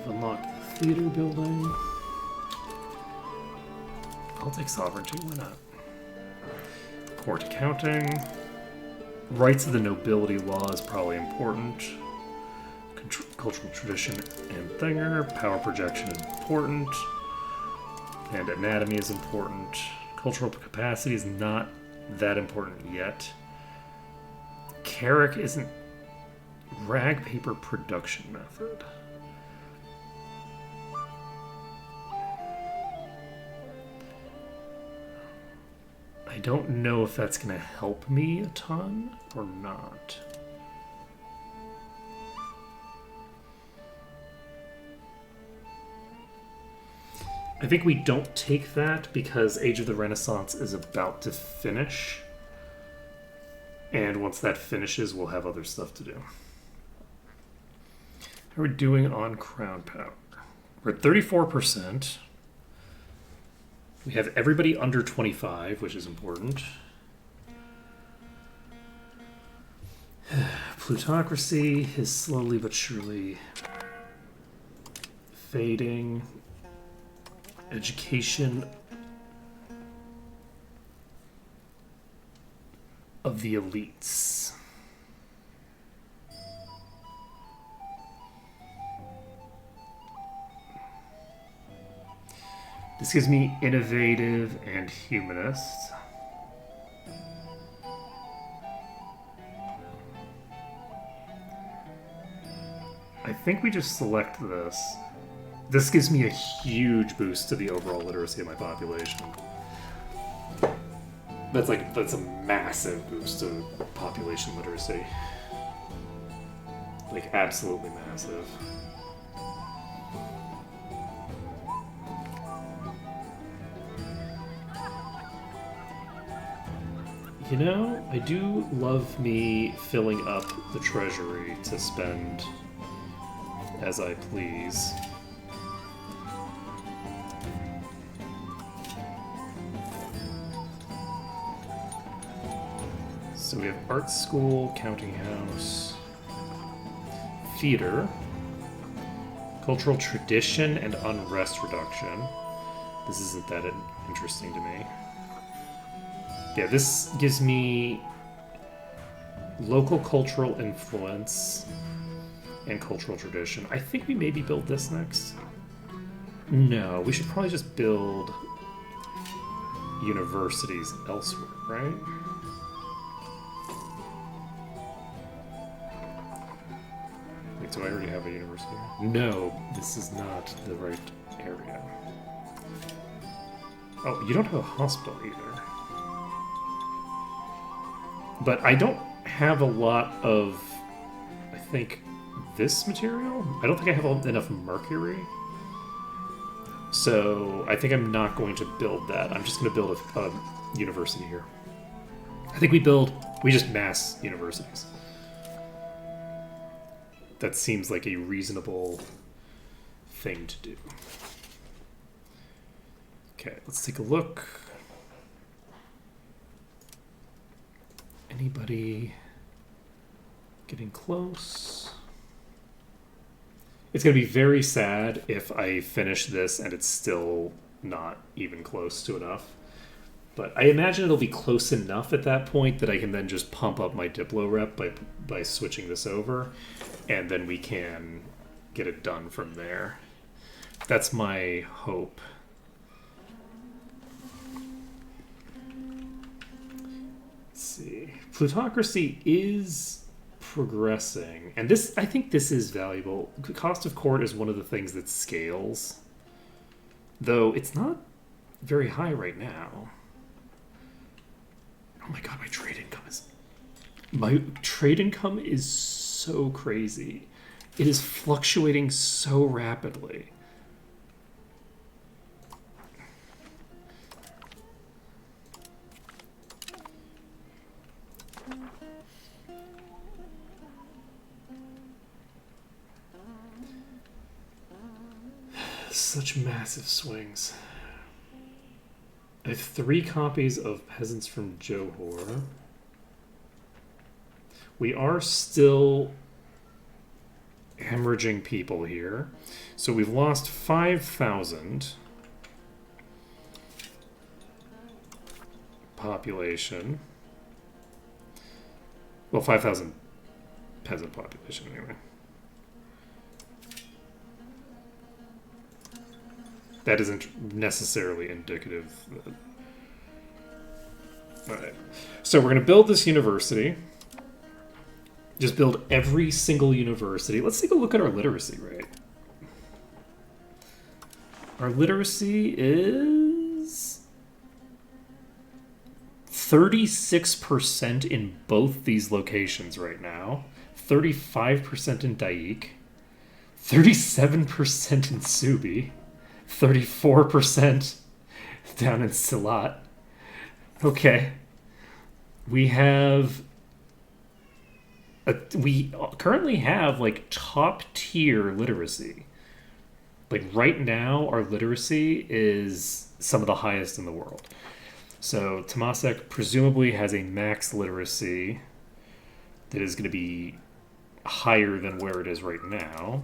Unlock the theater building. I'll take sovereignty, why not? Court accounting. Rights of the nobility law is probably important. Cultural tradition and thinger. Power projection is important. And anatomy is important. Cultural capacity is not that important yet. Carrick isn't... Rag paper production method. I don't know if that's going to help me a ton or not. I think we don't take that because Age of the Renaissance is about to finish. And once that finishes, we'll have other stuff to do. How are we doing on crown power? We're at 34%. We have everybody under 25, which is important. Plutocracy is slowly but surely fading. Education. of the elites. This gives me innovative and humanist. I think we just select this. This gives me a huge boost to the overall literacy of my population. That's a massive boost to population literacy. Like, absolutely massive. You know, I do love me filling up the treasury to spend as I please. So we have art school, counting house, theater, cultural tradition, and unrest reduction. This isn't that interesting to me. Yeah, this gives me local cultural influence and cultural tradition. I think we maybe build this next. No, we should probably just build universities elsewhere, right? Wait, do I already have a university here? No, this is not the right area. Oh, you don't have a hospital either. But I don't have a lot of, I think, this material? I don't think I have enough mercury. So I think I'm not going to build that. I'm just going to build a university here. I think we just mass universities. That seems like a reasonable thing to do. Okay, let's take a look. Anybody getting close? It's going to be very sad if I finish this and it's still not even close to enough. But I imagine it'll be close enough at that point that I can then just pump up my Diplo rep by switching this over, and then we can get it done from there. That's my hope. Let's see. Plutocracy is progressing, and this, I think this is valuable. Cost of court is one of the things that scales, though it's not very high right now. Oh my god, my trade income is so crazy. It is fluctuating so rapidly. Such massive swings. I have 3 copies of Peasants from Johor. We are still hemorrhaging people here. So we've lost 5,000 population. Well, 5,000 peasant population anyway. That isn't necessarily indicative. Alright. So we're going to build this university. Just build every single university. Let's take a look at our literacy rate. Our literacy is 36% in both these locations right now. 35% in Daik. 37% in Subi. 34% down in Silat. Okay. We currently have like top tier literacy. Like right now, our literacy is some of the highest in the world. So Temasek presumably has a max literacy that is going to be higher than where it is right now.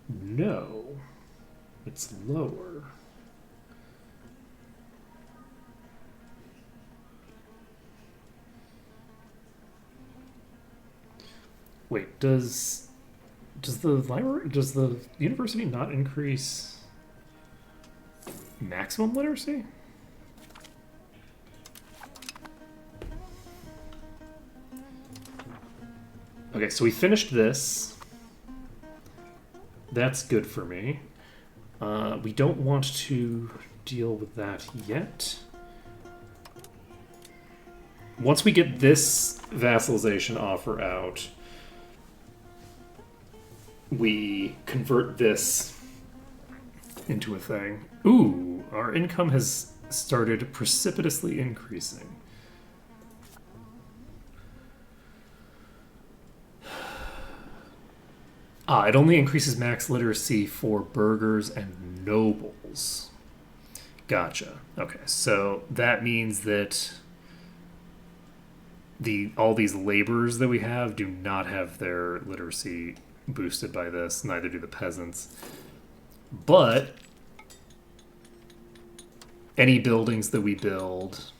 No. It's lower. Wait, does the university not increase maximum literacy? Okay, so we finished this. That's good for me. We don't want to deal with that yet. Once we get this vassalization offer out, we convert this into a thing. Ooh, our income has started precipitously increasing. It only increases max literacy for burghers and nobles. Gotcha. Okay, so that means that all these laborers that we have do not have their literacy boosted by this. Neither do the peasants. But any buildings that we build,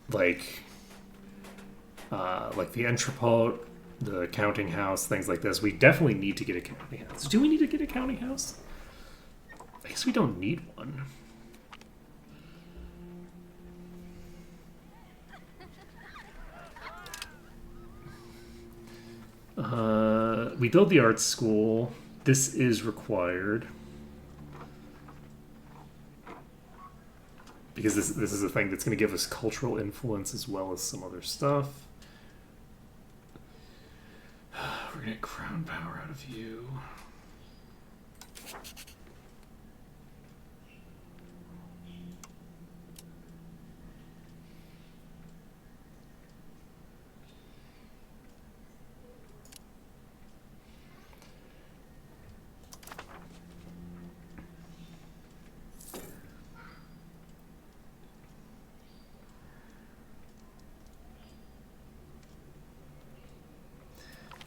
like the entrepot, the counting house, things like this, we definitely need to get a counting house. Do we need to get a counting house? I guess we don't need one. We build the art school. This is required. Because this is a thing that's going to give us cultural influence as well as some other stuff. We're going to get crown power out of you.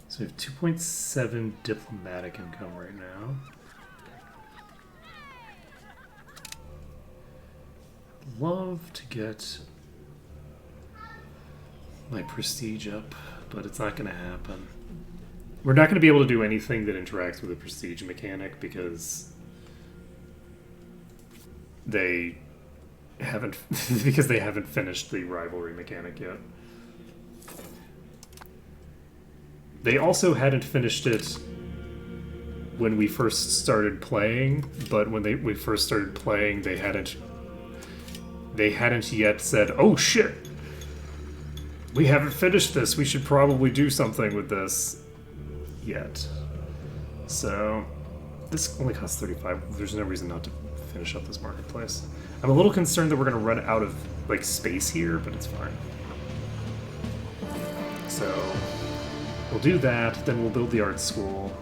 So we have 2.7 diplomatic income right now. Love to get my prestige up, but it's not going to happen. We're not going to be able to do anything that interacts with the prestige mechanic because they haven't finished the rivalry mechanic yet. They also hadn't finished it when we first started playing, but when we first started playing, they hadn't yet said, "Oh shit, we haven't finished this. We should probably do something with this." Yet. So this only costs 35. There's no reason not to finish up this marketplace. I'm a little concerned that we're going to run out of like space here, but it's fine. So we'll do that, then we'll build the art school.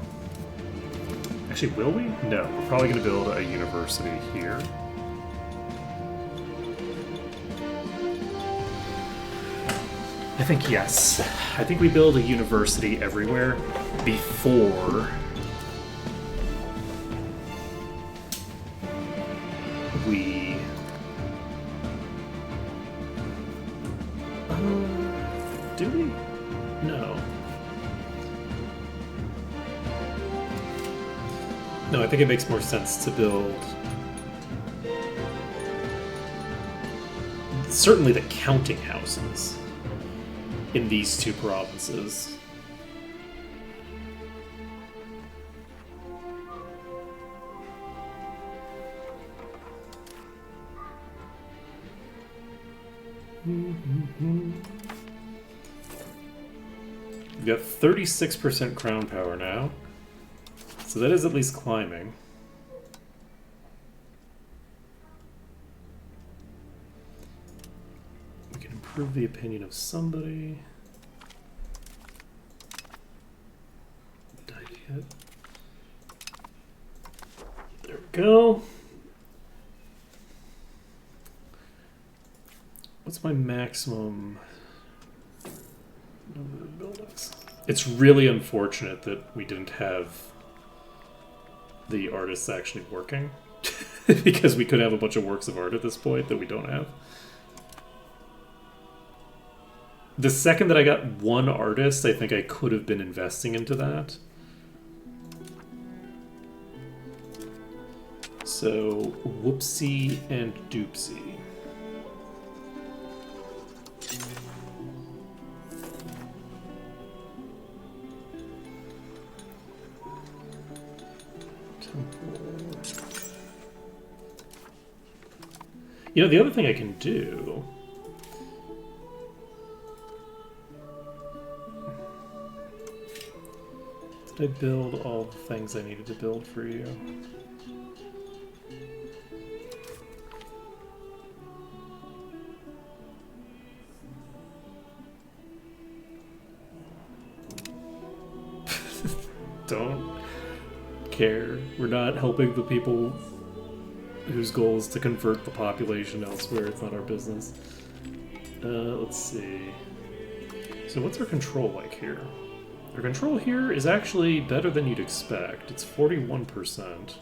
Actually, will we? No, we're probably going to build a university here. I think yes. I think we build a university everywhere before we... do we? No. No, I think it makes more sense to build... certainly the counting houses in these two provinces. We've got 36% crown power now, so that is at least climbing. We can improve the opinion of somebody. Died yet? There we go. What's my maximum number of buildings? It's really unfortunate that we didn't have the artists actually working. Because we could have a bunch of works of art at this point that we don't have. The second that I got one artist, I think I could have been investing into that. So, whoopsie and doopsie. You know, the other thing I can do... Did I build all the things I needed to build for you? Don't care. We're not helping the people whose goal is to convert the population elsewhere. It's not our business. Let's see. So what's our control like here? Our control here is actually better than you'd expect. It's 41%.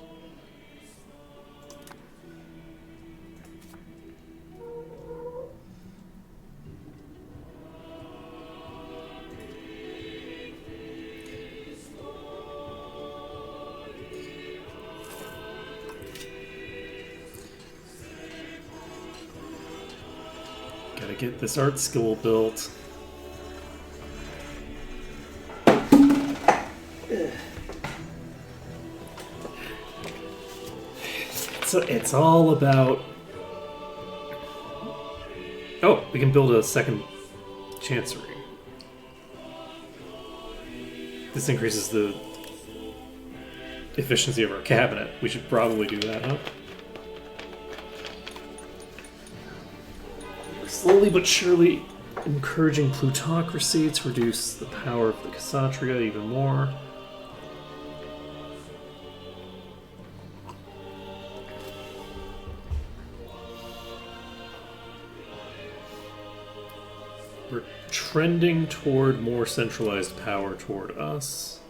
Gotta get this art skill built. So it's all about... Oh, we can build a second chancery. This increases the efficiency of our cabinet. We should probably do that, huh? We're slowly but surely encouraging plutocracy to reduce the power of the Kshatriya even more. We're trending toward more centralized power toward us.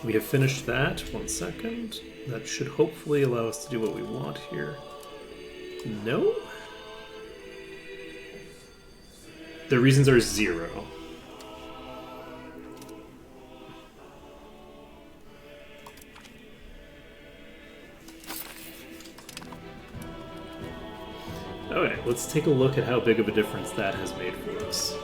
We have finished that. 1 second. That should hopefully allow us to do what we want here. No? The reasons are 0. Okay, let's take a look at how big of a difference that has made for us.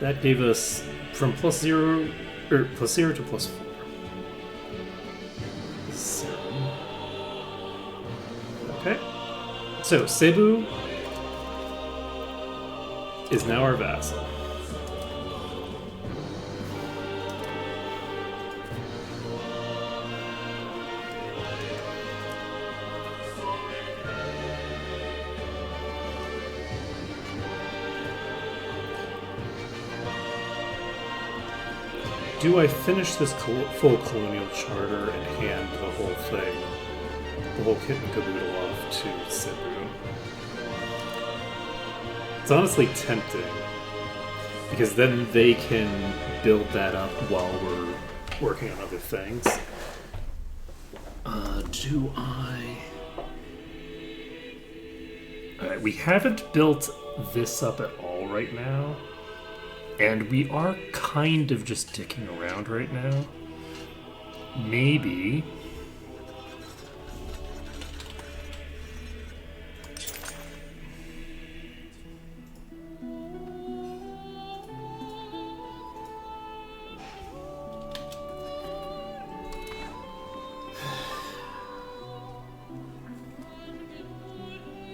That gave us from +0 to +4. 7. Okay. So Cebu is now our vassal. Do I finish this full colonial charter and hand the whole thing, the whole kit and caboodle off to Cebu? It's honestly tempting, because then they can build that up while we're working on other things. Do I... Alright, we haven't built this up at all right now. And we are kind of just dicking around right now. Maybe...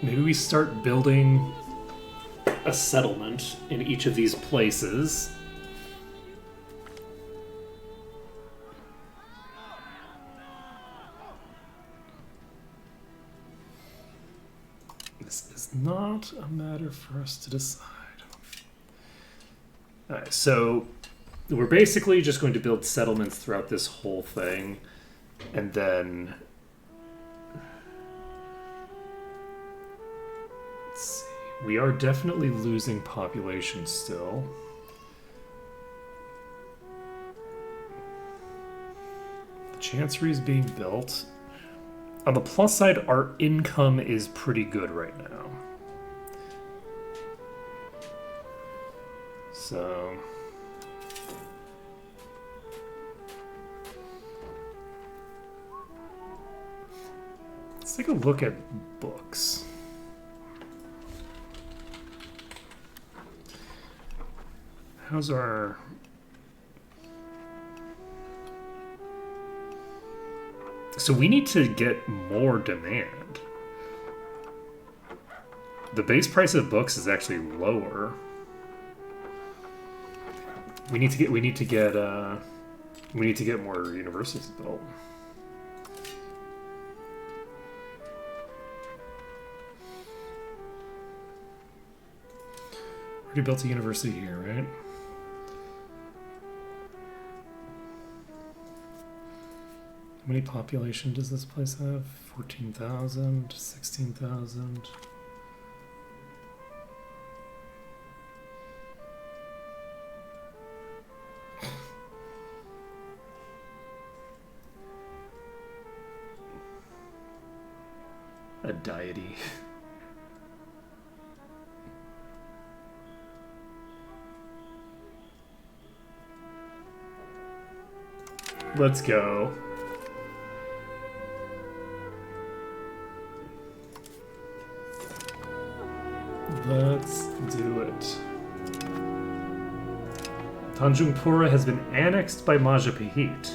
Maybe we start building a settlement in each of these places. This is not a matter for us to decide. Alright, so we're basically just going to build settlements throughout this whole thing, and then We are definitely losing population still. The Chancery is being built. On the plus side, our income is pretty good right now. So... let's take a look at books. How's our... so we need to get more demand. The base price of books is actually lower. We need to get more universities built. Already built a university here, right? How many population does this place have? 14,000, 16,000. A deity. Let's go. Let's do it. Tanjung Pura has been annexed by Majapahit.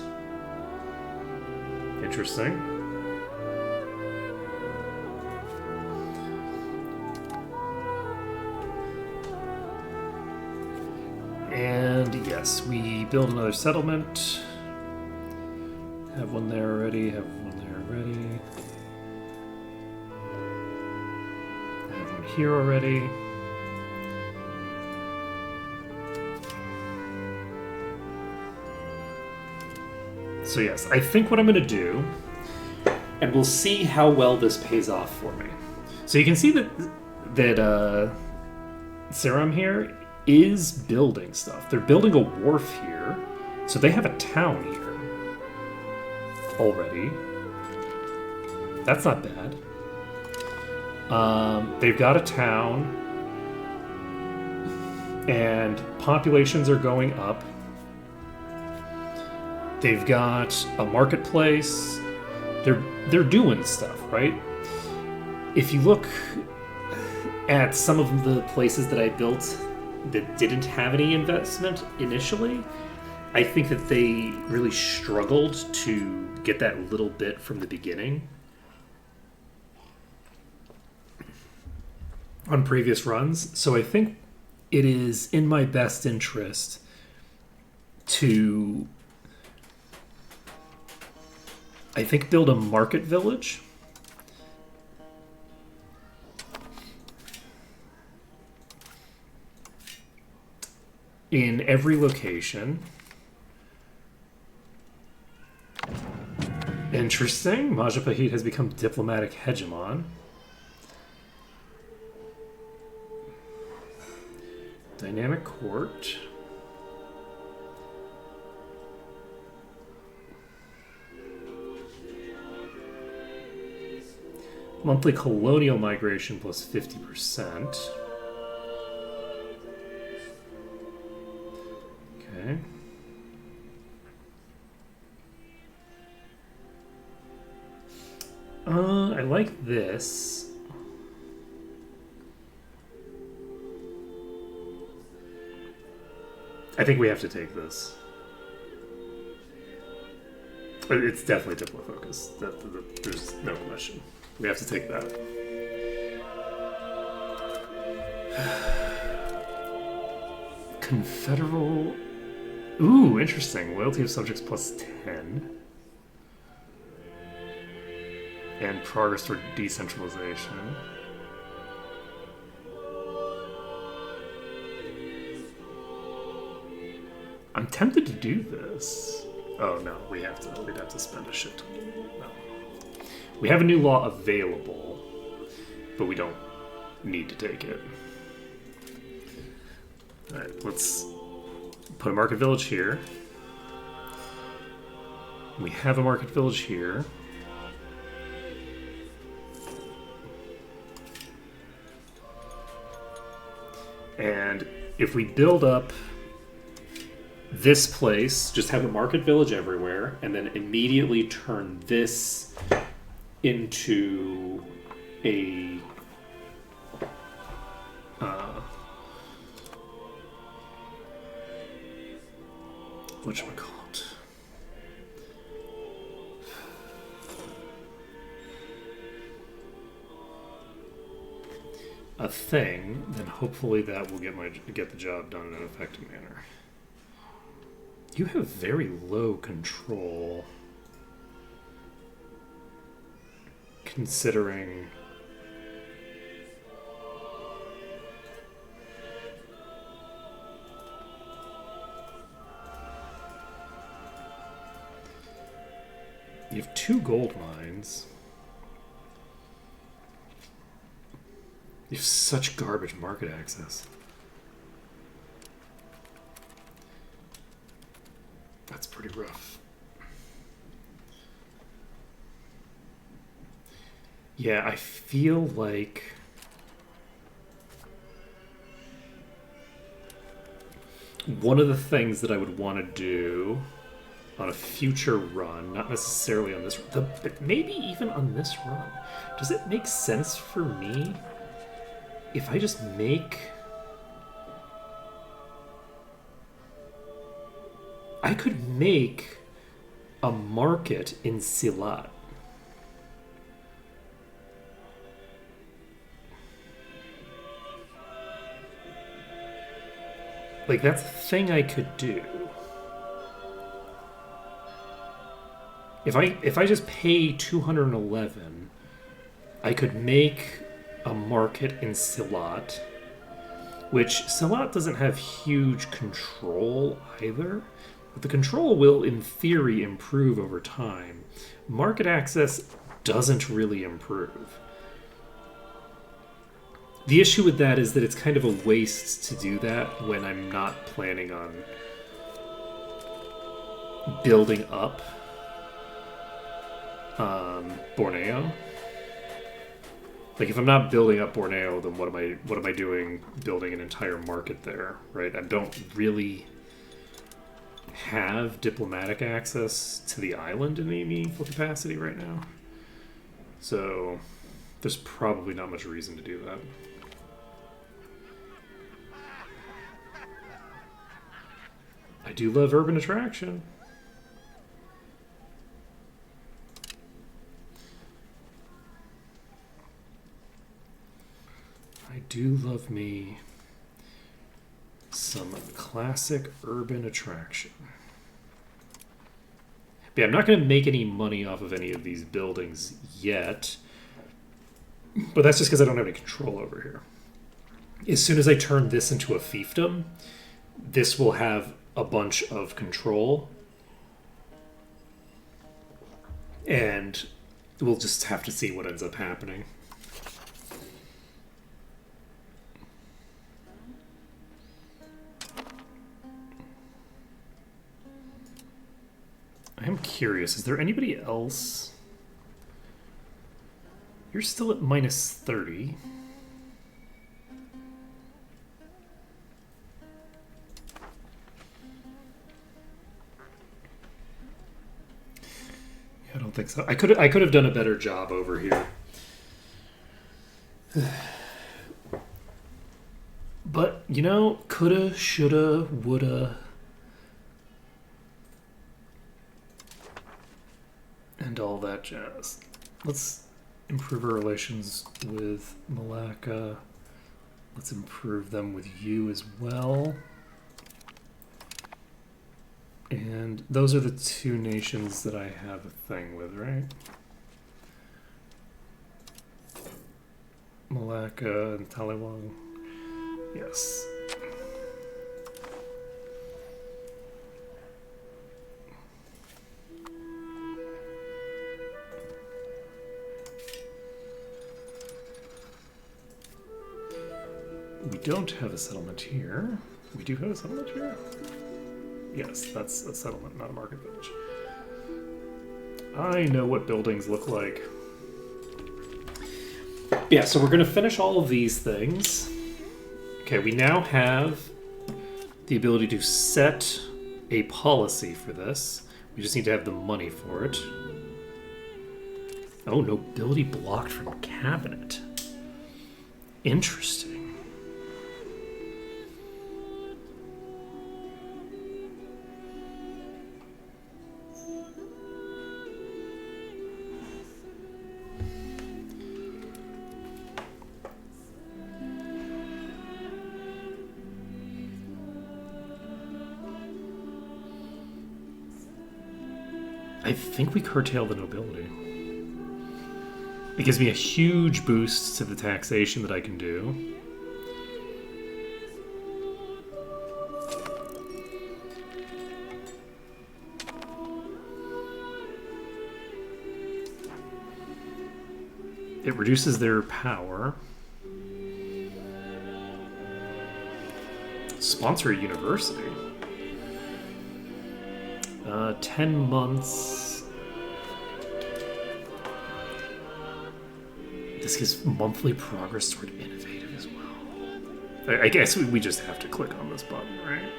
Interesting. And yes, we build another settlement. Have one there already, have one there already. Have one here already. So yes, I think what I'm going to do, and we'll see how well this pays off for me. So you can see that Seram here is building stuff. They're building a wharf here, so they have a town here already. That's not bad. They've got a town, and populations are going up. They've got a marketplace. They're doing stuff, right? If you look at some of the places that I built that didn't have any investment initially, I think that they really struggled to get that little bit from the beginning on previous runs. So I think it is in my best interest to, I think, build a market village. In every location. Interesting. Majapahit has become diplomatic hegemon. Dynamic court. Monthly colonial migration plus 50%. Okay. I like this. I think we have to take this. It's definitely Diplo focus. There's no question. We have to take that. Confederal. Ooh, interesting. Loyalty of subjects plus 10. And progress toward decentralization. I'm tempted to do this. Oh no, we'd have to spend a shit ton. No. We have a new law available, but we don't need to take it. Alright, let's put a market village here. We have a market village here. And if we build up this place, just have a market village everywhere, and then immediately turn this into a whatchamacallit? A thing, then hopefully that will get the job done in an effective manner. You have very low control, considering you have 2 gold mines. You have such garbage market access. That's pretty rough. Yeah, I feel like one of the things that I would want to do on a future run, not necessarily on this, but maybe even on this run, does it make sense for me if I just make... I could make a market in Silat. Like, that's a thing I could do. If I just pay 211, I could make a market in Silat, which Silat doesn't have huge control either, but the control will, in theory, improve over time. Market access doesn't really improve. The issue with that is that it's kind of a waste to do that when I'm not planning on building up Borneo. Like, if I'm not building up Borneo, then what am I doing building an entire market there, right? I don't really have diplomatic access to the island in any meaningful capacity right now. So there's probably not much reason to do that. I do love urban attraction. I do love me some classic urban attraction. But yeah, I'm not going to make any money off of any of these buildings yet. But that's just because I don't have any control over here. As soon as I turn this into a fiefdom, this will have a bunch of control. And we'll just have to see what ends up happening. I am curious, is there anybody else? You're still at minus 30. I don't think so. I could have done a better job over here. But, you know, coulda, shoulda, woulda. And all that jazz. Let's improve our relations with Malacca. Let's improve them with you as well. And those are the 2 nations that I have a thing with, right? Malacca and Taliwang. Yes. We don't have a settlement here. We do have a settlement here? Yes, that's a settlement, not a market village. I know what buildings look like. Yeah, so we're going to finish all of these things. Okay, we now have the ability to set a policy for this. We just need to have the money for it. Oh, nobility blocked from cabinet. Interesting. I think we curtail the nobility. It gives me a huge boost to the taxation that I can do. It reduces their power. Sponsor a university. 10 months. This gives monthly progress toward innovative as well. I guess we just have to click on this button, right?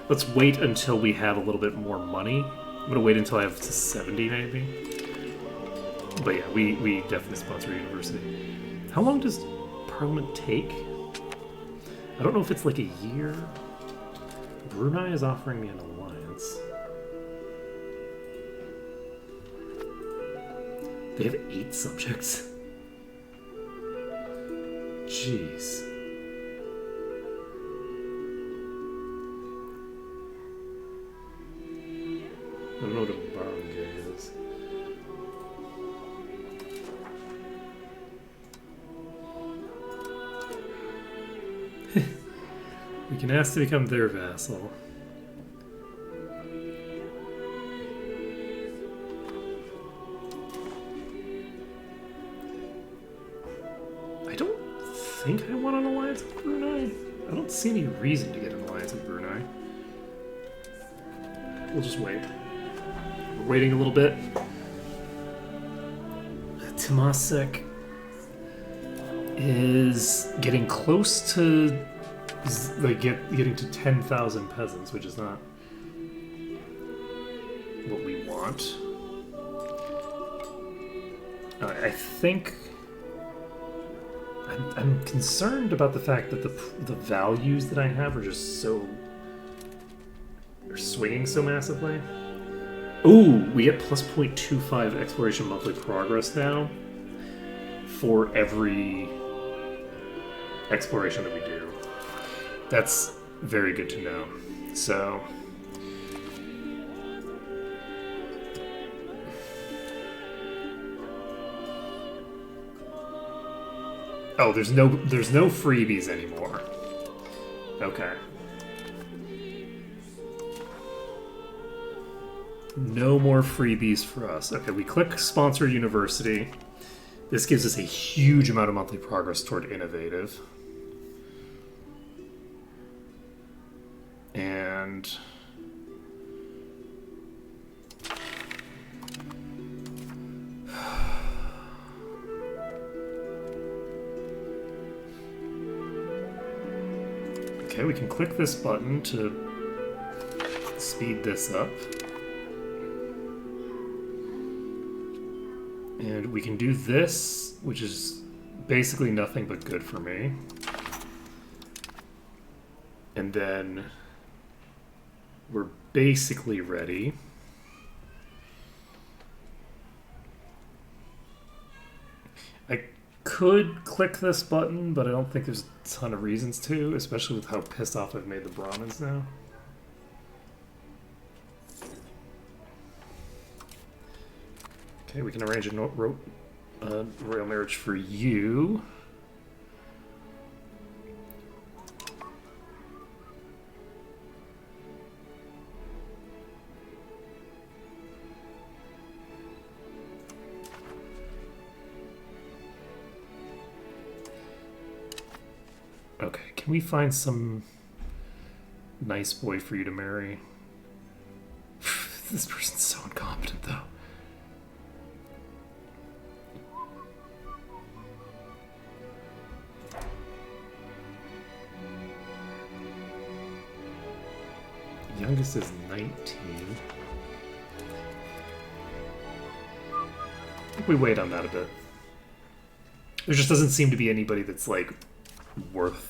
Let's wait until we have a little bit more money. I'm gonna wait until I have to 70 maybe. But yeah, we definitely sponsor a university. How long does Parliament take? I don't know if it's like a year. Brunei is offering me an alliance. They have 8 subjects. Jeez. I don't know what a barangay is. We can ask to become their vassal. I don't think I want an alliance with Brunei. I don't see any reason to get an alliance with Brunei. We'll just wait. We're waiting a little bit. Temasek is getting close to like getting to 10,000 peasants, which is not what we want. I think I'm concerned about the fact that the values that I have are just so are swinging so massively. Ooh, we get plus 0.25 exploration monthly progress now for every exploration that we do. That's very good to know. So oh, there's no freebies anymore. Okay. No more freebies for us. Okay, we click sponsor university. This gives us a huge amount of monthly progress toward innovative. And okay, we can click this button to speed this up. And we can do this, which is basically nothing but good for me. And then we're basically ready. I could click this button, but I don't think there's a ton of reasons to, especially with how pissed off I've made the Brahmins now. Okay, we can arrange a royal marriage for you. Okay, can we find some nice boy for you to marry? This person's so incompetent, though. Youngest is 19. I think we wait on that a bit. There just doesn't seem to be anybody that's, like, worth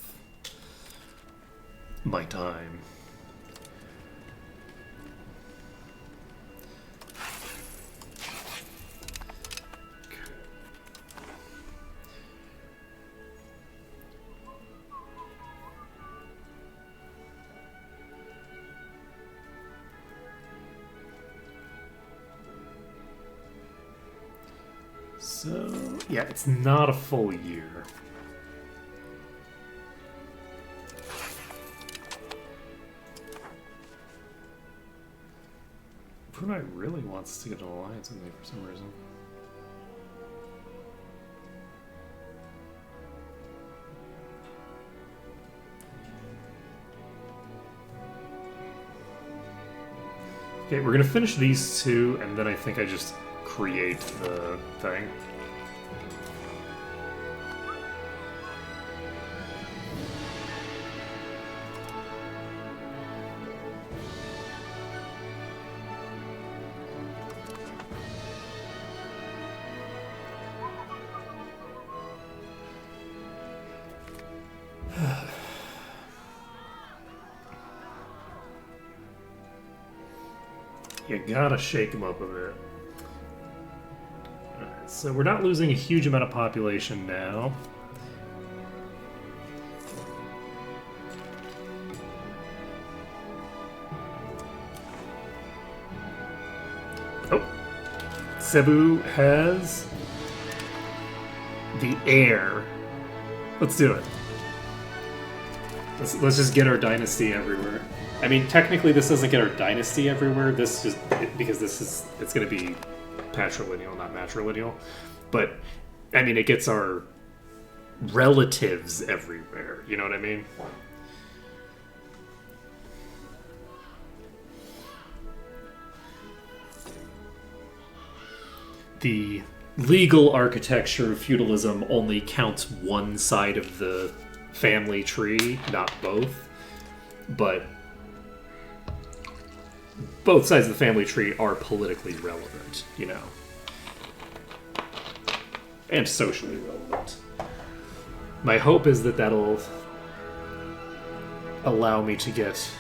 my time. So, yeah, it's not a full year. Brunei really wants to get an alliance with me for some reason. Okay, we're gonna finish these two, and then I think I just create the thing. You gotta shake them up a bit. Alright, so we're not losing a huge amount of population now. Oh! Cebu has the heir. Let's do it. Let's just get our dynasty everywhere. I mean, technically, this doesn't get our dynasty everywhere. This just because it's going to be patrilineal, not matrilineal. But I mean, it gets our relatives everywhere. You know what I mean? The legal architecture of feudalism only counts one side of the family tree, not both. But both sides of the family tree are politically relevant, you know. And socially relevant. My hope is that that'll allow me to get...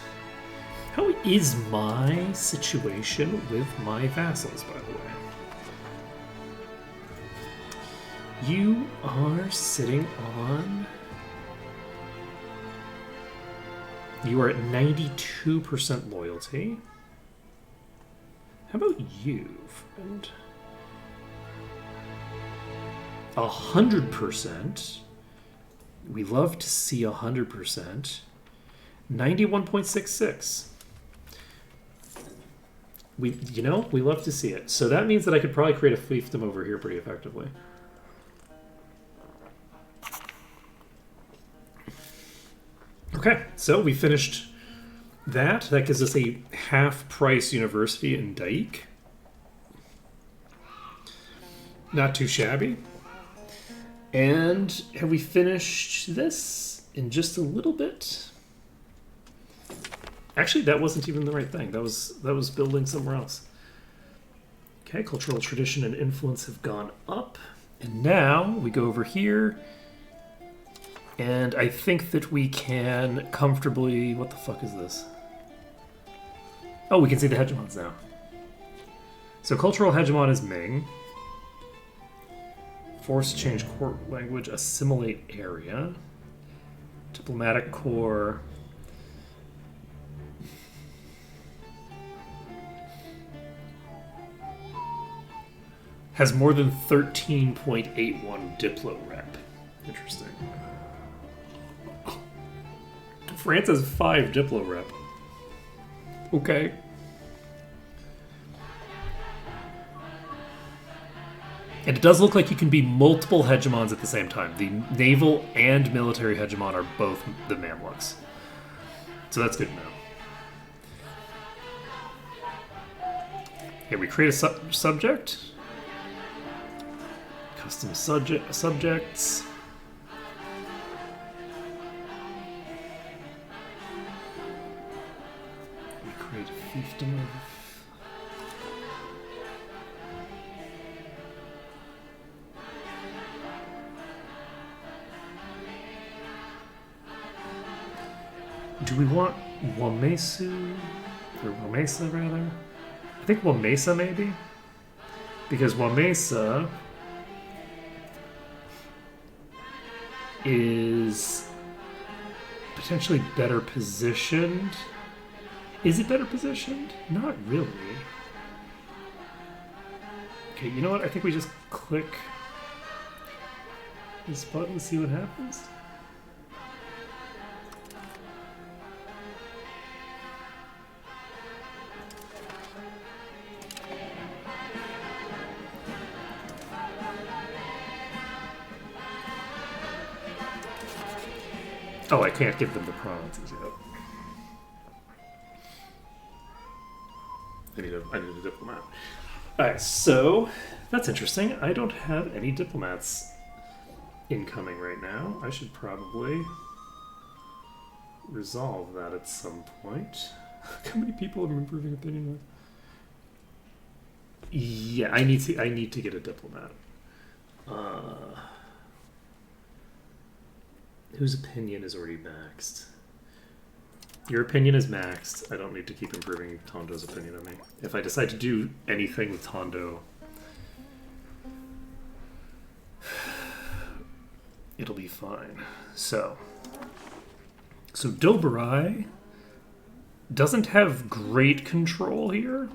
How is my situation with my vassals, by the way? You are sitting on... You are at 92% loyalty. How about you, friend? 100%. We love to see 100%. 91.66. We love to see it. So that means that I could probably create a fiefdom over here pretty effectively. Okay, so we finished that. That gives us a half-price university in Daik. Not too shabby. And have we finished this in just a little bit? Actually, that wasn't even the right thing. That was building somewhere else. Okay, cultural tradition and influence have gone up. And now we go over here. And I think that we can comfortably... What the fuck is this? Oh, we can see the hegemons now. So cultural hegemon is Ming. Force change court language, assimilate area. Diplomatic corps. Has more than 13.81 Diplo rep. Interesting. France has 5 Diplo rep. Okay. And it does look like you can be multiple hegemons at the same time. The naval and military hegemon are both the Mamluks. So that's good to know. Okay, we create a subject. Custom subjects. We create a fiefdom of... Do we want Wamesu? Or Wamesa, rather? I think Wamesa, maybe? Because Wamesa is potentially better positioned. Is it better positioned? Not really. Okay, you know what? I think we just click this button and see what happens. Oh, I can't give them the provinces yet. I need a diplomat. Alright, so that's interesting. I don't have any diplomats incoming right now. I should probably resolve that at some point. How many people am improving opinion with? Yeah, I need to get a diplomat. Whose opinion is already maxed? Your opinion is maxed. I don't need to keep improving Tondo's opinion of me. If I decide to do anything with Tondo, it'll be fine. So Doberai doesn't have great control here.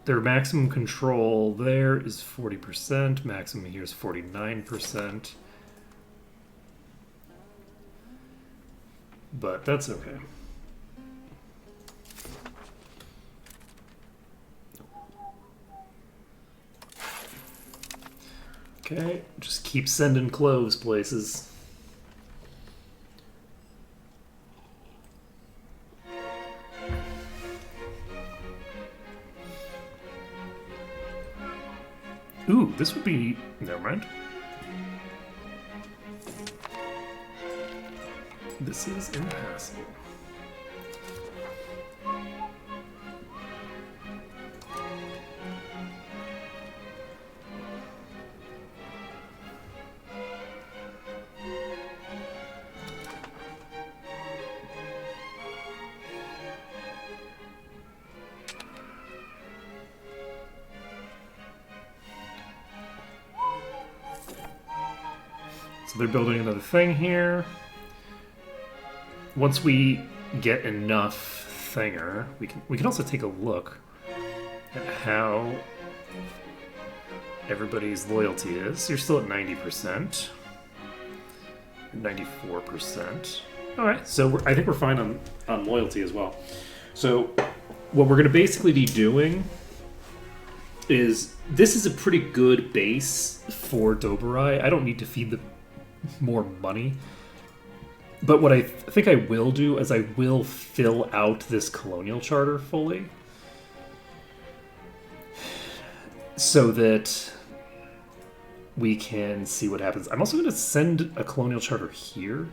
Their maximum control there is 40%. Maximum here is 49%. But that's okay. Okay, just keep sending cloves places. Ooh, this would be... Never mind. This is impassable. So they're building another thing here. Once we get enough thinger, we can also take a look at how everybody's loyalty is. You're still at 90%. 94%. Alright, so I think we're fine on loyalty as well. So what we're going to basically be doing is, this is a pretty good base for Doberai. I don't need to feed the more money. But what I think I will do is I will fill out this colonial charter fully, so that we can see what happens. I'm also going to send a colonial charter here.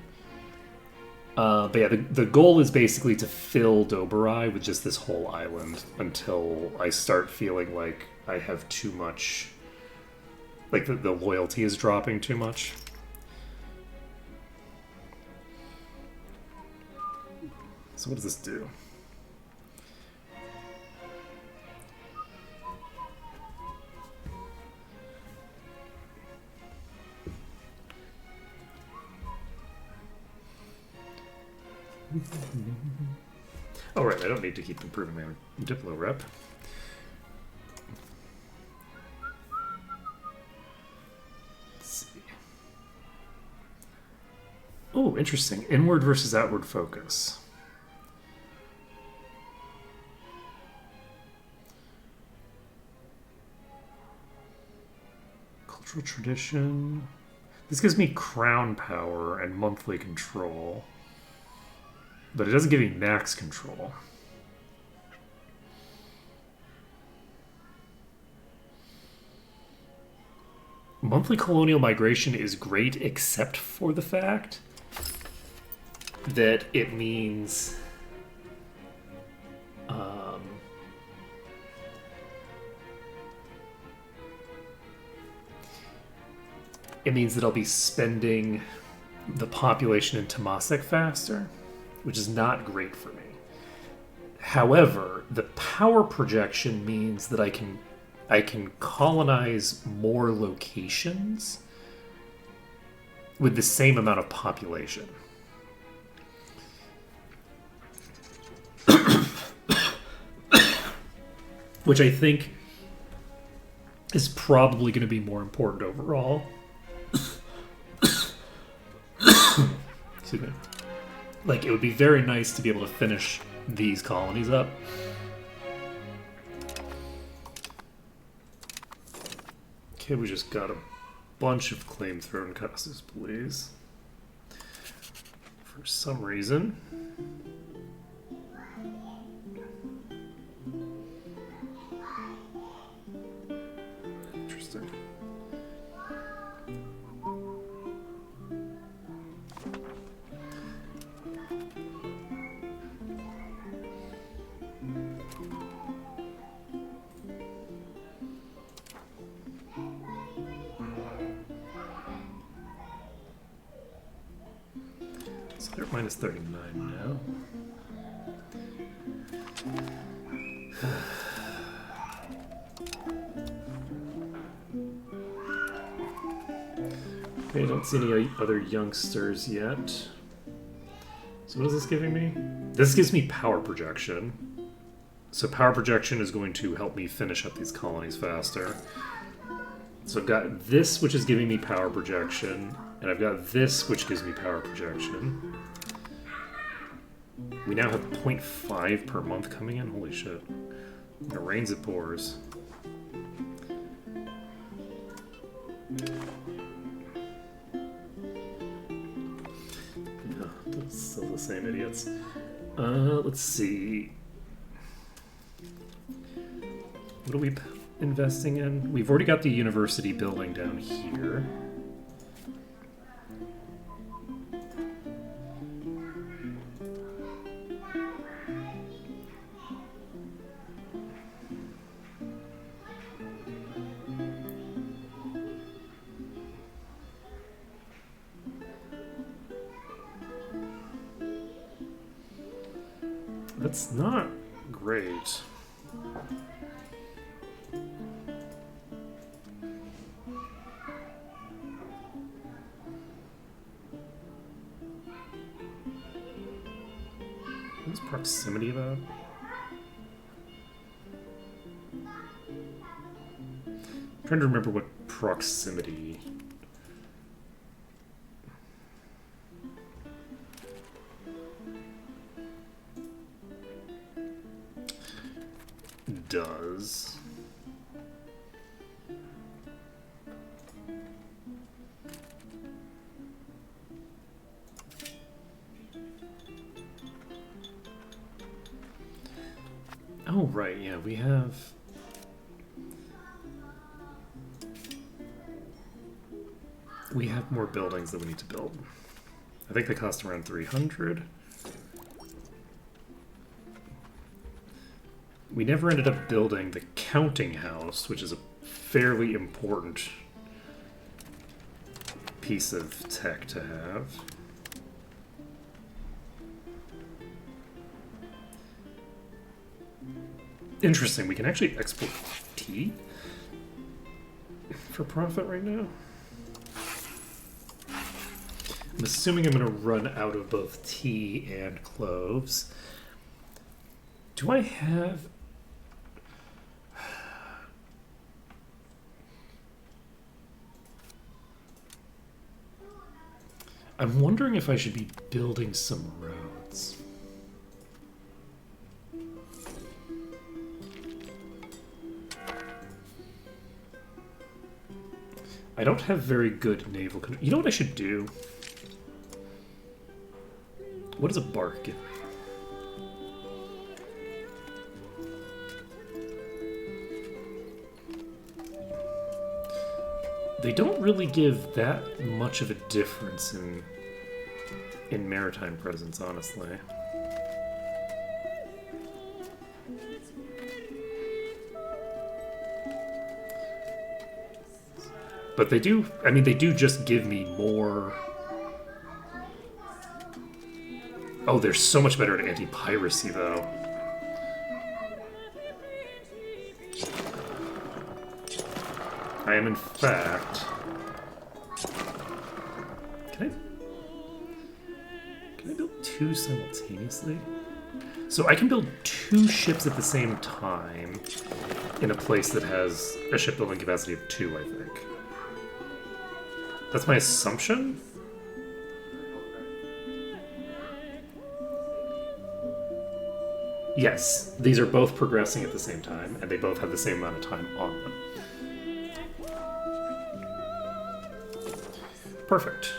But yeah, the goal is basically to fill Doberai with just this whole island until I start feeling like I have too much, like the loyalty is dropping too much. So what does this do? Oh, right, I don't need to keep improving my Diplo rep. Let's see. Oh, interesting. Inward versus outward focus. Cultural tradition. This gives me crown power and monthly control. But it doesn't give me max control. Monthly colonial migration is great, except for the fact that it means that I'll be spending the population in Temasek faster, which is not great for me. However, the power projection means that I can colonize more locations with the same amount of population. Which I think is probably going to be more important overall. Excuse me. Like, it would be very nice to be able to finish these colonies up. Okay, we just got a bunch of claim throne casters, please. For some reason. Interesting. So they're minus 39 now. Okay, I don't see any other youngsters yet. So what is this giving me? This gives me power projection. So power projection is going to help me finish up these colonies faster. So I've got this, which is giving me power projection, and I've got this, which gives me power projection. We now have 0.5 per month coming in. Holy shit. It rains, it pours. No, that's still the same idiots. Let's see. What are we investing in? We've already got the university building down here. That's not great. What's proximity about? I'm trying to remember what proximity. Does. Oh, right, yeah, we have... We have more buildings that we need to build. I think they cost around 300. We never ended up building the counting house, which is a fairly important piece of tech to have. Interesting, we can actually export tea for profit right now. I'm assuming I'm going to run out of both tea and cloves. Do I have... I'm wondering if I should be building some roads. I don't have very good naval control. You know what I should do? What does a bark give me? They don't really give that much of a difference in maritime presence, honestly. But they do, I mean, they do just give me more. Oh, they're so much better at anti-piracy, though. I am, in fact... Can I build two simultaneously? So I can build two ships at the same time in a place that has a shipbuilding capacity of 2, I think. That's my assumption? Yes, these are both progressing at the same time, and they both have the same amount of time on them. Perfect.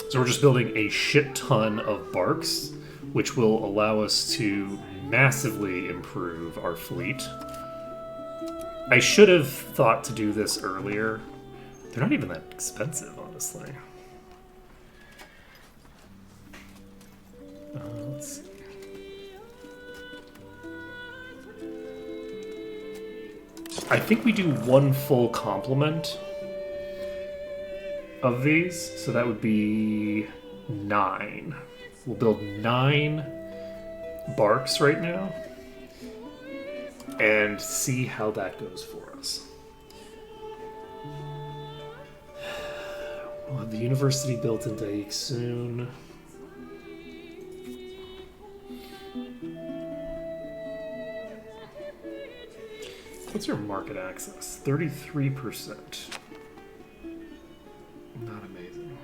So we're just building a shit ton of barks, which will allow us to massively improve our fleet. I should have thought to do this earlier. They're not even that expensive, honestly. Let's see. I think we do one full complement of these, so that would be 9. We'll build 9 barks right now and see how that goes for us. We'll have the university built in Daik soon. What's your market access? 33%. Not amazing.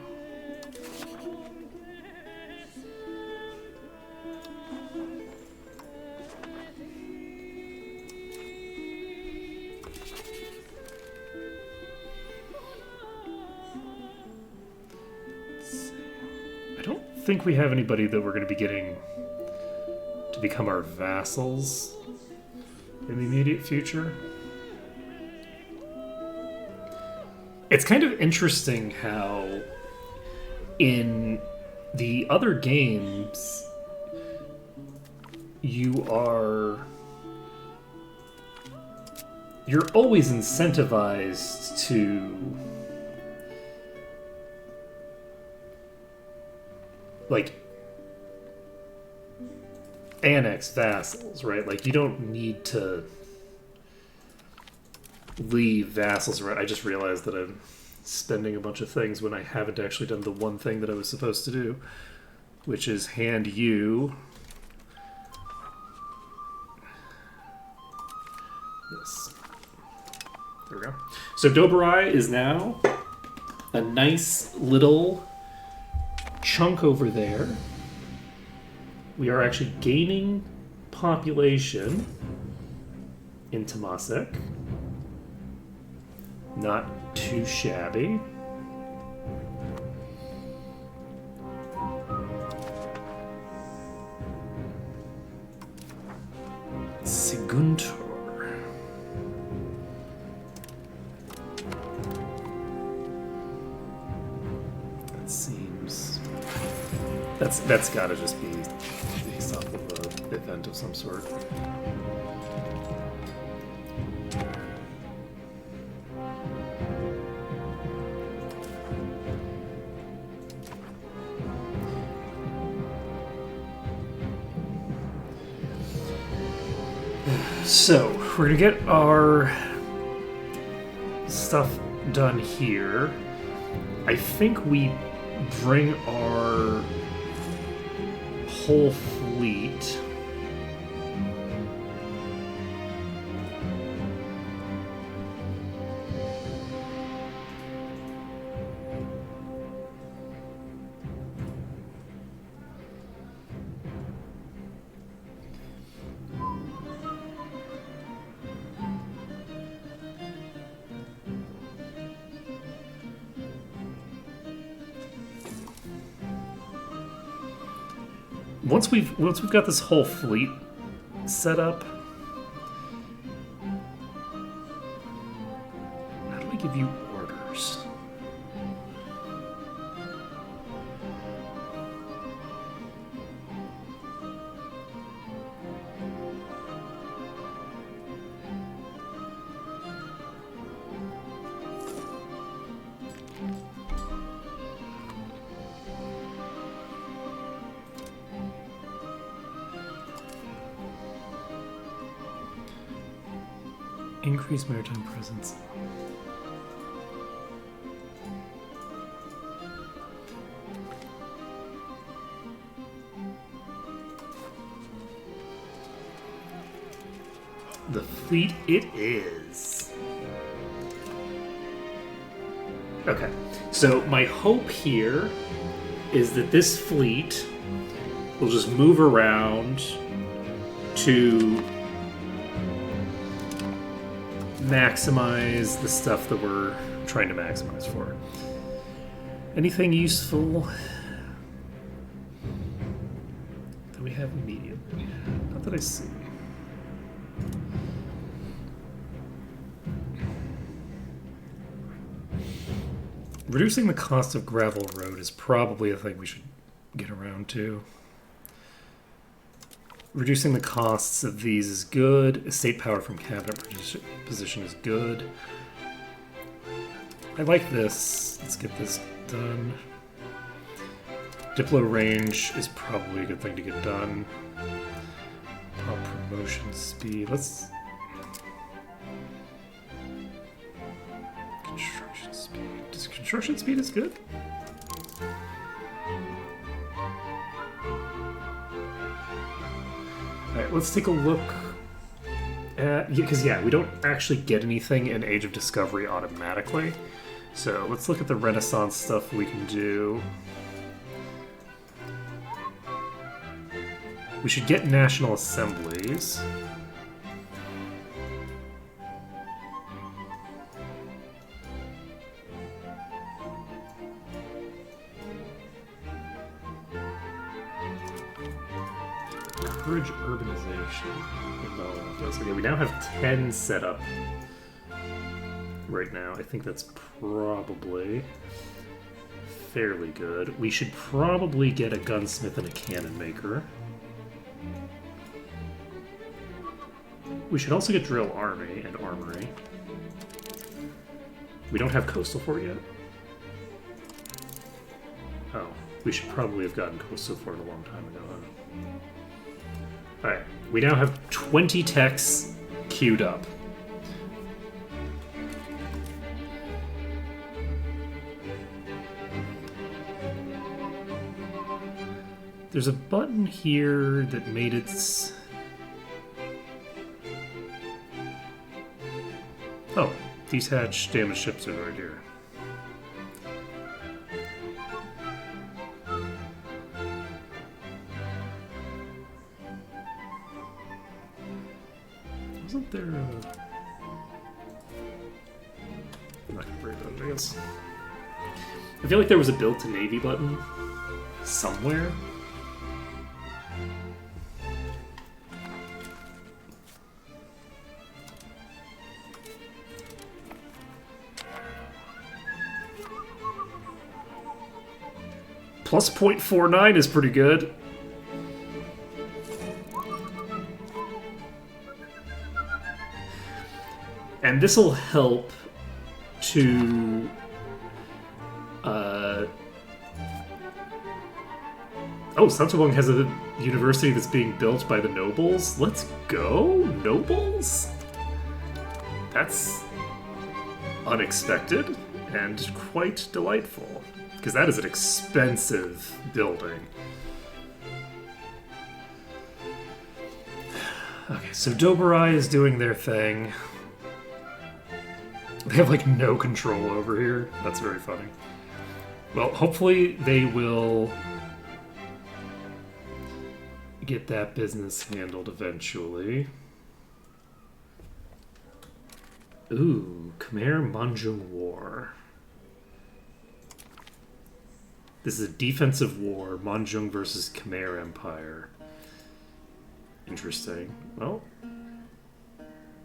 I don't think we have anybody that we're going to be getting to become our vassals in the immediate future. It's kind of interesting how in the other games you're always incentivized to like annex vassals, right? Like you don't need to leave vassals around. I just realized that I'm spending a bunch of things when I haven't actually done the one thing that I was supposed to do, which is hand you this. There we go. So Doberai is now a nice little chunk over there. We are actually gaining population in Temasek. Not too shabby. Siguntor. That seems... That's gotta just be based off of an event of some sort. So, we're gonna get our stuff done here. I think we bring our whole fleet. once we've got this whole fleet set up, how do I give you orders? Increase maritime presence. The fleet it is. Okay, so my hope here is that this fleet will just move around to maximize the stuff that we're trying to maximize for. Anything useful that we have immediately? Not that I see. Reducing the cost of gravel road is probably a thing we should get around to. Reducing the costs of these is good. Estate power from cabinet position is good. I like this. Let's get this done. Diplo range is probably a good thing to get done. Pop promotion speed. Let's... Construction speed. Construction speed is good. Alright, let's take a look at... Because, yeah, we don't actually get anything in Age of Discovery automatically. So let's look at the Renaissance stuff we can do. We should get national assemblies. Encourage urbanization. Okay, we now have 10 set up right now. I think that's probably fairly good. We should probably get a gunsmith and a cannon maker. We should also get drill army and armory. We don't have coastal fort yet. Oh, we should probably have gotten coastal fort a long time ago, huh? Alright, we now have 20 techs queued up. There's a button here that made its... Oh, these hatch damaged ships are right here. Wasn't there a... I'm not gonna worry about it, I guess. I feel like there was a built to Navy button somewhere. Plus 0.49 is pretty good. And this will help to oh, Santogung has a university that's being built by the nobles. Let's go, nobles! That's unexpected and quite delightful, because that is an expensive building. Okay, so Doberai is doing their thing. They have, like, no control over here. That's very funny. Well, hopefully they will get that business handled eventually. Ooh, Khmer Manjung War. This is a defensive war, Monjung versus Khmer Empire. Interesting. Well,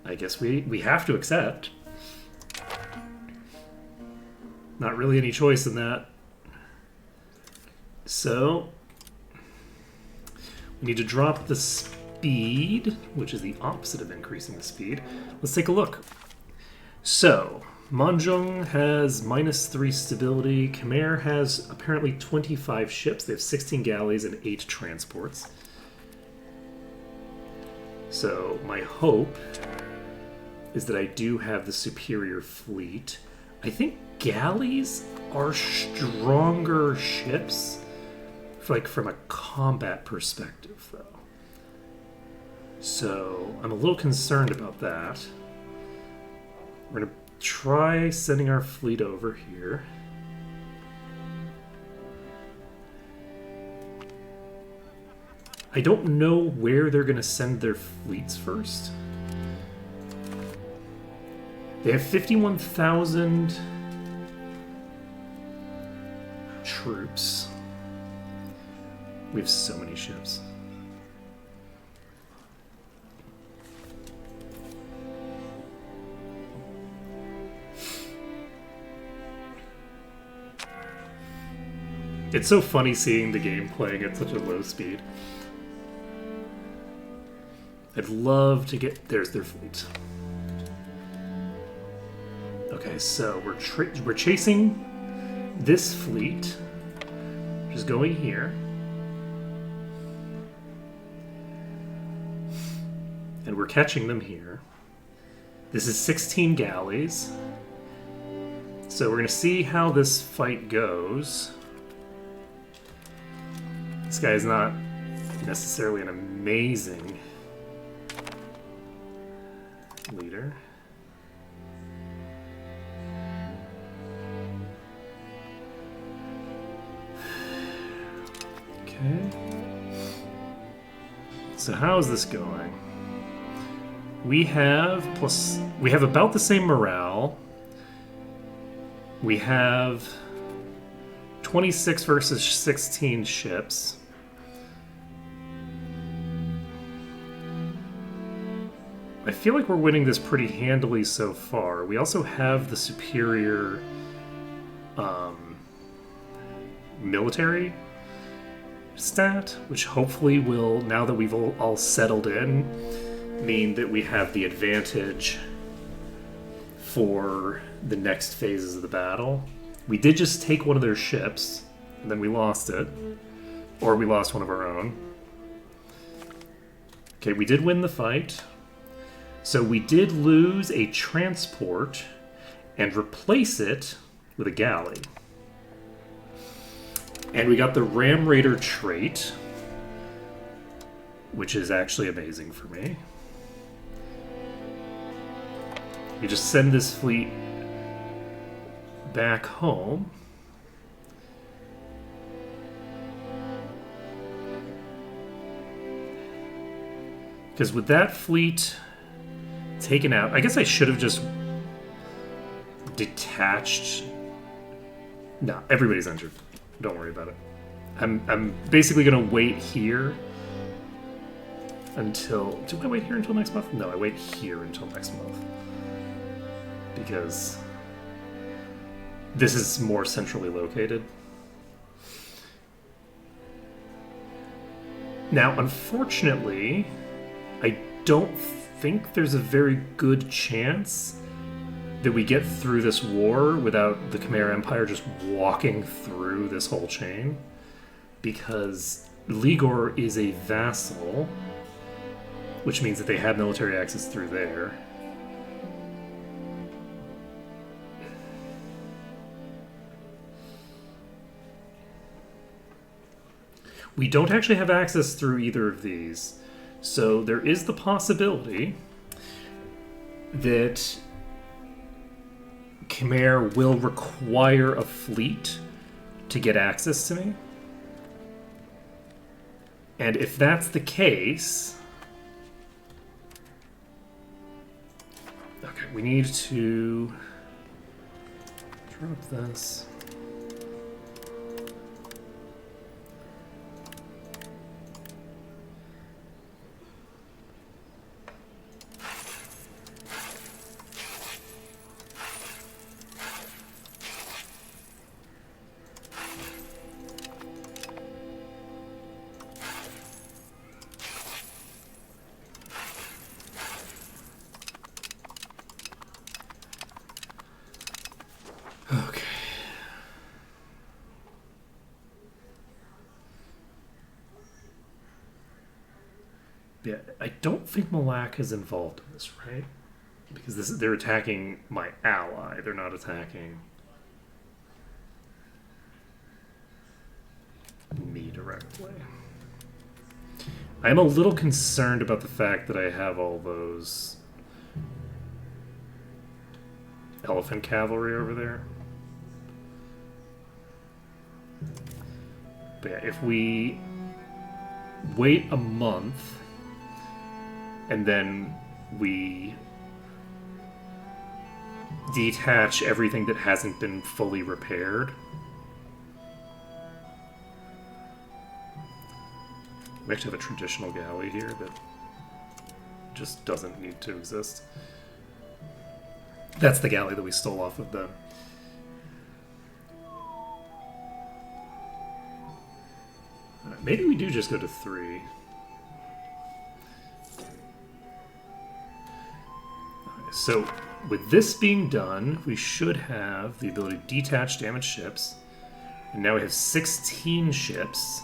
I guess we have to accept. Not really any choice in that. So, we need to drop the speed, which is the opposite of increasing the speed. Let's take a look. So, Monjung has -3 stability. Khmer has apparently 25 ships. They have 16 galleys and 8 transports. So, my hope is that I do have the superior fleet. I think galleys are stronger ships, like from a combat perspective, though. So, I'm a little concerned about that. We're going to try sending our fleet over here. I don't know where they're going to send their fleets first. They have 51,000 troops. We have so many ships. It's so funny seeing the game playing at such a low speed. I'd love to get... There's their fleet. Okay, so we're chasing this fleet, which is going here. And we're catching them here. This is 16 galleys. So we're going to see how this fight goes. This guy is not necessarily an amazing leader. Okay. So how is this going? We have about the same morale. We have 26 versus 16 ships. I feel like we're winning this pretty handily so far. We also have the superior military stat, which hopefully will, now that we've all settled in, mean that we have the advantage for the next phases of the battle. We did just take one of their ships, and then we lost it. Or we lost one of our own. Okay, we did win the fight. So we did lose a transport and replace it with a galley. And we got the Ram Raider trait, which is actually amazing for me. You just send this fleet back home. Because with that fleet taken out, I guess I should have just detached. No, everybody's injured. Don't worry about it. I'm basically gonna wait here until. Do I wait here until next month? No, I wait here until next month because this is more centrally located. Now, unfortunately, I don't think there's a very good chance that we get through this war without the Khmer Empire just walking through this whole chain, because Ligor is a vassal, which means that they have military access through there. We don't actually have access through either of these, so there is the possibility that Khmer will require a fleet to get access to me. And if that's the case... Okay, we need to drop this. Yeah, I don't think Malak is involved in this, right? Because they're attacking my ally. They're not attacking me directly. I'm a little concerned about the fact that I have all those elephant cavalry over there. But yeah, if we wait a month and then we detach everything that hasn't been fully repaired, we actually have a traditional galley here that just doesn't need to exist. That's the galley that we stole off of them. Maybe we do just go to 3. So, with this being done, we should have the ability to detach damaged ships. And now we have 16 ships.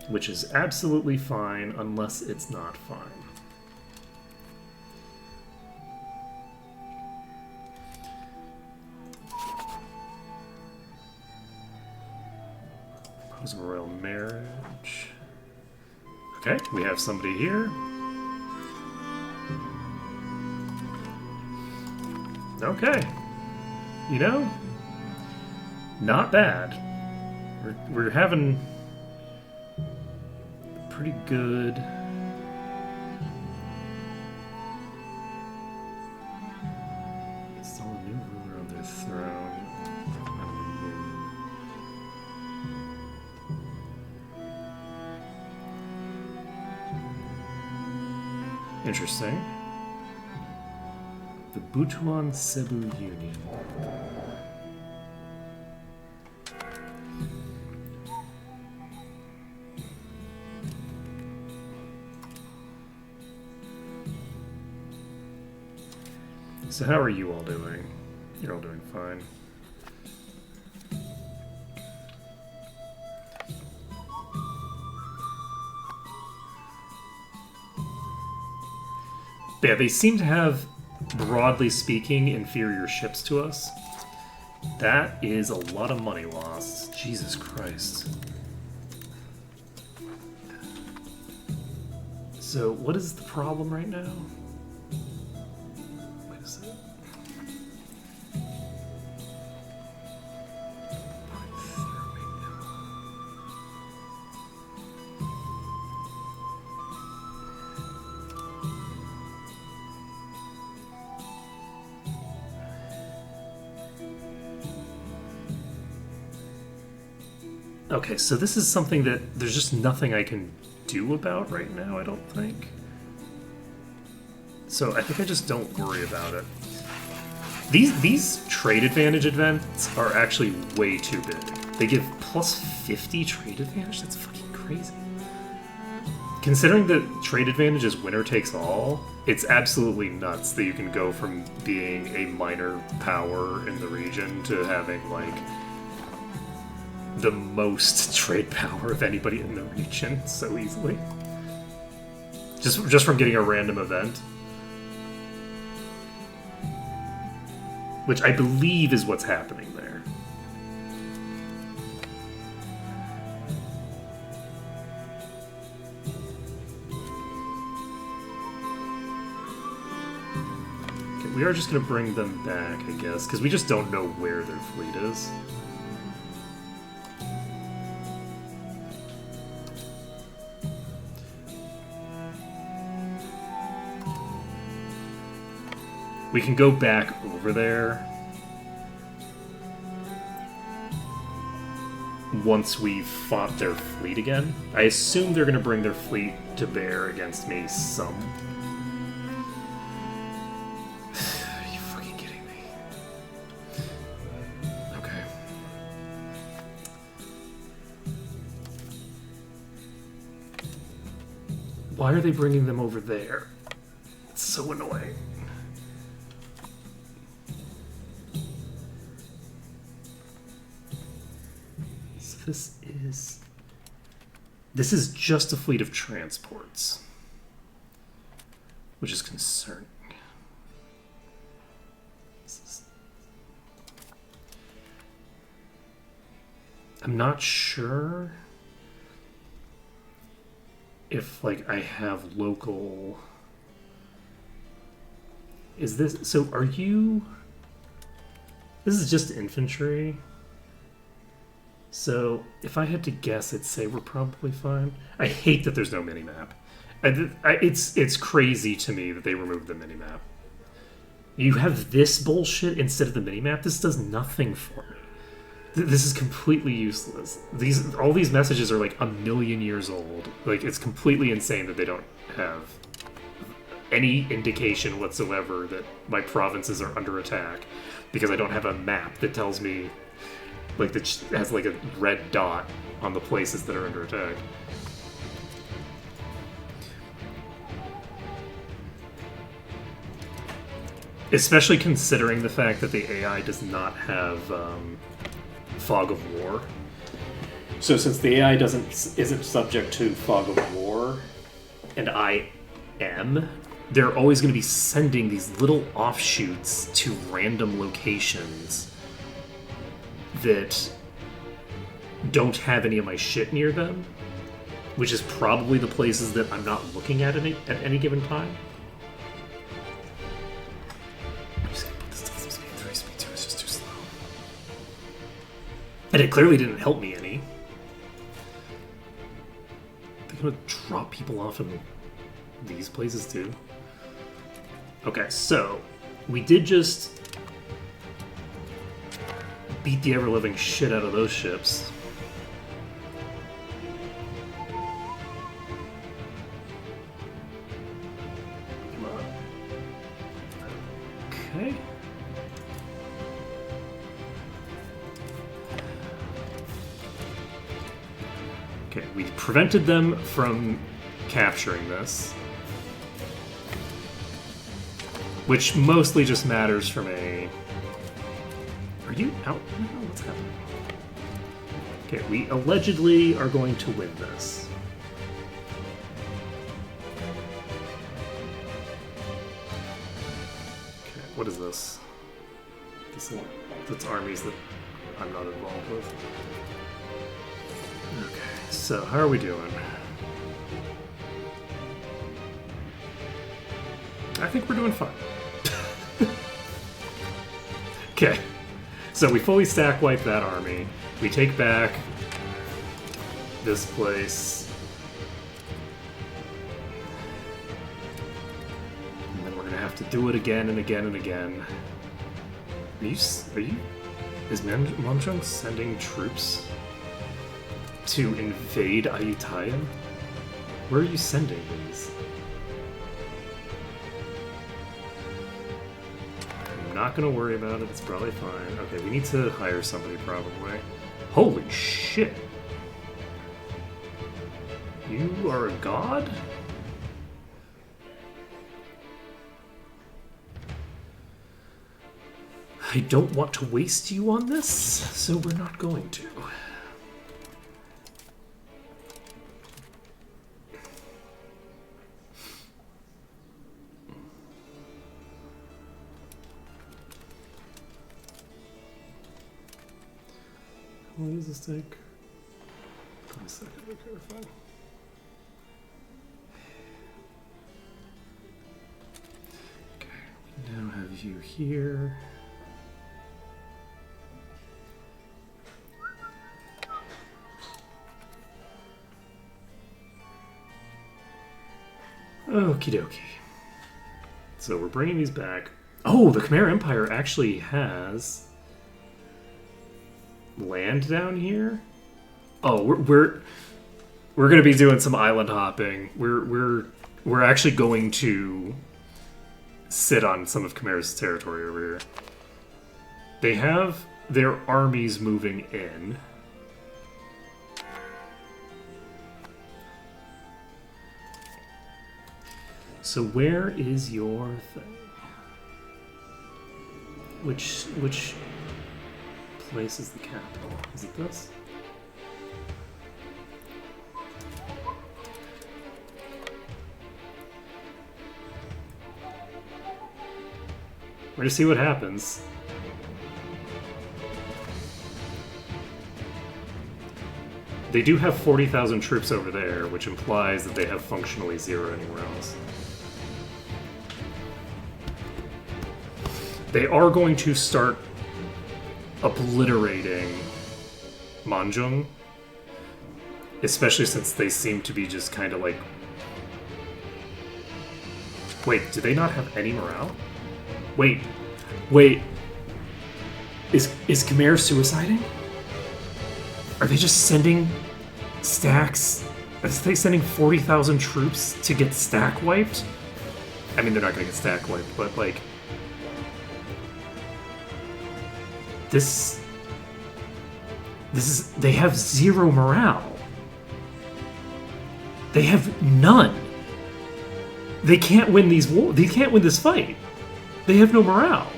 Which is absolutely fine, unless it's not fine. Propose a royal marriage. Okay, we have somebody here. Okay. You know, not bad. We're having pretty good. Install a new ruler on their throne. Interesting. The Butuan Cebu Union. So how are you all doing? You're all doing fine. Yeah, they seem to have, broadly speaking, inferior ships to us. That is a lot of money lost. Jesus Christ. So, what is the problem right now? Wait a second. Okay, so this is something that there's just nothing I can do about right now, I don't think. So I think I just don't worry about it. These trade advantage events are actually way too big. They give plus 50 trade advantage? That's fucking crazy. Considering that trade advantage is winner takes all, it's absolutely nuts that you can go from being a minor power in the region to having, like, the most trade power of anybody in the region so easily. Just from getting a random event. Which I believe is what's happening there. Okay, we are just going to bring them back, I guess, because we just don't know where their fleet is. We can go back over there once we've fought their fleet again. I assume they're going to bring their fleet to bear against me some. Are you fucking kidding me? Okay. Why are they bringing them over there? It's so annoying. this is... This is just a fleet of transports, which is concerning. I'm not sure if, like, I have local... Is this... So, are you... This is just infantry. So, if I had to guess, I'd say we're probably fine. I hate that there's no minimap. It's crazy to me that they removed the minimap. You have this bullshit instead of the minimap? This does nothing for me. This is completely useless. All these messages are like a million years old. Like, it's completely insane that they don't have any indication whatsoever that my provinces are under attack, because I don't have a map that tells me, like, that has like a red dot on the places that are under attack. Especially considering the fact that the AI does not have Fog of War. So since the AI isn't subject to Fog of War, and I am, they're always going to be sending these little offshoots to random locations that don't have any of my shit near them, which is probably the places that I'm not looking at any given time. And it clearly didn't help me any. They're gonna drop people off in these places too. Okay, so we did just beat the ever-living shit out of those ships. Come on. Okay. Okay, we prevented them from capturing this, which mostly just matters from a... Are you out? What's happening? Okay, we allegedly are going to win this. Okay, what is this? That's armies that I'm not involved with. Okay. So, how are we doing? I think we're doing fine. Okay. So we fully stack wipe that army. We take back this place. And then we're gonna have to do it again and again and again. Is Monjung sending troops to invade Ayutthaya? Where are you sending these? I'm not gonna worry about it, it's probably fine. Okay, we need to hire somebody probably. Holy shit! You are a god? I don't want to waste you on this, so we're not going to. How long does this take? 1 second, okay, we're fine. Okay, we now have you here. Okie dokie. So we're bringing these back. Oh, the Khmer Empire actually has land down here. Oh, we're gonna be doing some island hopping. We're actually going to sit on some of Khmer's territory over here. They have their armies moving in. So where is your thing? Which place is the capital? Is it this? We're gonna see what happens. They do have 40,000 troops over there, which implies that they have functionally 0 anywhere else. They are going to start obliterating Manjung, especially since they seem to be just kind of like... Wait, do they not have any morale? Wait. Is Khmer suiciding? Are they just sending stacks? Are they sending 40,000 troops to get stack wiped? I mean, they're not gonna get stack wiped, but like... This is... They have 0 morale. They have none. They can't win these wars. They can't win this fight. They have no morale.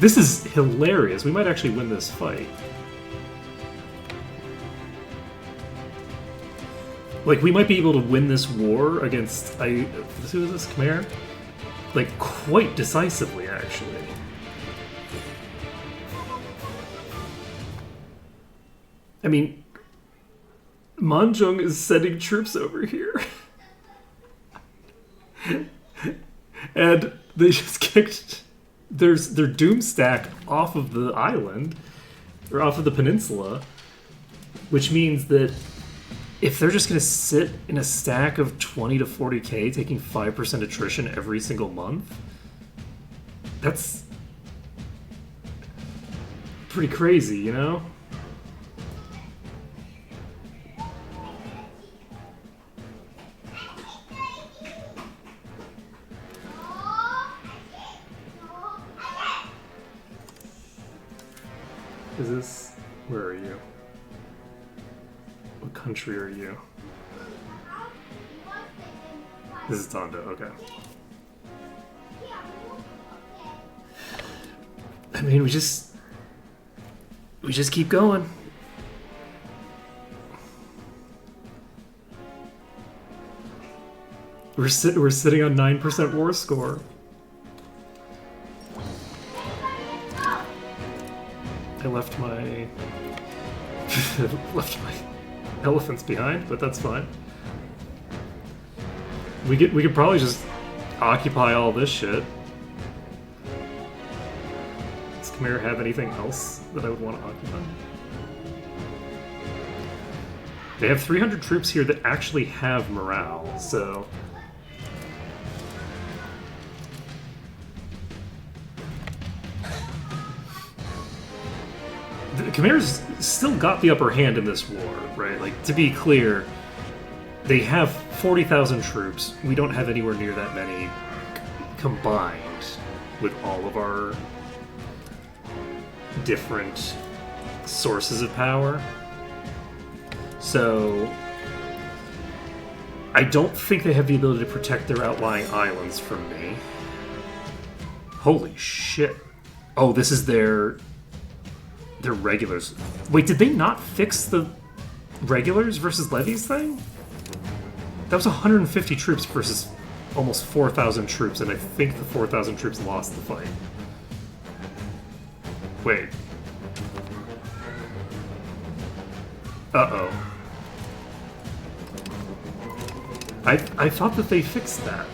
This is hilarious. We might actually win this fight. Like, we might be able to win this war against... who is this? Khmer? Like, quite decisively, actually. I mean... Manjung is sending troops over here. And they just kicked their doom stack off of the island, or off of the peninsula, which means that if they're just going to sit in a stack of 20 to 40k, taking 5% attrition every single month, that's pretty crazy, you know? Is this... Where are you? What country are you? This is Tondo, okay. I mean, we just keep going. We're sitting on 9% war score. I left my elephants behind, but that's fine. We could probably just occupy all this shit. Does Khmer have anything else that I would want to occupy? They have 300 troops here that actually have morale, so... The Khmer's still got the upper hand in this war, right? Like, to be clear, they have 40,000 troops. We don't have anywhere near that many combined with all of our different sources of power. So, I don't think they have the ability to protect their outlying islands from me. Holy shit. Oh, this is their regulars. Wait, did they not fix the regulars versus levies thing? That was 150 troops versus almost 4,000 troops, and I think the 4,000 troops lost the fight. Wait. Uh-oh. I thought that they fixed that.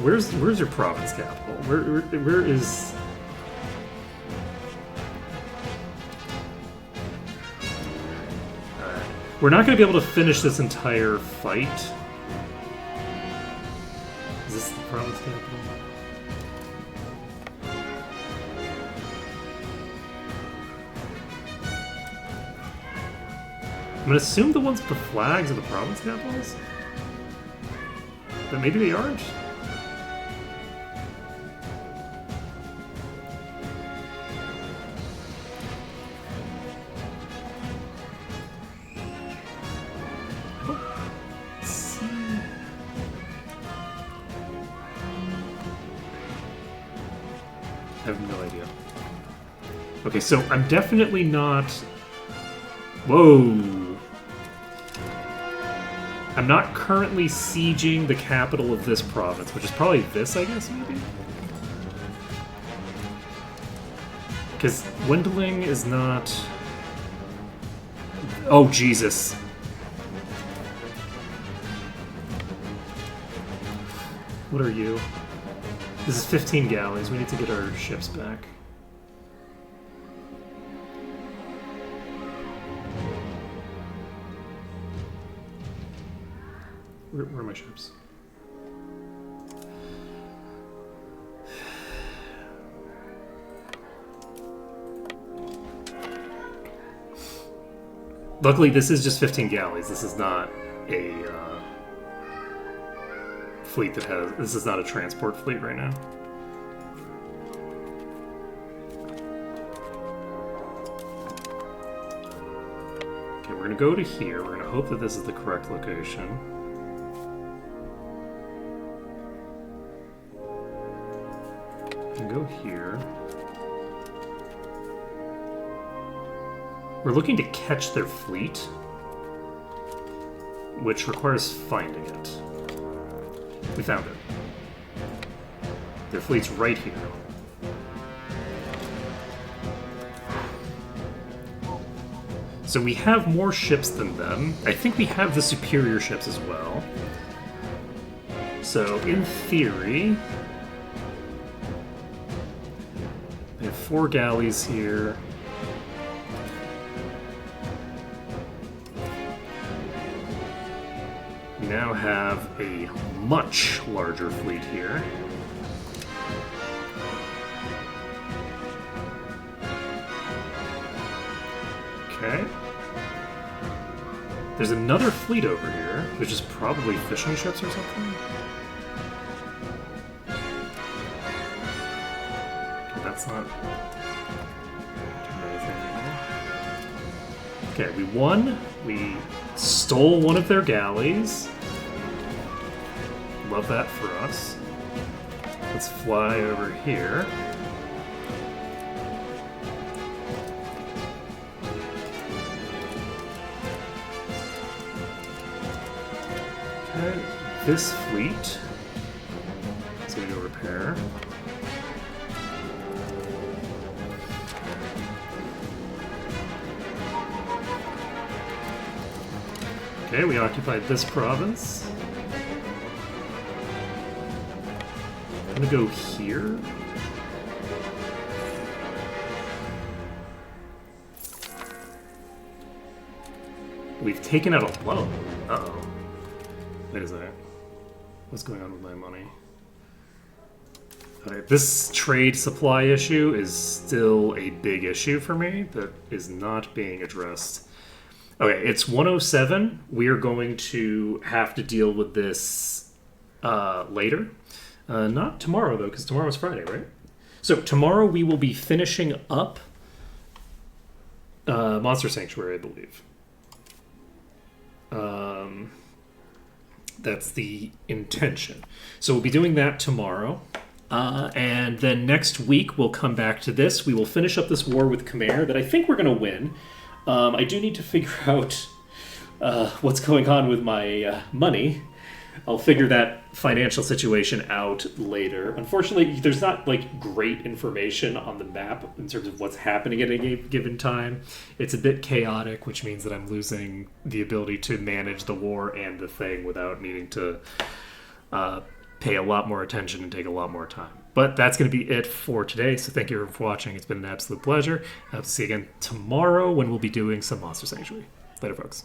Where's your province capital? Where is... Alright. We're not going to be able to finish this entire fight. Is this the province capital? I'm going to assume the ones with the flags are the province capitals? But maybe they aren't? I have no idea. Okay, so I'm definitely not Whoa! I'm not currently sieging the capital of this province, which is probably this, I guess, maybe? Because Wendling is not... Oh, Jesus. What are you? This is 15 galleys. We need to get our ships back. Where are my ships? Luckily, this is just 15 galleys. This is not a fleet that has... This is not a transport fleet right now. Okay, we're going to go to here. We're going to hope that this is the correct location. And go here. We're looking to catch their fleet, which requires finding it. We found it. Their fleet's right here. So we have more ships than them. I think we have the superior ships as well. So, in theory... we have 4 galleys here. We now have a much larger fleet here. Okay. There's another fleet over here, which is probably fishing ships or something. Okay, that's not anything. Okay, we won. We stole one of their galleys. Love that for us. Let's fly over here. Okay, this fleet is going to go repair. Okay, we occupied this province. I'm gonna go here. We've taken out a loan. Uh-oh. Wait a second. What's going on with my money? Okay, this trade supply issue is still a big issue for me that is not being addressed. Okay, it's 107. We are going to have to deal with this later. Not tomorrow, though, because tomorrow's Friday, right? So tomorrow we will be finishing up Monster Sanctuary, I believe. That's the intention. So we'll be doing that tomorrow. And then next week we'll come back to this. We will finish up this war with Khmer that I think we're going to win. I do need to figure out what's going on with my money. I'll figure that financial situation out later. Unfortunately, there's not like great information on the map in terms of what's happening at a given time. It's a bit chaotic, which means that I'm losing the ability to manage the war and the thing without needing to pay a lot more attention and take a lot more time. But that's going to be it for today, so thank you for watching. It's been an absolute pleasure. I hope to see you again tomorrow when we'll be doing some Monster Sanctuary. Later, folks.